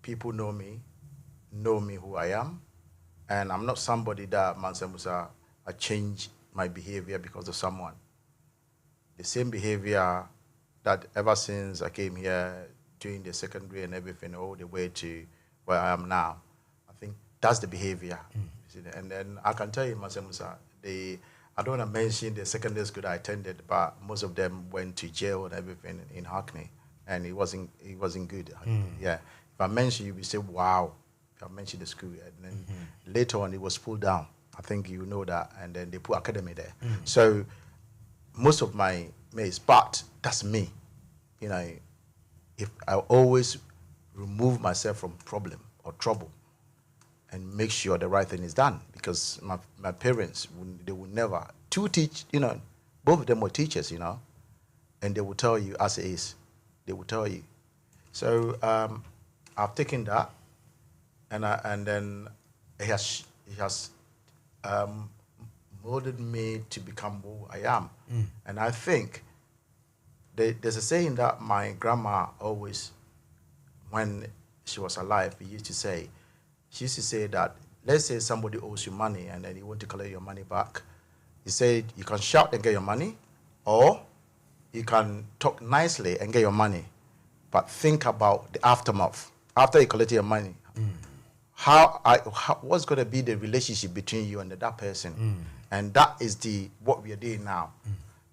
People know me who I am. And I'm not somebody that, Mansa Musa, I change my behavior because of someone. The same behavior that ever since I came here doing the secondary and everything, all the way to where I am now, I think that's the behavior. And then I can tell you, Mansa Musa, I don't want to mention the secondary school I attended, but most of them went to jail and everything in Hackney, and it wasn't good. Yeah, if I mention, you will say, wow. If I mention the school, and then later on it was pulled down. I think you know that, and then they put academy there. So most of my mates, but that's me. You know, if I always remove myself from problem or trouble and make sure the right thing is done, because my parents, they would never teach, you know, both of them were teachers, you know, and they will tell you as it is. They will tell you. So I've taken that, and then it has molded me to become who I am. And I think there's a saying that my grandma always, when she was alive, she used to say that, let's say somebody owes you money and then you want to collect your money back. He said you can shout and get your money, or you can talk nicely and get your money, but think about the aftermath. After you collect your money, what's going to be the relationship between you and that person? And that is what we are doing now.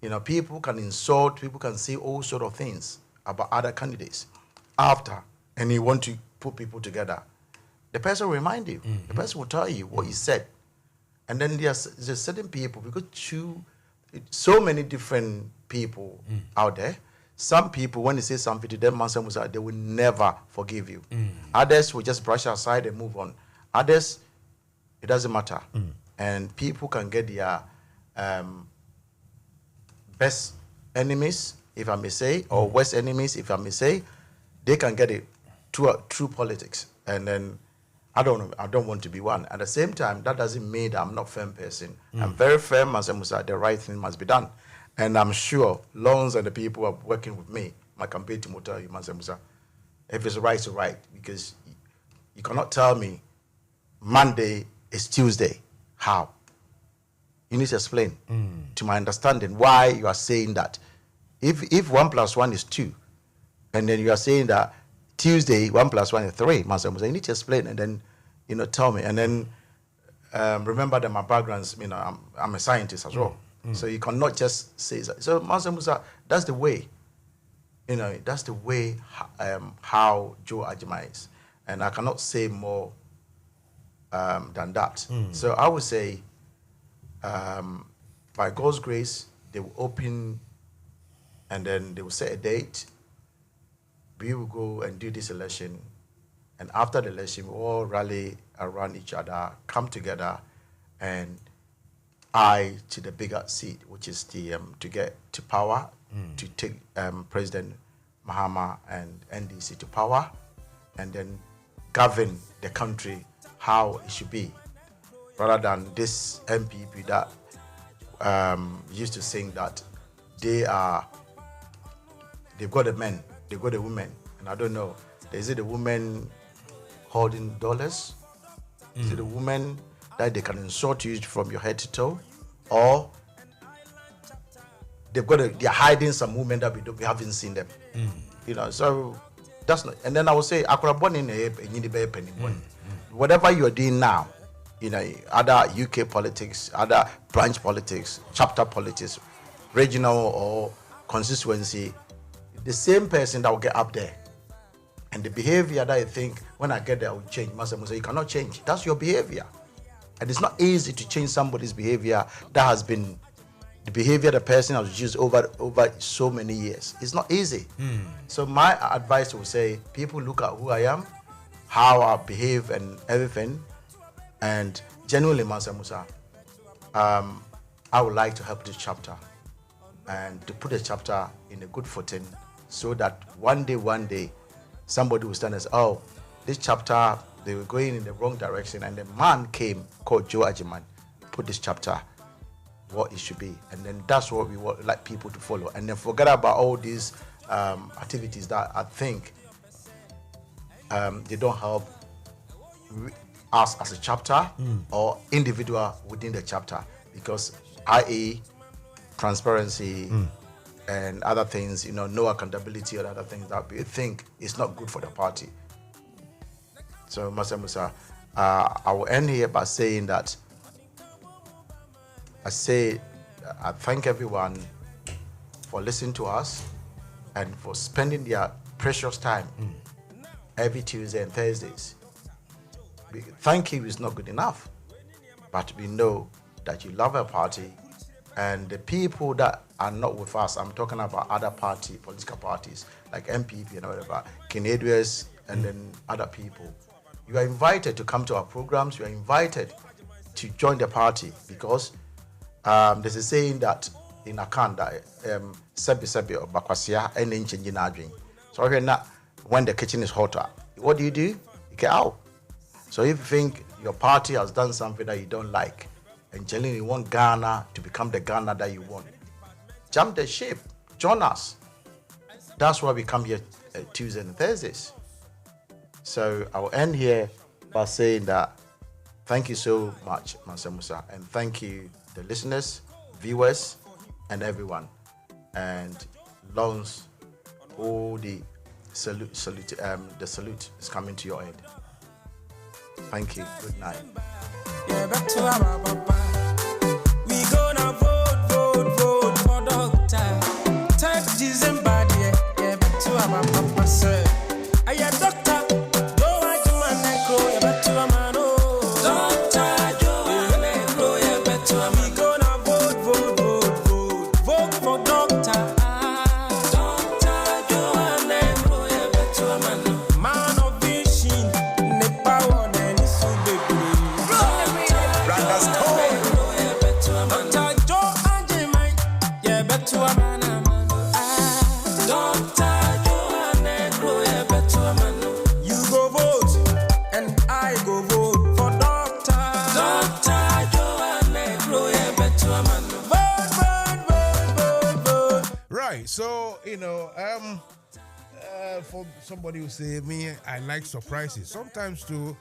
You know, people can insult, people can say all sort of things about other candidates after, and you want to put people together. The person will remind you. The person will tell you what he said. And then there's certain people, because so many different people out there. Some people, when they say something to them, they will never forgive you. Others will just brush aside and move on. Others, it doesn't matter. And people can get their best enemies, if I may say, or worst enemies, if I may say. They can get it through politics. And then I don't want to be one. At the same time, that doesn't mean that I'm not a firm person. I'm very firm, as the right thing must be done. And I'm sure Lawrence and the people who are working with me, my campaign team will tell you, Musa, if it's right, it's right. Because you cannot tell me Monday is Tuesday. How? You need to explain to my understanding why you are saying that. If 1 + 1 is 2, and then you are saying that Tuesday 1 + 1 is 3, Musa, you need to explain and then, you know, tell me. And then remember that my background, you know, I'm a scientist as well. So you cannot just say that. So Musa, that's the way. You know, that's the way how Joe Ajima is. And I cannot say more than that. So I would say, by God's grace, they will open, and then they will set a date. We will go and do this election. And after the election, we all rally around each other, come together, and eye to the bigger seat, which is the to get to power, to take President Mahama and NDC to power, and then govern the country how it should be, rather than this MPP that used to sing that they've got the men, they've got the women, and I don't know, is it the women holding dollars? Is it the women that they can insult you from your head to toe, or they're hiding some women that we haven't seen them, you know? So that's not. And then I would say, whatever you are doing now, you know, other UK politics, other branch politics, chapter politics, regional or constituency, the same person that will get up there, and the behavior that I think when I get there I will change. Master Musa, you cannot change. That's your behavior. And it's not easy to change somebody's behavior that has been the behavior the person has used over so many years. It's not easy. So my advice would say, people look at who I am, how I behave and everything, and genuinely, Mansa Musa, I would like to help this chapter and to put the chapter in a good footing so that one day, somebody will stand and say, oh, this chapter, they were going in the wrong direction, and the man came called Joe Ajiman, put this chapter what it should be, and then that's what we would like people to follow, and then forget about all these activities that I think they don't help us as a chapter or individual within the chapter, because i.e. transparency and other things, no accountability or other things that we think is not good for the party. So, Masa Musa, I will end here by saying that I thank everyone for listening to us and for spending their precious time every Tuesday and Thursdays. Thank you is not good enough, but we know that you love our party, and the people that are not with us, I'm talking about other political parties like MPP and whatever, Canadians, and then other people. You are invited to come to our programs. You are invited to join the party, because there's a saying that in Akan that sebi or bakwasia and then changing our drink. So when the kitchen is hotter, what do? You get out. So if you think your party has done something that you don't like, and genuinely you want Ghana to become the Ghana that you want, jump the ship, join us. That's why we come here Tuesdays and Thursdays. So I will end here by saying that thank you so much, Mansa Musa, and thank you the listeners, viewers, and everyone. And Lawrence, all the salute is coming to your head. Thank you. Good night.
We gonna vote for doctor. 3rd December, yeah, back to our papa, sir. I am doctor. Don't want to man go, yeah, back to a man. Doctor, Joe, yeah, back to a man. We gonna vote for doctor. Doctor, Joe, yeah, back to a man. Man of vision, ne power.
So, for somebody who say me, I like surprises. Sometimes too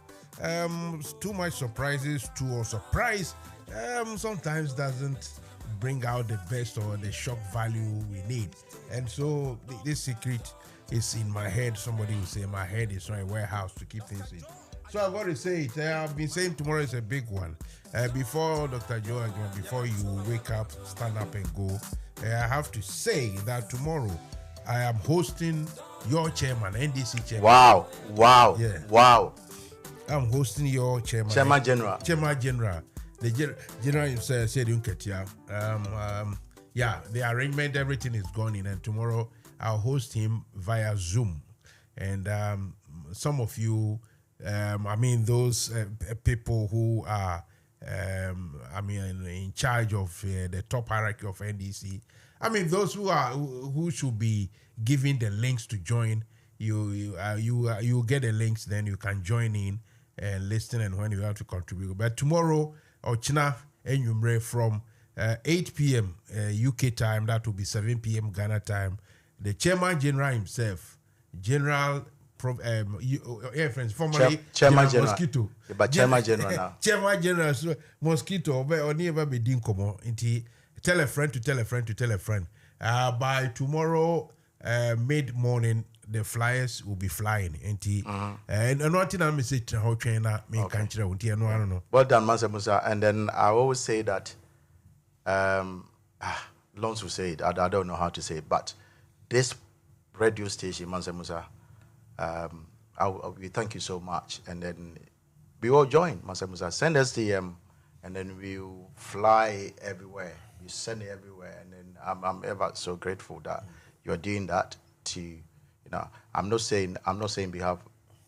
much surprises or surprise sometimes doesn't bring out the best or the shock value we need. And so this secret is in my head. Somebody will say my head is not a warehouse to keep things in. So I've got to say it. I've been saying tomorrow is a big one. Before Dr. Joe, before you wake up, stand up and go, I have to say that tomorrow I am hosting your chairman, NDC chairman.
Wow.
Yeah.
Wow.
I'm hosting your chairman.
Chairman General.
The general himself said, the arrangement, everything is gone in, and tomorrow I'll host him via Zoom. And some of you, those people who are, in charge of the top hierarchy of NDC. Those who should be giving the links to join. You get the links, then you can join in and listen, and when you have to contribute. But tomorrow, Ochina Enyumre from 8 p.m. UK time, that will be 7 p.m. Ghana time. The Chairman General himself, General. Friends, formerly
Chairman General
Mosquito.
But Chairman General now.
Chairman General Mosquito, or never be dinkomo. Tell a friend to tell a friend to tell a friend. By tomorrow, mid-morning, the flyers will be flying. And another thing I'm saying, how trainer me country, I don't know.
Well done, Mansa Musa. And then I always say that, Lons will say it, I don't know how to say it, but this radio station, Mansa Musa, we thank you so much, and then we all join. Mansa Musa, send us DM, and then we'll fly everywhere You send it everywhere, and then I'm ever so grateful that you're doing that. I'm not saying behalf,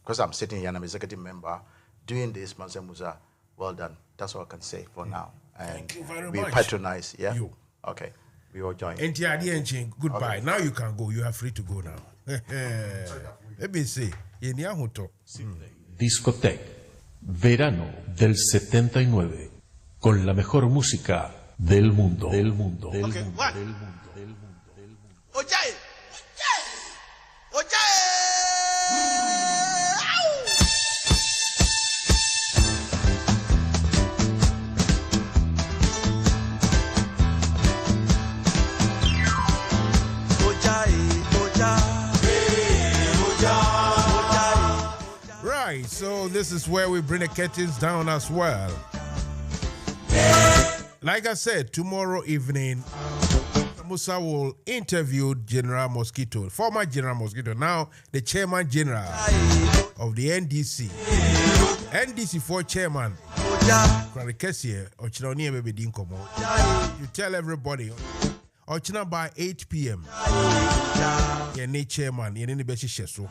because I'm sitting here and I'm executive member doing this. Manse Musa, well done. That's all I can say for now. And
thank you very
we
much.
patronize. Yeah.
You.
Okay. We all join.
Goodbye. Okay. Now you can go. You are free to go now. Let me see.
Discotech, verano del 79, con la mejor música del mundo.
Oye.
Right, so this is where we bring the curtains down as well. Like I said, tomorrow evening, Musa will interview General Mosquito, former General Mosquito, now the Chairman General of the NDC. NDC for Chairman. You tell everybody, Ochina by 8 p.m. Your new chairman, your new best sheso.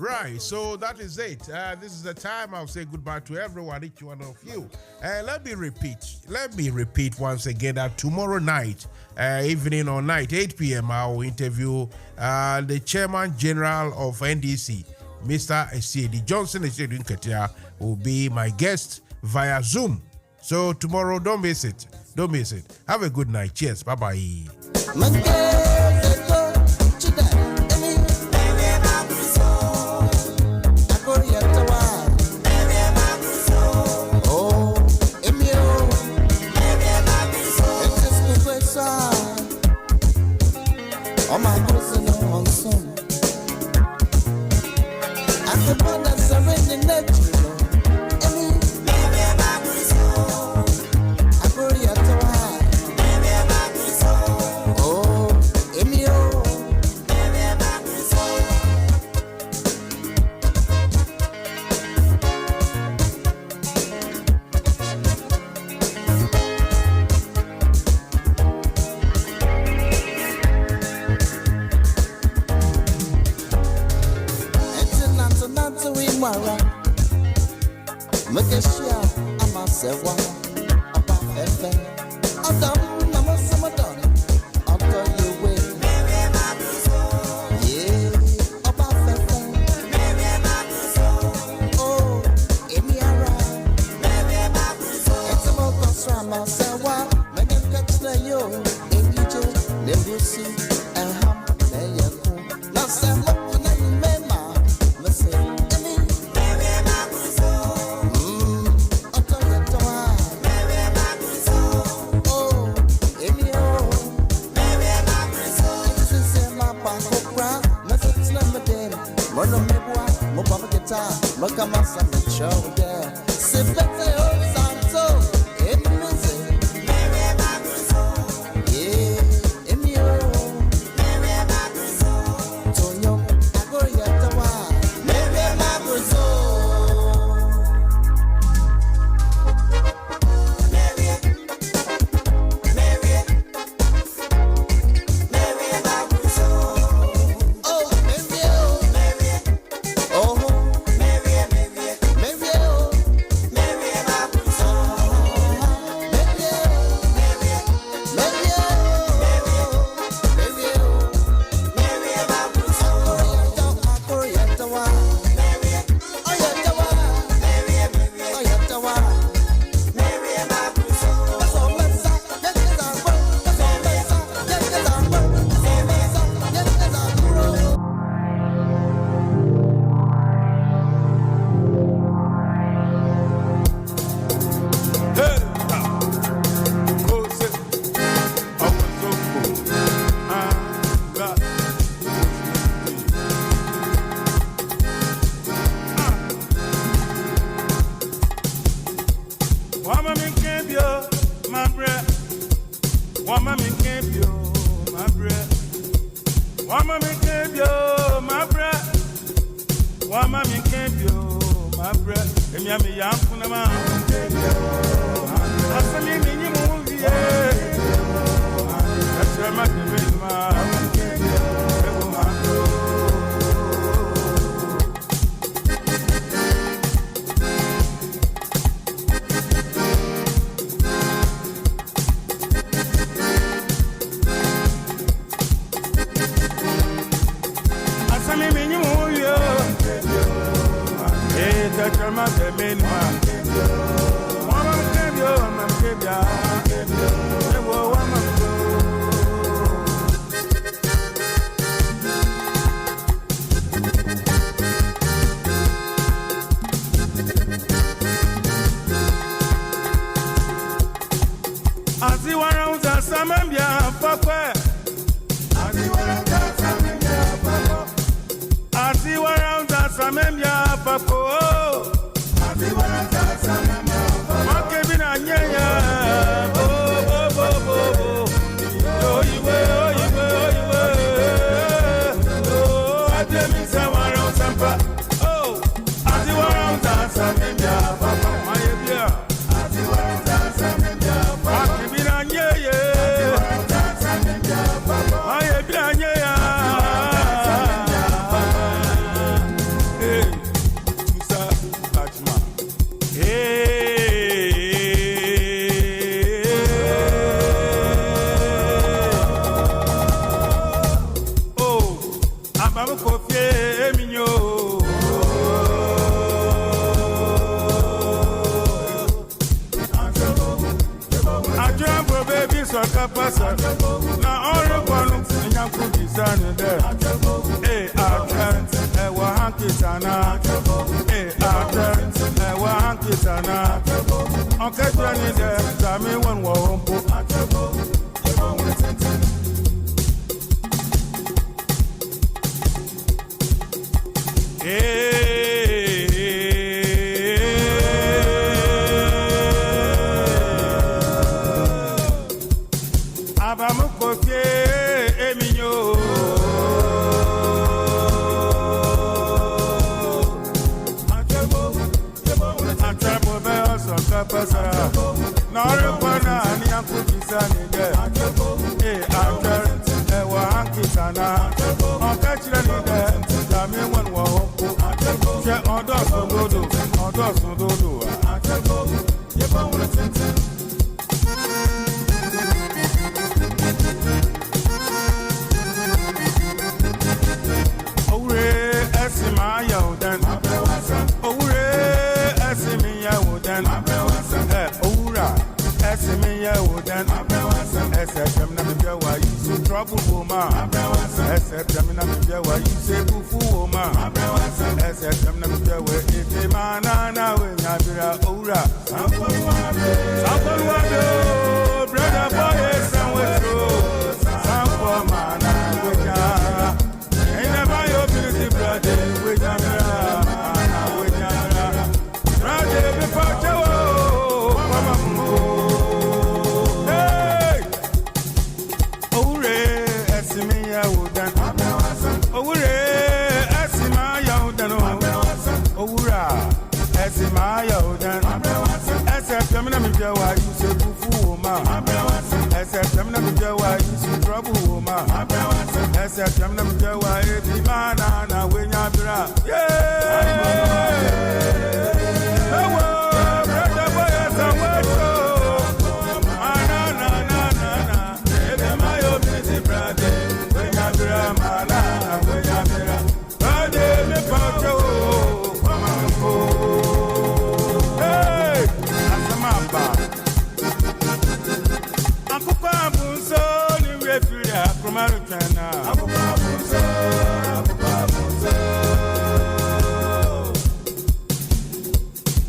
Right, so that is it. This is the time I'll say goodbye to everyone, each one of you. Let me repeat once again that tomorrow night, evening or night, 8 p.m., I'll interview the Chairman General of NDC, Mr. Esiedi Johnson Esiedi Nketia, will be my guest via Zoom. So tomorrow, don't miss it. Don't miss it. Have a good night. Cheers. Bye-bye.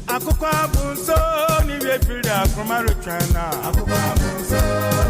Akukwa bunso ni we feel da from China.